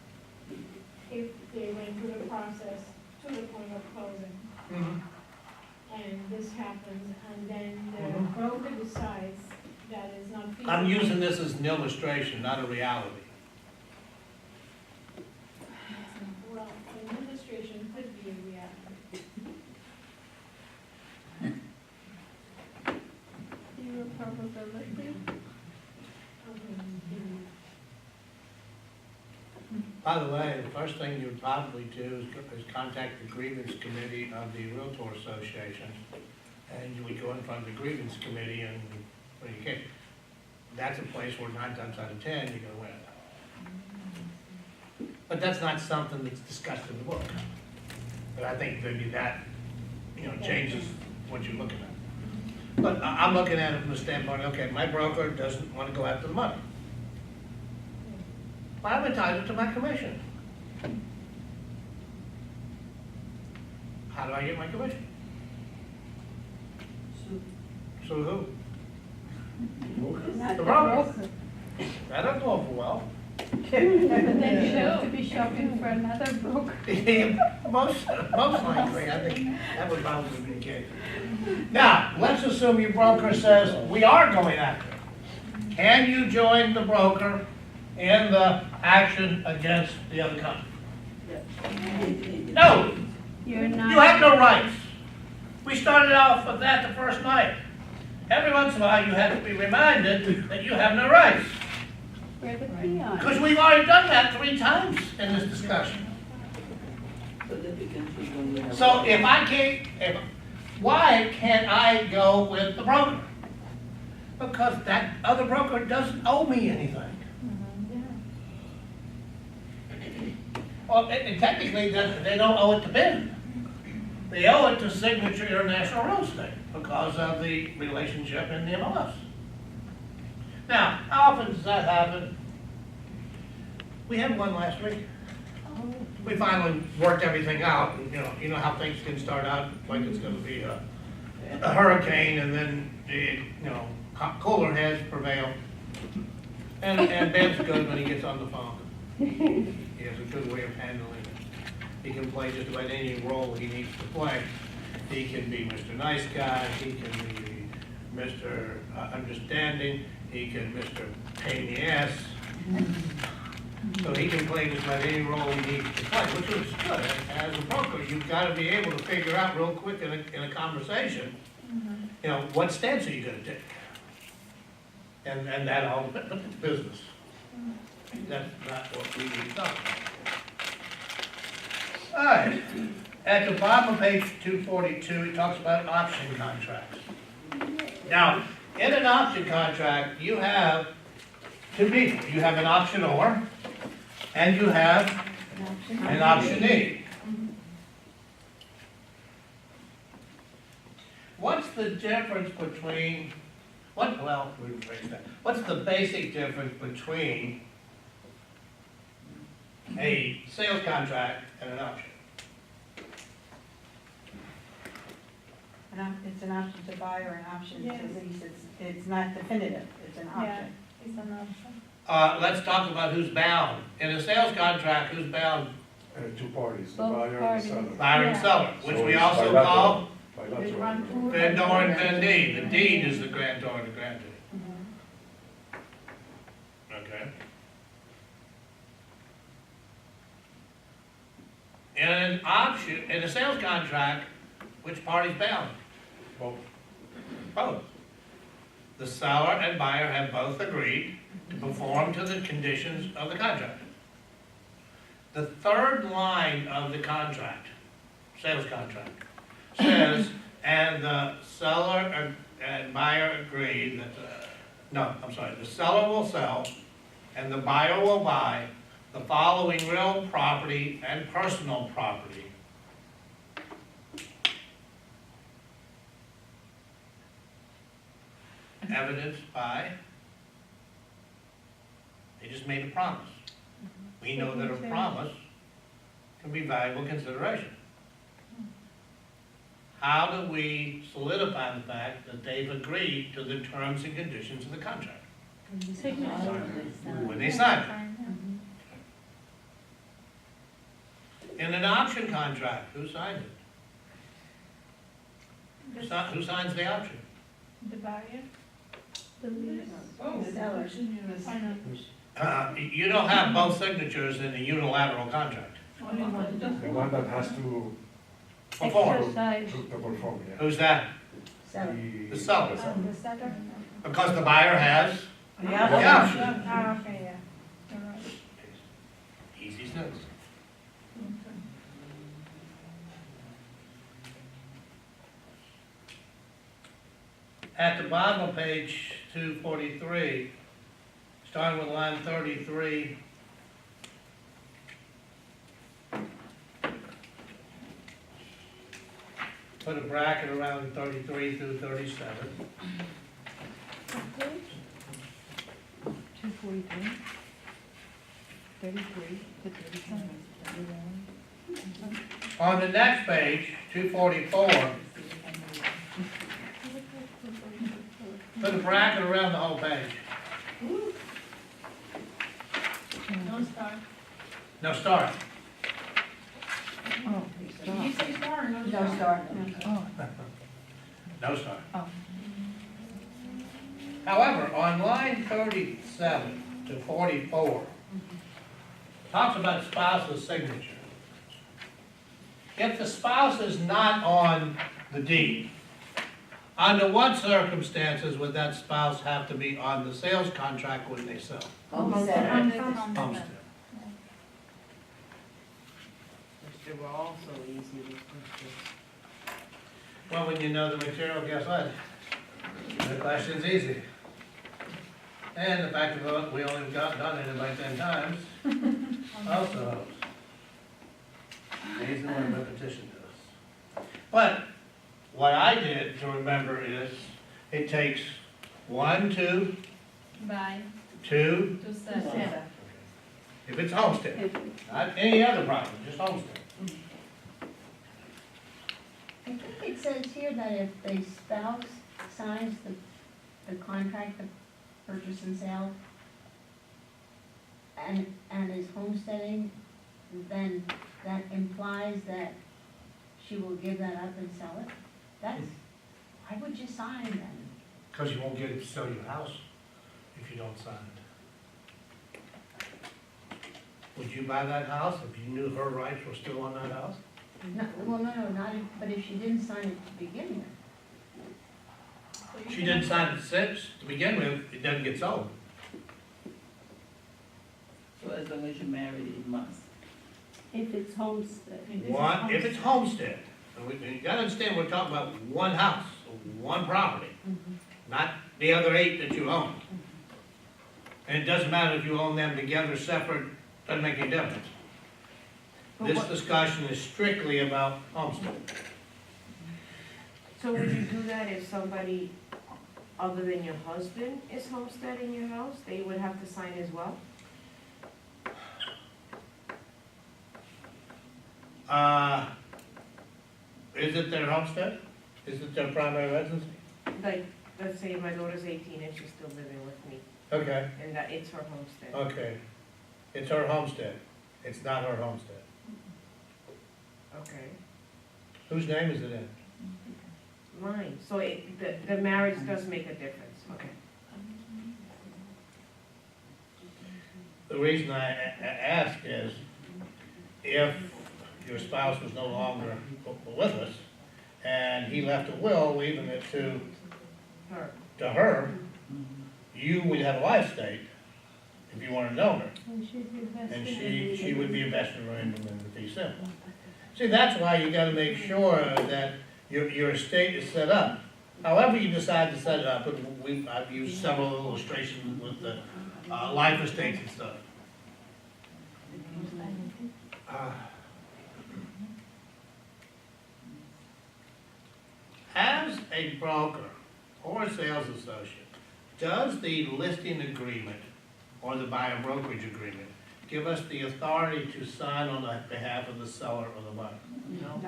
if they went through the process to the point of closing, and this happens, and then the broker decides that it's not feasible. I'm using this as an illustration, not a reality. Well, an illustration could be a reality. Zero probability. By the way, the first thing you would probably do is contact the grievance committee of the Realtor Association. And you would go in front of the grievance committee and, well, you can't, that's a place where 9 times out of 10, you're gonna win. But that's not something that's discussed in the book. But I think maybe that, changes what you're looking at. But I'm looking at it from the standpoint, okay, my broker doesn't want to go after the money. Well, I'm entitled to my commission. How do I get my commission? So who? Not The the broker. broker. That don't go over well. But then you have to be shopping for another broker. Most likely, I think that would probably be the case. Now, let's assume your broker says, we are going after it. Can you join the broker in the action against the other company? No, You're not. you have no rights. We started off with that the first night. Every once in a while, you have to be reminded that you have no rights. We're the peons. Because we've already done that 3 times in this discussion. So if I can't, why can't I go with the broker? Because that other broker doesn't owe me anything. Well, and technically, they don't owe it to Ben. They owe it to Signature International Real Estate because of the relationship in the MLS. Now, how often does that happen? We had one last week. We finally worked everything out. And, you know how things can start out like it's going to be a hurricane, and then cooler heads prevail. And Ben's good when he gets on the phone. He has a good way of handling it. He can play just about any role he needs to play. He can be Mr. Nice Guy. He can be Mr. Understanding. He can Mr. Pain in the Ass. So he can play just about any role he needs to play, which is good. As a broker, you've got to be able to figure out real quick in a conversation, you know, what stance are you gonna take? And that all, but it's business. That's not what we need to talk about. All right, at the bottom of page 242, it talks about option contracts. Now, in an option contract, you have two people. You have an optionor, and you have an optionee. What's the difference between, what's the basic difference between a sales contract and an option? It's an option to buy or an option Yes. to lease. It's not definitive, it's an Yeah, option. it's an option. Let's talk about who's bound. In a sales contract, who's bound? Two parties, the Both buyer and the parties. seller. Buyer and Yeah. seller, which So we it's also bilateral. call Bilateral. vendor and vendee. The deed is the grantor and the grantee. Okay. In an option, in a sales contract, which party's bound? Both. Both. The seller and buyer have both agreed to perform to the conditions of the contract. The third line of the contract, sales contract, says, and the seller and buyer agree that, the seller will sell and the buyer will buy the following real property and personal property. Evidenced by, they just made a promise. We know that a promise can be valuable consideration. How do we solidify the fact that they've agreed to the terms and conditions of the contract? When they sign it. In an option contract, who signs it? Who signs the option? The buyer. The seller. You don't have both signatures in a unilateral contract. The one that has to Perform. Exercise. perform, yeah. Who's that? Seller. The seller. The seller? Because the buyer has the Yeah. option. Ah, okay, yeah. You're right. Easy sense. At the bottom of page 243, starting with line 33, put a bracket around 33 through 37. 243, 33 to 37. On the next page, 244, put a bracket around the whole page. No star. No, start. Oh, Did you say star or no star? No star. oh, No start. oh. However, on line 37 to 44, talks about spouse's signature. If the spouse is not on the deed, under what circumstances would that spouse have to be on the sales contract when they sell? Homestead. Homestead. They were also easy to purchase. Well, when you know the material, guess what? The question's easy. And the fact that we only got done it about 10 times also helps. Amazing what repetition does. But what I did to remember is, it takes 1, 2, Bye. 2, To sell. if it's homestead, not any other property, just homestead. I think it says here that if the spouse signs the contract, the purchase and sale, and is homesteading, then that implies that she will give that up and sell it. That's, why would you sign then? Because you won't get it to sell your house if you don't sign it. you buy that house if you knew her rights were still on that house? No, not if, but if she didn't sign it to begin with. She didn't sign it since, to begin with, it doesn't get sold. So as long as you're married, it must. If it's homestead. One, if it's homestead, and you gotta understand, we're talking about one house, one property, not the other 8 that you own. And it doesn't matter if you own them together, separate, doesn't make any difference. This discussion is strictly about homestead. So would you do that if somebody other than your husband is homesteading your house? They would have to sign as well? Is it their homestead? Is it their primary residence? Like, let's say my daughter's 18 and she's still living with me, Okay, and that it's her homestead. okay. It's her homestead. It's not her homestead. Okay. Whose name is it in? Mine, so the marriage does make a difference, okay. The reason I ask is, if your spouse was no longer with us, and he left a will leaving it to her, you would have a life estate if you wanted to own her. And she would be invested in the fee simple. See, that's why you gotta make sure that your estate is set up. However you decide to set it up, and I've used several illustrations with the life estates and stuff. As a broker or a sales associate, does the listing agreement or the buyer brokerage agreement give us the authority to sign on behalf of the seller or the buyer? No.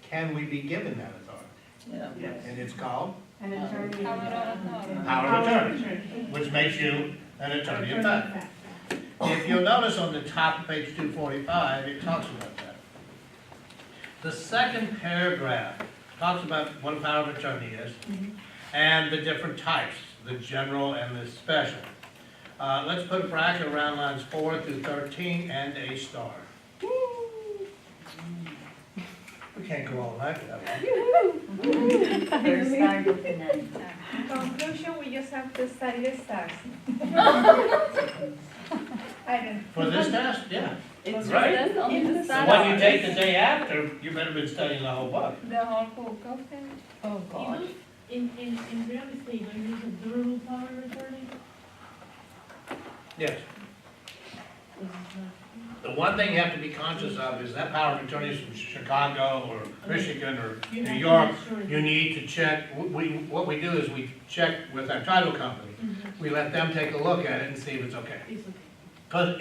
Can we be given that authority? Yeah. Yes. And it's called An attorney. power of attorney, which makes you an attorney in fact. If you'll notice on the top of page 245, it talks about that. The second paragraph talks about what a power of attorney is and the different types, the general and the special. Let's put a bracket around lines 4 through 13 and a star. We can't go all night without that. In conclusion, we just have to study the stars. I don't. For this test, yeah. It's Right. just only the So start. when you take the day after, you better been studying the whole book. The whole book of them. Oh, God. In real estate, do you use a durable power of attorney? Yes. The one thing you have to be conscious of is that power of attorney is from Chicago or Michigan or New York. You need to check, what we do is we check with our title company. We let them take a look at it and see if it's okay. It's okay. Because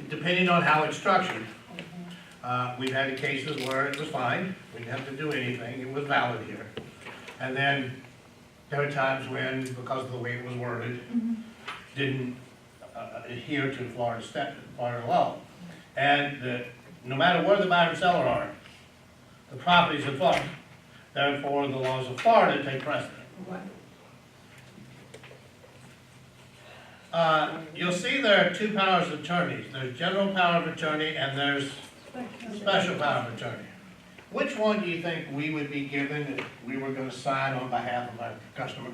depending on how it's structured, we've had cases where it was fine, we didn't have to do anything, it was valid here. And then there were times when, because of the way it was worded, didn't adhere to Florida law. And no matter where the buyer and seller are, the property's in Florida. Therefore, the laws of Florida take precedent. You'll see there are 2 powers of attorneys. There's general power of attorney and there's special power of attorney. Which one do you think we would be given if we were going to sign on behalf of our customer?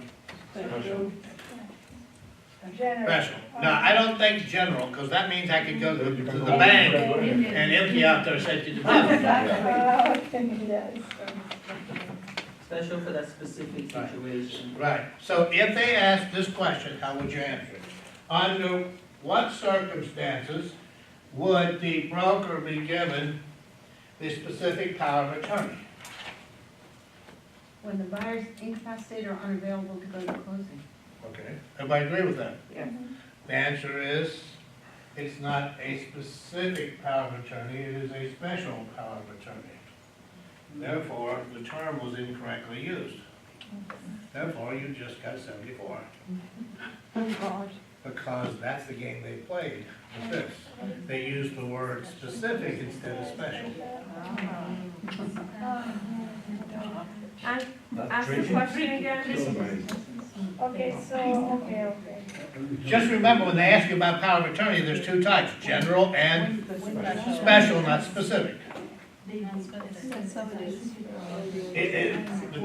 General. Special. No, I don't think general, because that means I could go to the bank and empty out their safety deposit. Yes. Special for that specific situation. Right. So if they ask this question, how would you answer it? Under what circumstances would the broker be given the specific power of attorney? When the buyer's incapacitated or unavailable to go to closing. Okay. Everybody agree with that? Yeah. The answer is, it's not a specific power of attorney, it is a special power of attorney. Therefore, the term was incorrectly used. Therefore, you just got 74. Oh, God. Because that's the game they played with this. They used the word specific instead of special. Ask the question again. Okay, okay. Just remember, when they ask you about power of attorney, there's two types, general and special, not specific. The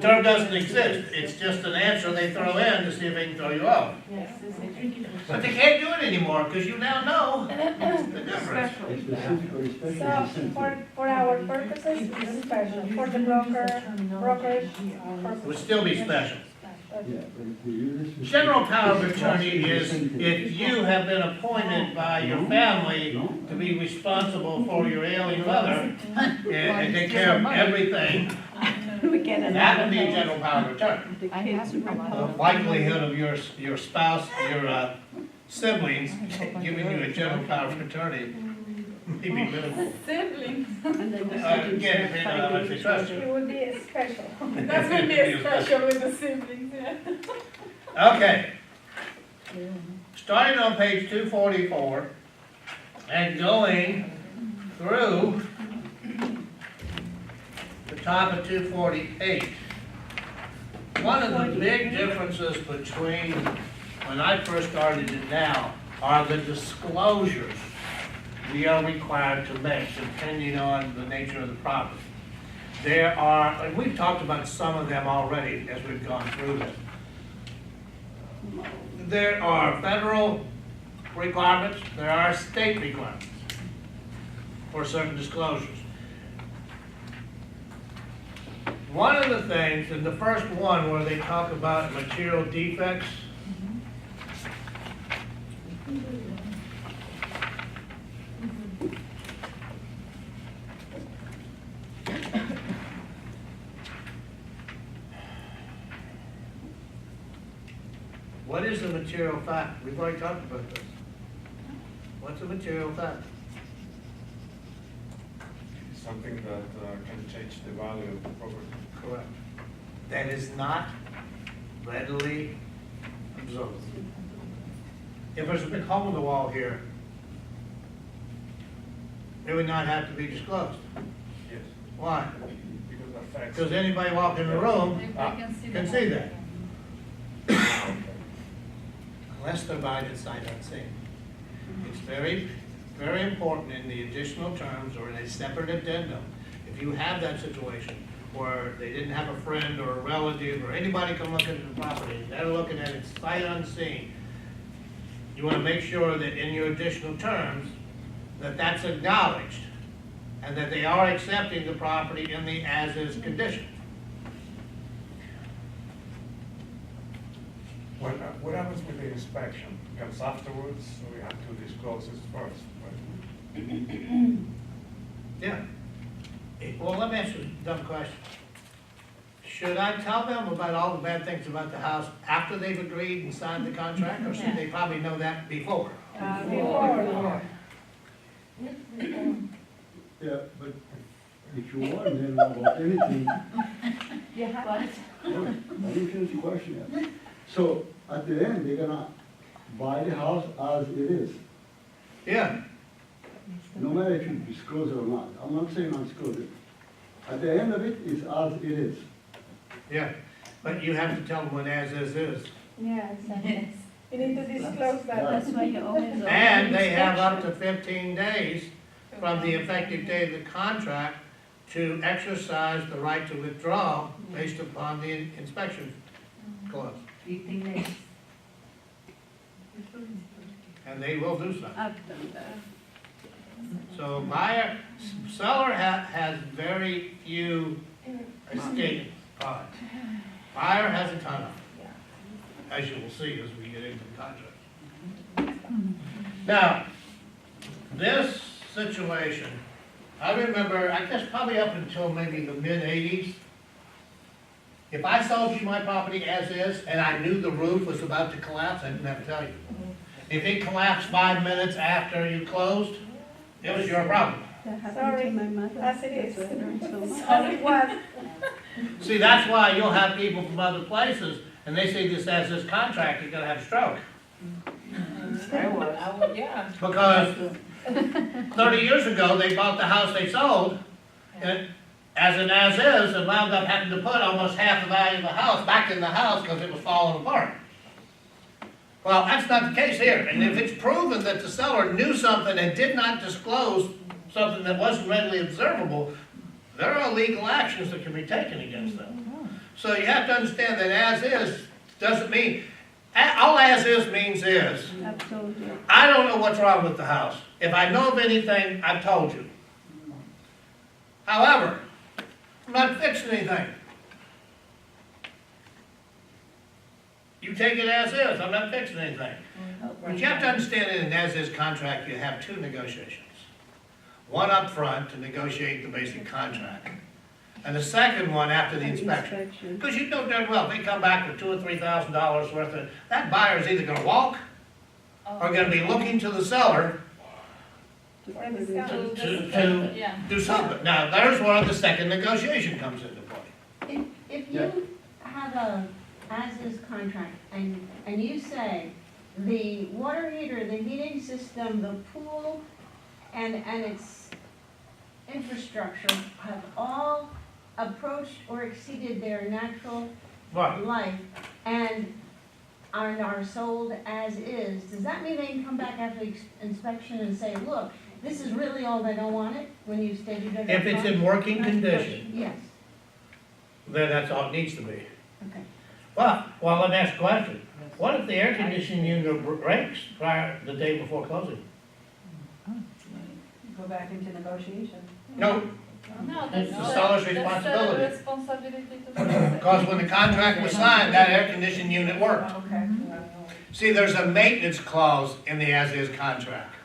term doesn't exist, it's just an answer they throw in to see if they can throw you off. But they can't do it anymore, because you now know the difference. Specific or special So, is simple. for our purposes, it's special, for the brokerage It would purpose. still be special. Yeah, but if you use this. General power of attorney is if you have been appointed by your family to be responsible for your ailing mother and take care of everything, that would be a general power of attorney. The likelihood of your spouse, your siblings giving you a general power of attorney may be minimal. Siblings. Again, depending on how much they trust you. It would be a special. That's gonna be a special with the siblings, yeah. Okay. Starting on page 244 and going through the top of 248. One of the big differences between when I first started and now are the disclosures we are required to make depending on the nature of the property. There are, and we've talked about some of them already as we've gone through this. There are federal requirements, there are state requirements for certain disclosures. One of the things, in the first one where they talk about material defects, what is the material fact? We've already talked about this. What's a material fact? Something that can change the value of the property. Correct. That is not readily observed. If there's a big hole in the wall here, it would not have to be disclosed. Yes. Why? Because it affects. Because anybody walking in the room can see that. Unless they're buying it sight unseen. It's very, very important in the additional terms or in a separate addendum. If you have that situation where they didn't have a friend or a relative or anybody come look into the property, they're looking at it sight unseen, you want to make sure that in your additional terms that that's acknowledged and that they are accepting the property in the as-is condition. What happens with the inspection? Comes afterwards, so we have to disclose it first, right? Yeah. Well, let me ask you a dumb question. Should I tell them about all the bad things about the house after they've agreed and signed the contract, or should they probably know that before? Before. Yeah, but if you want to know about anything, You have I didn't finish the question yet. So at the end, they're gonna buy the house as it is, Yeah. no matter if you disclose it or not. I'm not saying not disclose it. At the end of it is as it is. Yeah, but you have to tell them what as-is is. Yeah, exactly. You need to disclose that. That's why you always. And they have up to 15 days from the effective date of the contract to exercise the right to withdraw based upon the inspection clause. 15 days. And they will do so. I've done that. So seller has very few escape pods. Buyer has a ton of them, as you will see as we get into the contract. Now, this situation, I remember, I guess probably up until maybe the mid-80s, if I sold you my property as is and I knew the roof was about to collapse, I didn't have to tell you. If it collapsed 5 minutes after you closed, it was your problem. That happened Sorry, to my mother. as it is. That's why I learned so much. Sorry, what? See, that's why you'll have people from other places, and they see this as this contract, you're gonna have a stroke. Yeah. Because 30 years ago, they bought the house they sold, and as an as-is, and wound up having to put almost half the value of the house back in the house because it was falling apart. Well, that's not the case here, and if it's proven that the seller knew something and did not disclose something that wasn't readily observable, there are legal actions that can be taken against them. So you have to understand that as is doesn't mean, all as is means is. Absolutely. I don't know what's wrong with the house. If I know of anything, I've told you. However, I'm not fixing anything. You take it as is, I'm not fixing anything. But you have to understand in an as-is contract, you have two negotiations. One up front to negotiate the basic contract, and the second one after the inspection. Because you know darn well, if they come back with $2,000 or $3,000 worth of, that buyer is either gonna walk or gonna be looking to the seller to do something. Now, there's where the second negotiation comes into play. If you have a as-is contract and you say the water heater, the heating system, the pool, and its infrastructure have all approached or exceeded their natural Right. life and are sold as is, does that mean they can come back after inspection and say, look, this is really all they don't want it, when you stated it? If it's in working condition, Yes, then that's all it needs to be. okay. Well, let me ask a question. What if the air conditioning unit breaks the day before closing? Go back into negotiation. No, No, it's that's the seller's the responsibility. responsibility to Because when the contract was signed, that air conditioning unit worked. Okay. See, there's a maintenance clause in the as-is contract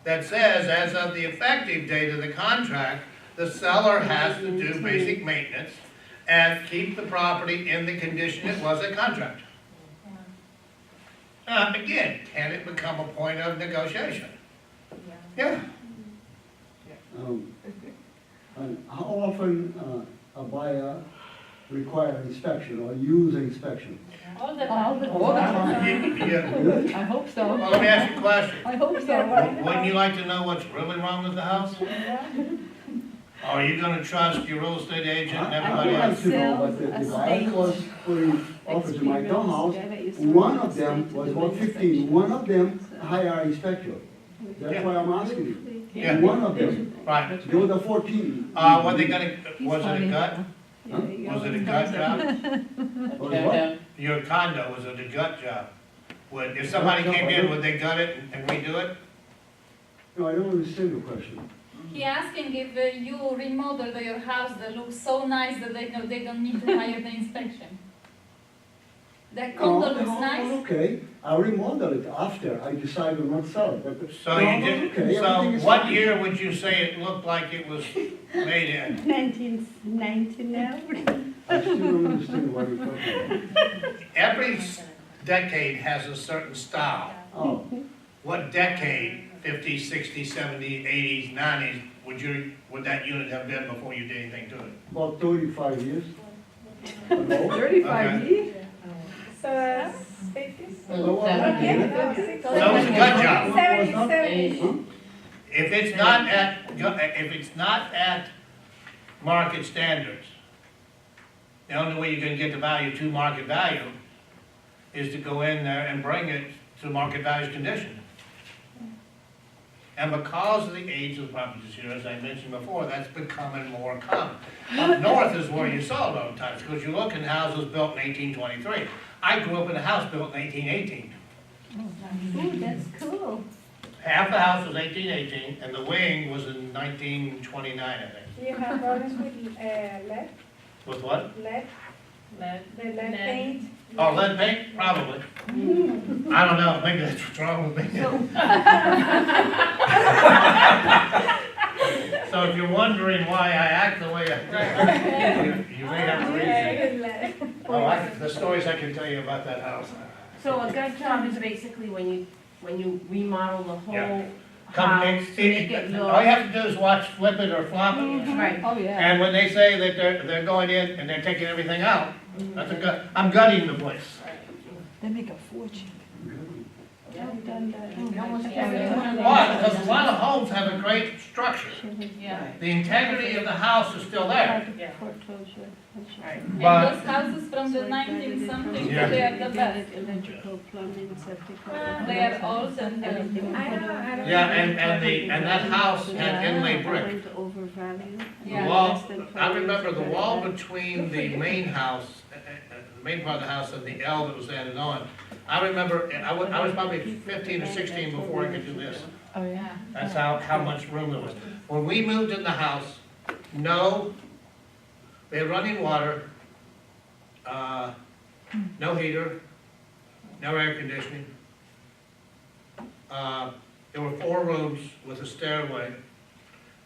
that says, as of the effective date of the contract, the seller has to do basic maintenance and keep the property in the condition it was at contract. Again, can it become a point of negotiation? Yeah. And how often a buyer require inspection or use inspection? all the All the time. Yeah. I hope so. Well, let me ask you a question. I hope so. Wouldn't you like to know what's really wrong with the house? Or are you gonna trust your real estate agent and everybody I would like else? to know, but the buyer was putting offers in my townhouse, one of them was about 15, one of them hire inspector. That's why I'm asking you. Yeah. One of them, Right. the other 14. Were they gonna, was it a gut? Was it a gut job? Or what? Your condo, was it a gut job? If somebody came in, would they gut it and redo it? No, I don't understand the question. He asking if you remodel your house that looks so nice that they don't need to hire the inspection. The condo looks nice. Okay, I remodel it after I decided not to sell it. But So you did, okay, so everything is what fine. year would you say it looked like it was made in? 1990 now. I still don't understand what you're talking about. Every decade has a certain style. Oh, What decade, 50s, 60s, 70s, 80s, 90s, would that unit have been before you did anything to it? about 35 years ago. 35 years? So, 50s? Hello, I did it. So it was a gut job. 70s. If it's not at market standards, the only way you're gonna get the value to market value is to go in there and bring it to market value condition. And because of the age of the properties here, as I mentioned before, that's becoming more common. Up north is where you saw it all the time, because you look in houses built in 1823. I grew up in a house built in 1818. Ooh, that's cool. Half the house was 1818, and the wing was in 1929, I think. Do you have problems with lead? With what? Lead? Lead. The lead paint? Oh, lead paint? Probably. I don't know, maybe that's what's wrong with me. So if you're wondering why I act the way I do, you may have a reason. Oh, the stories I can tell you about that house. So a gut job is basically when you remodel the Yeah. whole Come house next, to make it look. all you have to do is watch Flip It or Flop It. Right. Oh, yeah. And when they say that they're going in and they're taking everything out, that's a gut, I'm gutting the place. They make a fortune. I've done that. Almost every one of them. Why? Because a lot of homes have a great structure. Yeah. The integrity of the house is still there. Yeah. Foreclosure. And But- those houses from the 19 something, Yeah. they are the best. Electrical, plumbing, septic. They are old and everything. I don't Yeah, and that house had inlaid brick. Overvalue. The Yeah. wall, I remember the wall between the main house, the main part of the house and the L that was added on. I remember, I was probably 15 or 16 before I could do this. Oh, yeah. That's how much room there was. When we moved in the house, they had running water, no heater, no air conditioning. There were 4 rooms with a stairway.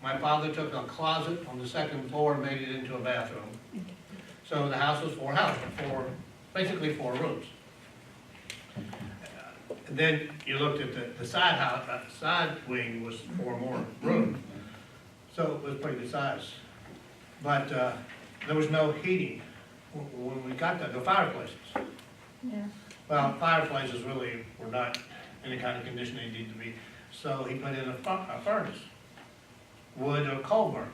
My father took a closet on the 2nd floor and made it into a bathroom. So the house was basically 4 rooms. And then you looked at the side house, the side wing was 4 more rooms. So it was pretty good size. But there was no heating when we got there, the fireplaces. Yeah. Well, fireplaces really were not in the kind of condition they need to be. So he put in a furnace, wood or coal burning.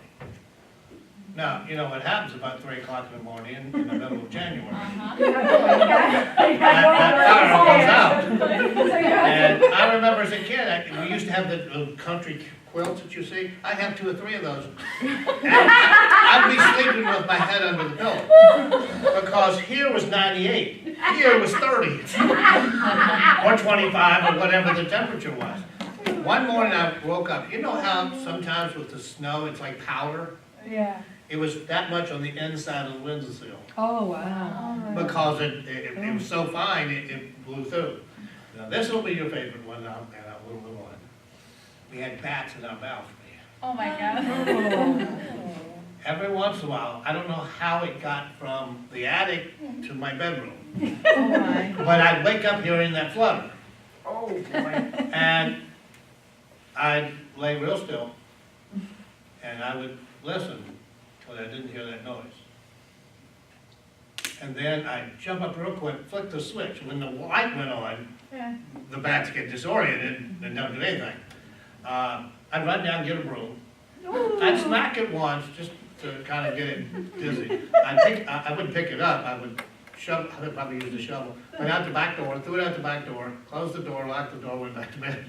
Now, you know what happens about 3 o'clock in the morning in the middle of January? That fire goes out. And I remember as a kid, we used to have the country quilts that you see. I'd have 2 or 3 of those. And I'd be sleeping with my head under the pillow. Because here was 98, here was 30, or 25, or whatever the temperature was. One morning I woke up, you know how sometimes with the snow it's like powder? Yeah. It was that much on the inside of the windowsill. Oh, wow. Because it was so fine, it blew through. Now this will be your favorite one, and I will move on. We had bats in our balcony. Oh my God. Every once in a while, I don't know how it got from the attic to my bedroom. Oh, my. But I'd wake up hearing that flutter. Oh, boy. And I'd lay real still, and I would listen till I didn't hear that noise. And then I'd jump up real quick, flick the switch. When the light went on, Yeah. the bats get disoriented and don't do anything. I'd run down and get a broom. I'd smack it once just to kind of get it dizzy. I wouldn't pick it up. I would probably use the shovel. Went out the back door, threw it out the back door, closed the door, locked the door, went back to bed.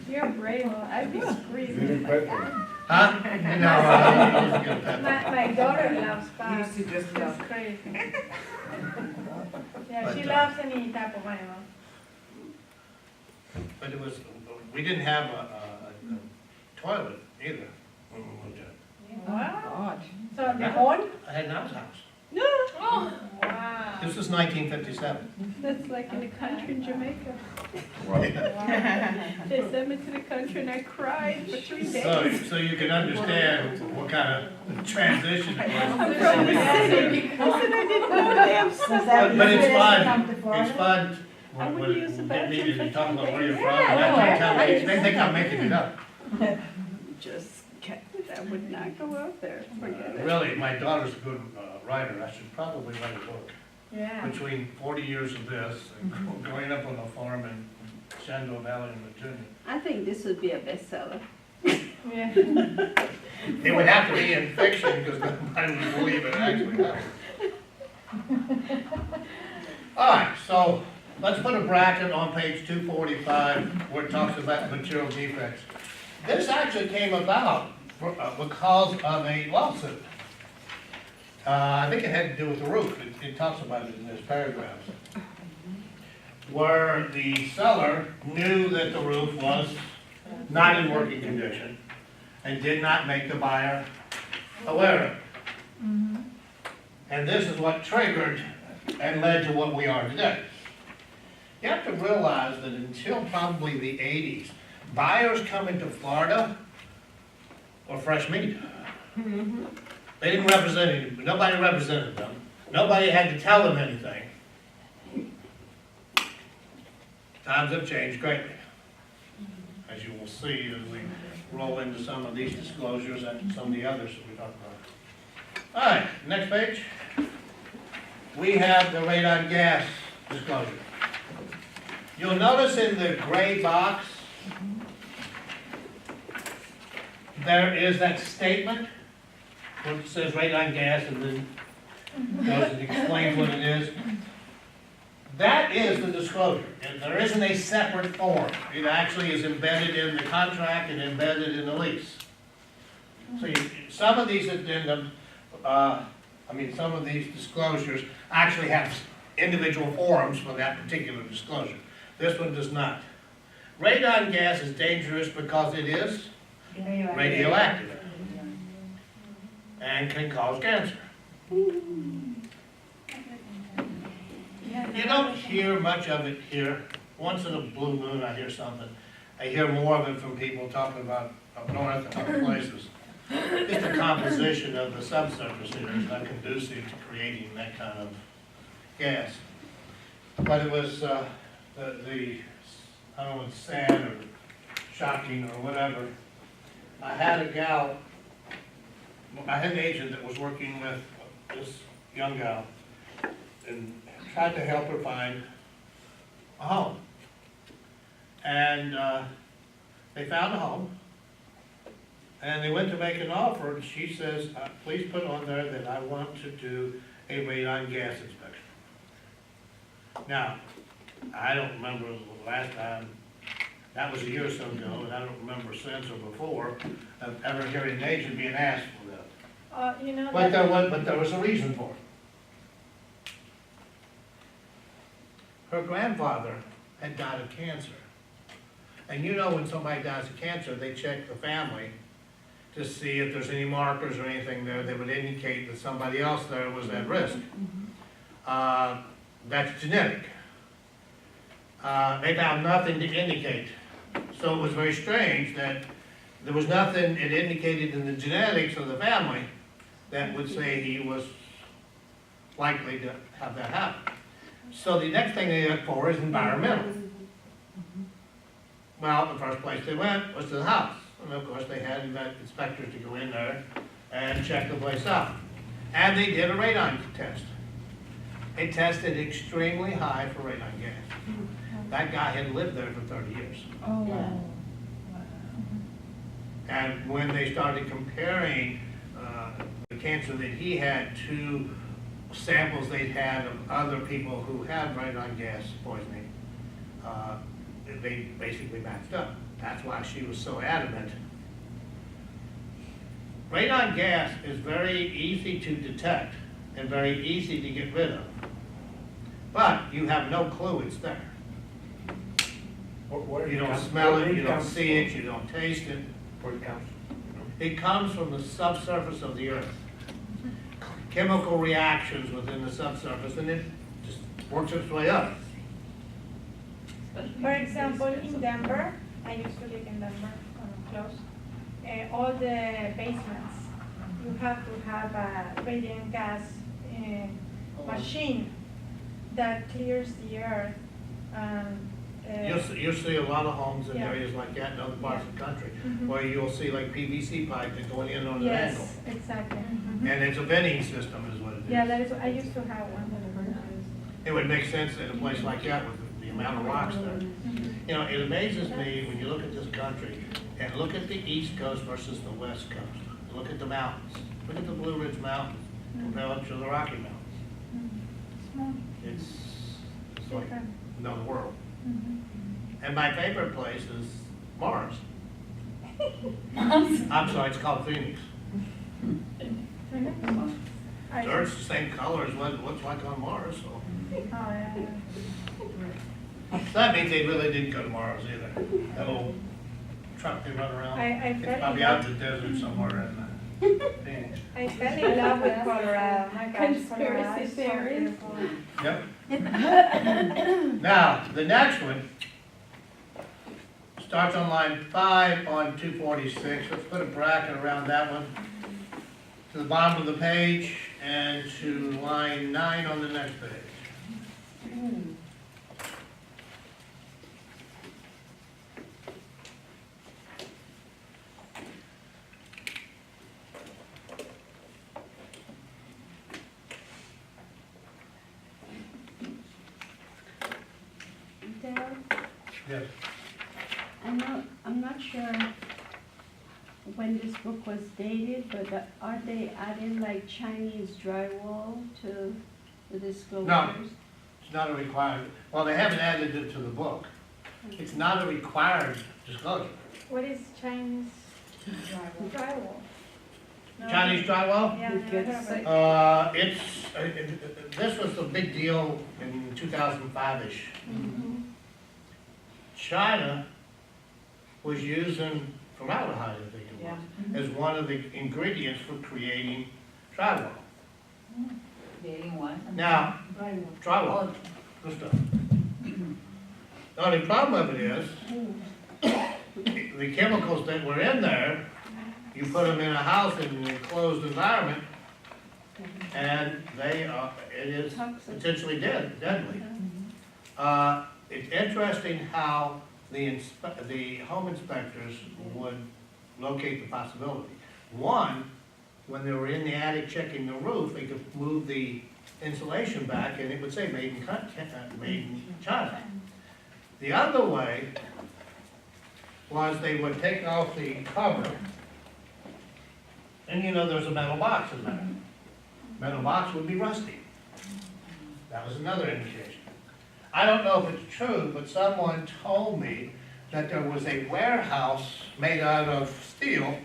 You're brave, I'd be screaming. Didn't pet them. Huh? No, I wasn't gonna pet them. My daughter loves You bats. used to just It's crazy. Yeah, she loves any type of animal. But we didn't have a toilet either when we moved in. Wow. So the own? I had an outhouse. Oh, wow. This was 1957. That's like in the country in Jamaica. Wow. They sent me to the country and I cried for 3 days. So you can understand what kind of transition it was. I'm from the city. I said I didn't know damn But it's fun. It's fun. I When wouldn't use the we get bathroom meetings, for you talk 3 about where you're days. from, and that's what they tell me. They think I'm making it up. Just kept it. I would not go out there. Forget it. Really, my daughter's a good writer. I should probably write a book. Yeah. Between 40 years of this and growing up on a farm in Shenandoah Valley in Virginia. I think this would be a bestseller. Yeah. It would have to be in fiction because nobody would believe it actually happened. All right, so let's put a bracket on page 245 where it talks about material defects. This actually came about because of a lawsuit. I think it had to do with the roof. It talks about it in this paragraph. Where the seller knew that the roof was not in working condition and did not make the buyer aware of it. And this is what triggered and led to what we are today. You have to realize that until probably the 80s, buyers coming to Florida were fresh meat. They didn't represent anybody. Nobody represented them. Nobody had to tell them anything. Times have changed greatly, as you will see as we roll into some of these disclosures and some of the others that we talked about. All right, next page. We have the radon gas disclosure. You'll notice in the gray box, there is that statement, where it says rate on gas, and then goes and explains what it is. That is the disclosure, and there isn't a separate form. It actually is embedded in the contract and embedded in the lease. So some of these addendum, some of these disclosures actually have individual forms for that particular disclosure. This one does not. Radon gas is dangerous because it is radioactive and can cause cancer. You don't hear much of it here. Once in a blue moon I hear something. I hear more of it from people talking about up north and other places. Just the composition of the subsurface here is not conducive to creating that kind of gas. But it was I don't know, sad or shocking or whatever. I had an agent that was working with this young gal and tried to help her find a home. And they found a home. And they went to make an offer, and she says, please put on there that I want to do a radon gas inspection. Now, I don't remember the last time, that was a year or so ago, and I don't remember since or before of ever hearing an agent being asked for that. But there was a reason for it. Her grandfather had died of cancer. And you know when somebody dies of cancer, they check the family to see if there's any markers or anything there that would indicate that somebody else there was at risk. That's genetic. They found nothing to indicate. So it was very strange that there was nothing it indicated in the genetics of the family that would say he was likely to have that happen. So the next thing they look for is environmental. Well, the first place they went was to the house. And of course they had inspectors to go in there and check the place out. And they did a radon test. It tested extremely high for radon gas. That guy had lived there for 30 years. Oh, wow. And when they started comparing the cancer that he had to samples they'd had of other people who had radon gas poisoning, they basically matched up. That's why she was so adamant. Radon gas is very easy to detect and very easy to get rid of. But you have no clue it's there. You don't smell it, you don't see it, you don't taste it. Where it comes? It comes from the subsurface of the earth. Chemical reactions within the subsurface, and it just works its way up. For example, in Denver, I used to live in Denver, close, all the basements, you have to have a radiant gas machine that clears the earth. You'll see a lot of homes in Yeah. areas like that in other parts of the country, Mhm. where you'll see like PVC pipe that's going in on an angle. Yes, exactly. And it's a venting system is what it is. Yeah, that is, I used to have one. It would make sense in a place like that with the amount of rocks there. You know, it amazes me when you look at this country and look at the East Coast versus the West Coast. Look at the mountains. Look at the Blue Ridge Mountains compared to the Rocky Mountains. Small. It's like another world. Mhm. And my favorite place is Mars. I'm sorry, it's called Phoenix. I- Earth's the same color as what it looks like on Mars, so. Oh, yeah. So that means they really didn't go to Mars either. That little truck they run around. I It's fell in probably out love. in the desert somewhere in Phoenix. I fell in love with Colorado. My gosh, Colorado is so theories. beautiful. Yep. Now, the next one starts on line 5 on 246. Let's put a bracket around that one. To the bottom of the page and to line 9 on the next page. Dale, Yes. I'm not sure when this book was dated, but are they adding like Chinese drywall to the disclosures? No. It's not a required, well, they haven't added it to the book. It's not a required disclosure. What is Chinese drywall? No. Chinese drywall? Yeah, never heard of it. This was the big deal in 2005-ish. China was using formaldehyde, I think it was, as one of the ingredients for creating drywall. Creating what? Now, drywall, good stuff. The only problem of it is, the chemicals that were in there, you put them in a house in an enclosed environment, and it is potentially deadly. It's interesting how the home inspectors would locate the possibility. One, when they were in the attic checking the roof, they could move the insulation back and it would say made in China. The other way was they would take off the cover, and there's a metal box in there. Metal box would be rusty. That was another indication. I don't know if it's true, but someone told me that there was a warehouse made out of steel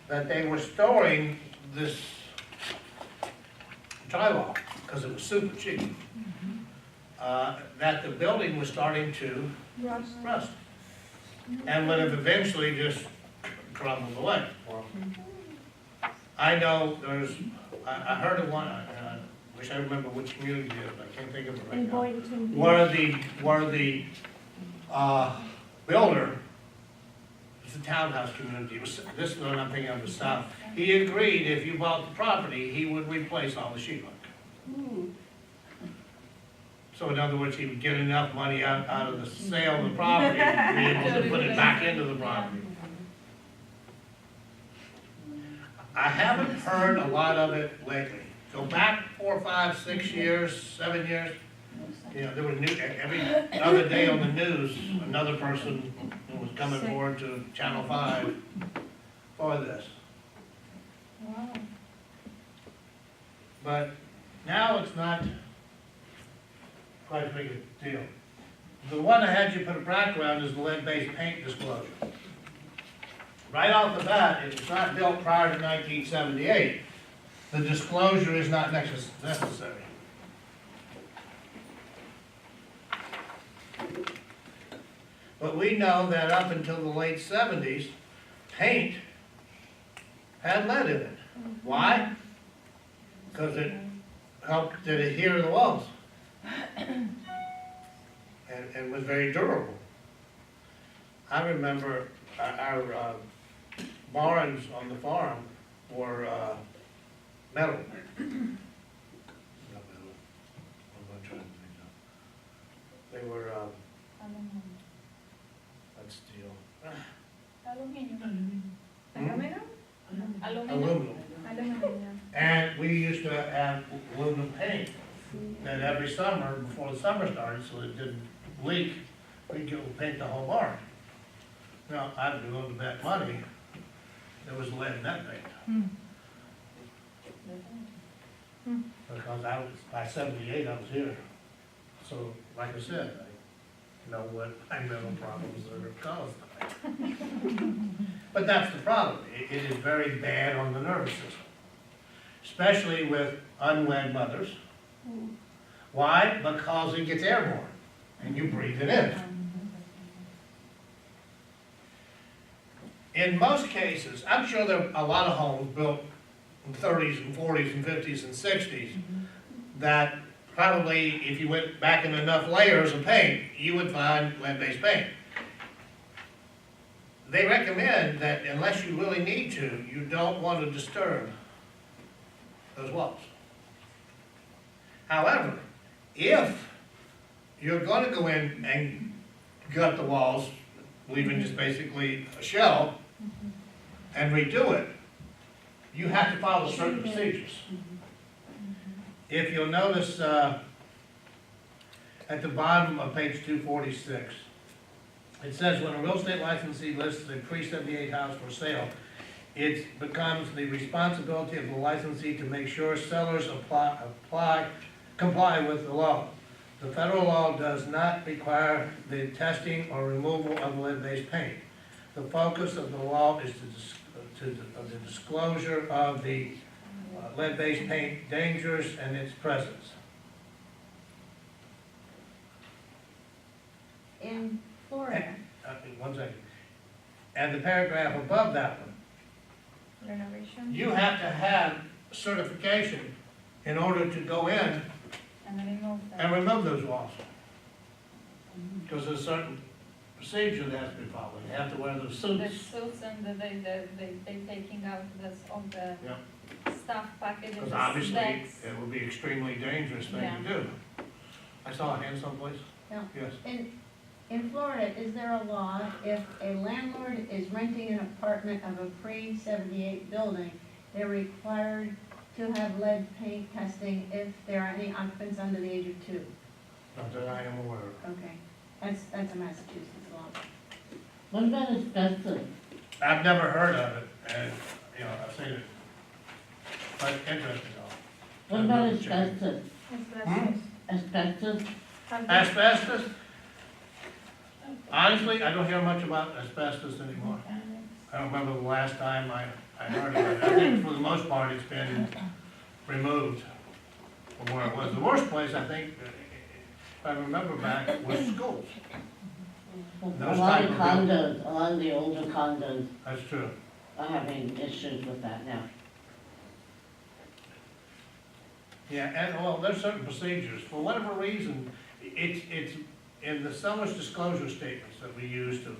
that they were storing this drywall, because it was super cheap, that the building was starting to rust, and would have eventually just crumbled away. I know I heard of one, I wish I remember which community it is, but I can't think of it right In now. Boynton Beach. Where the builder, it's a townhouse community, it was, this is what I'm thinking of the south. He agreed if you bought the property, he would replace all the sheetrock. So in other words, he would get enough money out of the sale of the property to be able to put it back into the property. I haven't heard a lot of it lately. Go back 4, 5, 6 years, 7 years, there were every other day on the news, another person was coming forward to Channel 5 for this. Wow. But now it's not quite as big a deal. The one I had you put a background is the lead-based paint disclosure. Right off the bat, if it's not built prior to 1978, the disclosure is not necessary. But we know that up until the late 70s, paint had lead in it. Why? Because it helped to adhere to the walls. And was very durable. I remember our barns on the farm were metal. Not metal. What am I trying to think of? They were not steel. Aluminum. Aluminum. And we used to have aluminum paint that every summer, before the summer started, so it didn't leak, we'd go paint the whole barn. Now, I'd be willing to bet money there was lead in that paint. Because by 78, I was here. So, like I said, I know what my mental problems are caused by. But that's the problem. It is very bad on the nervous system, especially with unwed mothers. Why? Because it gets airborne, and you breathe it in. In most cases, I'm sure there are a lot of homes built in the 30s and 40s and 50s and 60s that probably, if you went back in enough layers of paint, you would find lead-based paint. They recommend that unless you really need to, you don't want to disturb those walls. However, if you're going to go in and gut the walls, leaving just basically a shell, and redo it, you have to follow certain procedures. If you'll notice at the bottom of page 246, It says when a real estate licensee lists a pre-78 house for sale, it becomes the responsibility of the licensee to make sure sellers comply with the law. The federal law does not require the testing or removal of lead-based paint. The focus of the law is the disclosure of the lead-based paint dangers and its presence. In Florida, One second. And the paragraph above that one, Renovation. you have to have certification in order to go in And remove that. and remove those walls. Because there's a certain procedure that has to be followed. You have to wear those The suits. suits and they taking out this, all the Yeah. stuff packages, Because obviously, bags. it would be extremely dangerous thing to do. I saw a hand someplace. No. Yes. in Florida, is there a law if a landlord is renting an apartment of a pre-78 building, they're required to have lead paint testing if there are any occupants under the age of 2? Not that I am aware of. Okay, that's a Massachusetts law. What about asbestos? I've never heard of it, and, I've seen it. But interesting though. What about asbestos? Asbestos. Asbestos? Asbestos? Honestly, I don't hear much about asbestos anymore. I don't remember the last time I heard of it. I think for the most part, it's been removed from where it was. The worst place, I think, if I remember back, was schools. A Those lot type of of condos, a lot of the older condos That's true. are having issues with that now. Yeah, and, well, there's certain procedures. For whatever reason, it's in the seller's disclosure statements that we use to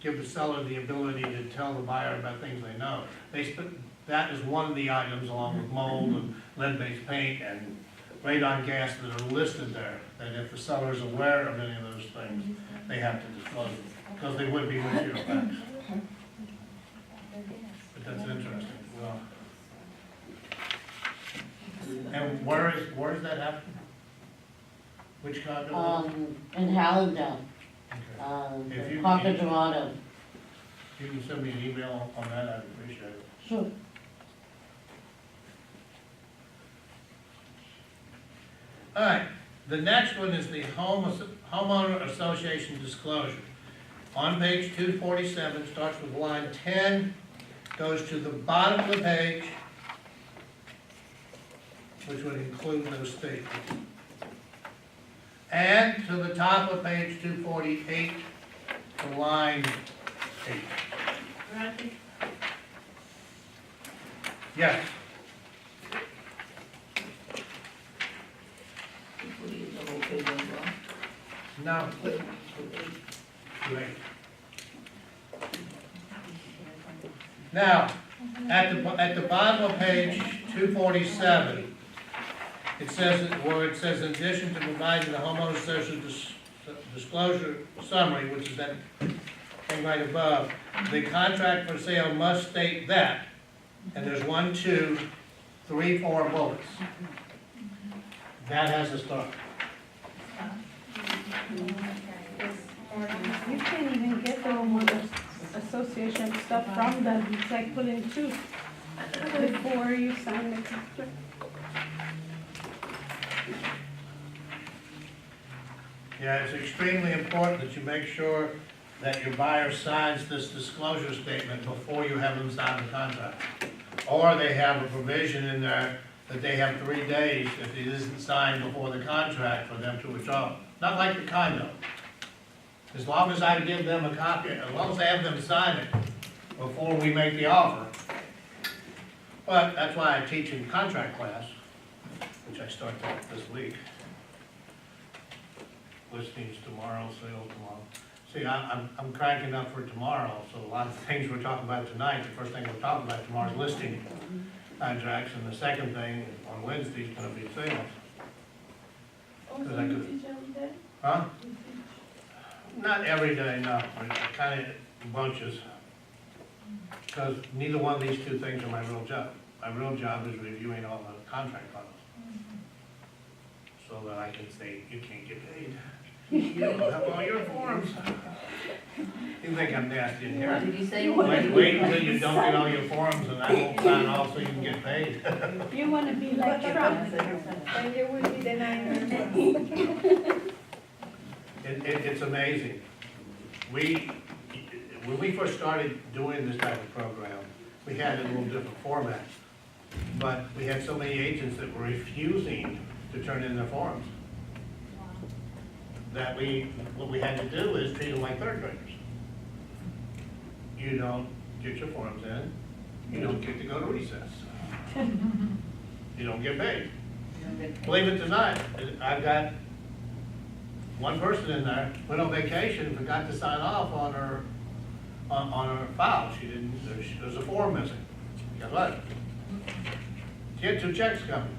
give the seller the ability to tell the buyer about things they know. That is one of the items, along with mold and lead-based paint and radon gas, that are listed there. That if the seller is aware of any of those things, they have to disclose them, because they would be material facts. But that's interesting. Well, and where is that happening? Which condo? In Hallandale, If you- Parker Dorado. You can send me an email on that, I'd appreciate it. Sure. All right, the next one is the homeowner association disclosure. On page 247, starts with line 10, goes to the bottom of the page, which would include those statements. And to the top of page 248, to line 8. Right. Yes, no. Great. Now, at the bottom of page 247, it says, in addition to providing the homeowner association disclosure summary, which is that thing right above, the contract for sale must state that, and there's 1, 2, 3, 4 bullets. That has to start. You can't even get the homeowners association stuff from them, it's like pulling two before you sign the contract. Yeah, it's extremely important that you make sure that your buyer signs this disclosure statement before you have them sign the contract. Or they have a provision in there that they have 3 days if it isn't signed before the contract for them to withdraw. Not like the condo. As long as I give them a copy, as long as I have them sign it before we make the offer. But that's why I teach in contract class, which I start this week. Listings tomorrow, sale tomorrow. See, I'm cranking up for tomorrow, so a lot of things we're talking about tonight, the first thing we're talking about tomorrow is listing contracts, and the second thing on Wednesday is gonna be sales. Also, I you could- teach every day? Huh? Not every day, no, kind of bunches. Because neither one of these two things are my real job. My real job is reviewing all the contract files. So that I can say, you can't get paid. You don't have all your forms. You think I'm nasty in here? Did you say? Wait until you don't get all your forms and I won't sign off so you can get paid. You wanna be like Trump. And you will be the 9 It's amazing. When we first started doing this type of program, we had a little different format. But we had so many agents that were refusing to turn in their forms. That what we had to do is treat them like third graders. You don't get your forms in, you don't get to go to recess. You don't get paid. Believe it or not, I've got one person in there, went on vacation, forgot to sign off on her file. She didn't, there's a form missing. Guess what? She had 2 checks coming.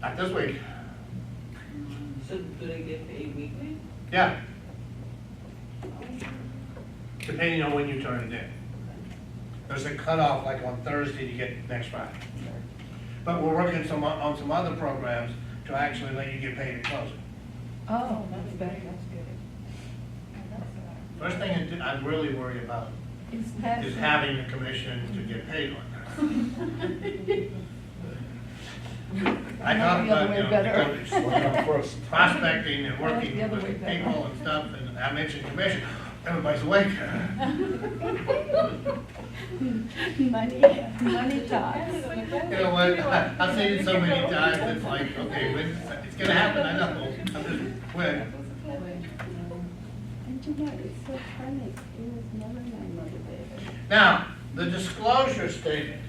Not this week. So do they get paid weekly? Yeah. Depending on when you turn it in. There's a cutoff like on Thursday to get next Friday. But we're working on some other programs to actually let you get paid at closing. Oh, that's better, that's good. First thing I really worry about is having a commission to get paid on. I talk about, prospecting and working with people and stuff, and I mentioned commission, everybody's awake. Money talks. You know what, I've seen it so many times, it's like, okay, it's gonna happen, I know, I'm just quit. And you know, it's so funny, it was never my motivator. Now, the disclosure statement.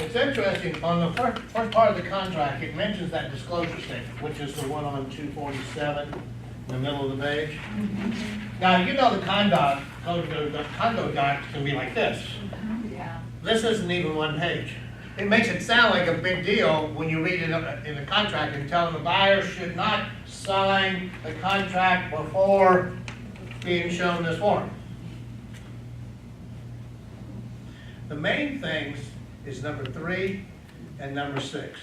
It's interesting, on the first part of the contract, it mentions that disclosure statement, which is the one on 247, in the middle of the page. Now, you know the condo doc can be like this. Yeah. This isn't even one page. It makes it sound like a big deal when you read it in the contract and tell them the buyer should not sign the contract before being shown this form. The main things is number 3 and number 6.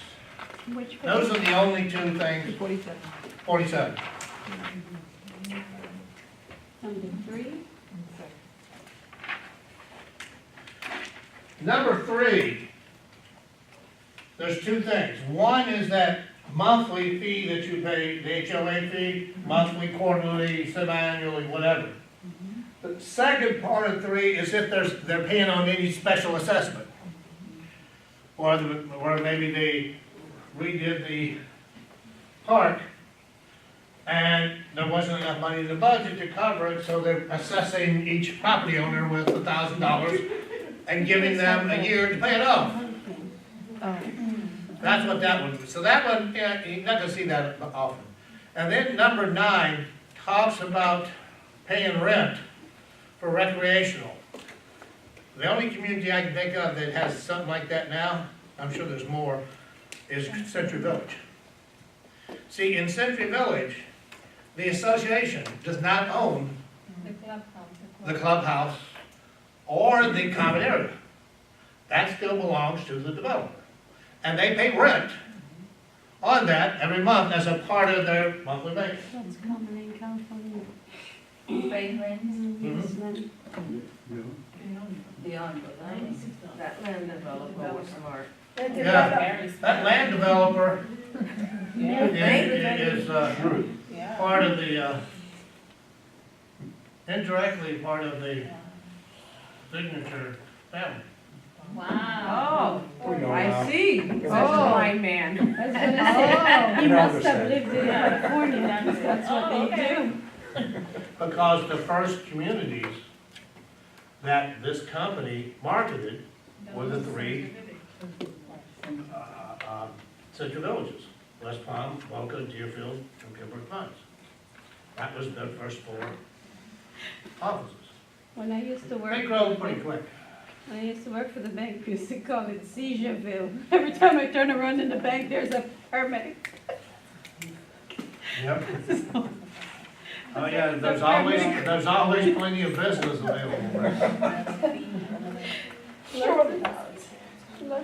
Which page? Those are the only 2 things. 47. 47. Number 3? Number 3, there's 2 things. One is that monthly fee that you pay, the HOA fee, monthly, quarterly, semi-annually, whatever. The second part of 3 is if they're paying on any special assessment. Or maybe they redid the park and there wasn't enough money in the budget to cover it, so they're assessing each property owner with $1,000 and giving them a year to pay it off. That's what that one was. So that one, yeah, you're not gonna see that often. And then number 9 talks about paying rent for recreational. The only community I can think of that has something like that now, I'm sure there's more, is Century Village. See, in Century Village, the association does not own the clubhouse or the common area. That still belongs to the developer. And they pay rent on that every month as a part of their monthly base. That's common in California. Pay rent? Yes, Beyond, That land developer was smart. Yeah, that land developer is part of the, indirectly part of the signature family. Wow. We know I now. see. Such a blind man. I was gonna say, he You must have understand. lived in California, that's what they do. Because the first communities that this company marketed were the 3 Central Villages: West Palm, Boca, Deerfield, and Pembroke Pines. That was the first 4 offices. When I used to work. They grow pretty quick. When I used to work for the bank, we used to call it Seizureville. Every time I turn around in the bank, there's a paramedic. Yep. Oh yeah, there's always plenty of business available.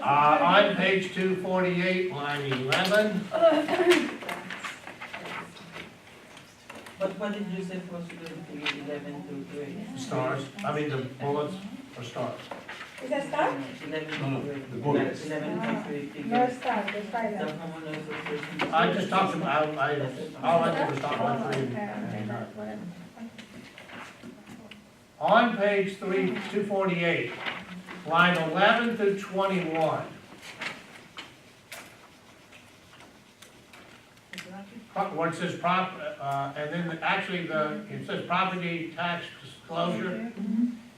On page 248, line 11. But what did you say for student period 11 to 3? Stars, I mean, the bullets are stars. Is that start? 11 No, to 3. the bullets. 11 to 3 No figures. start, the The silent. homeowner association. I just talked about, all I did was talk about Oh, three. okay, okay, that's what I'm- On page 248, line 11 through 21. Where it says and then actually it says property tax disclosure.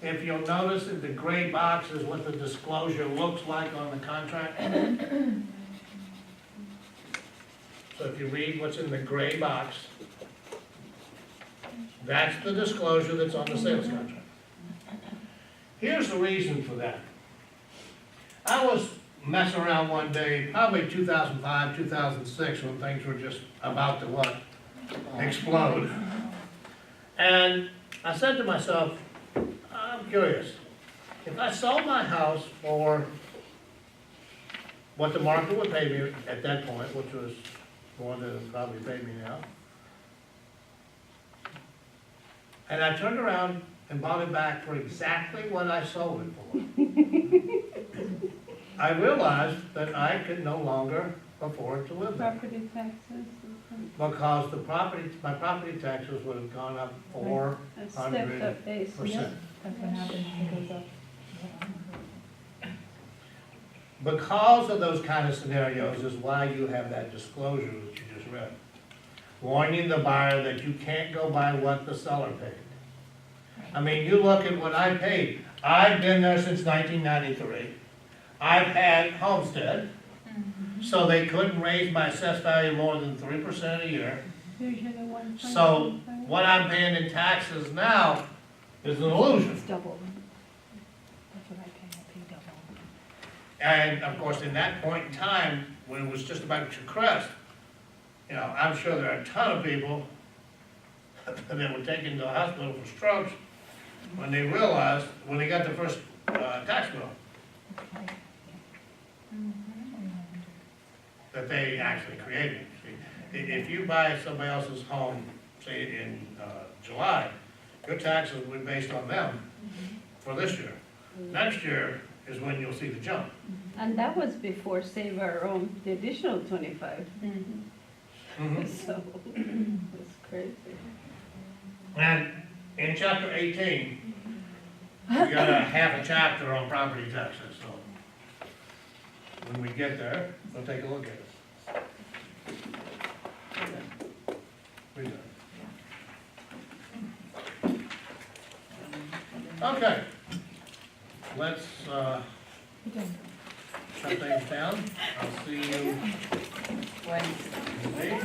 If you'll notice in the gray box is what the disclosure looks like on the contract. So if you read what's in the gray box, that's the disclosure that's on the sales contract. Here's the reason for that. I was messing around one day, probably 2005, 2006, when things were just about to explode. And I said to myself, I'm curious, if I sold my house for what the market would pay me at that point, which was more than it probably paid me now, and I turned around and bought it back for exactly what I sold it for, I realized that I could no longer afford to live there. Property taxes. Because my property taxes would have gone up A stepped up base. 400%. That's what happens, it goes up. Because of those kind of scenarios is why you have that disclosure that you just read. Warning the buyer that you can't go by what the seller paid. I mean, you look at what I paid. I've been there since 1993. I've had homestead, so they couldn't raise my assessed value more than 3% a year. So what I'm paying in taxes now is an illusion. It's double. That's what I pay double. And of course, in that point in time, when it was just about to crest, you know, I'm sure there are a ton of people that were taken to the hospital for strokes when they realized, when they got the first tax bill, that they actually created. See, if you buy somebody else's home, say in July, your taxes will be based on them for this year. Next year is when you'll see the jump. And that was before Save Our Own, the additional 25. So, it's crazy. And in chapter 18, we got a half a chapter on property taxes, so when we get there, we'll take a look at it. We're done. Okay, let's shut things down. I'll see you Wednesday.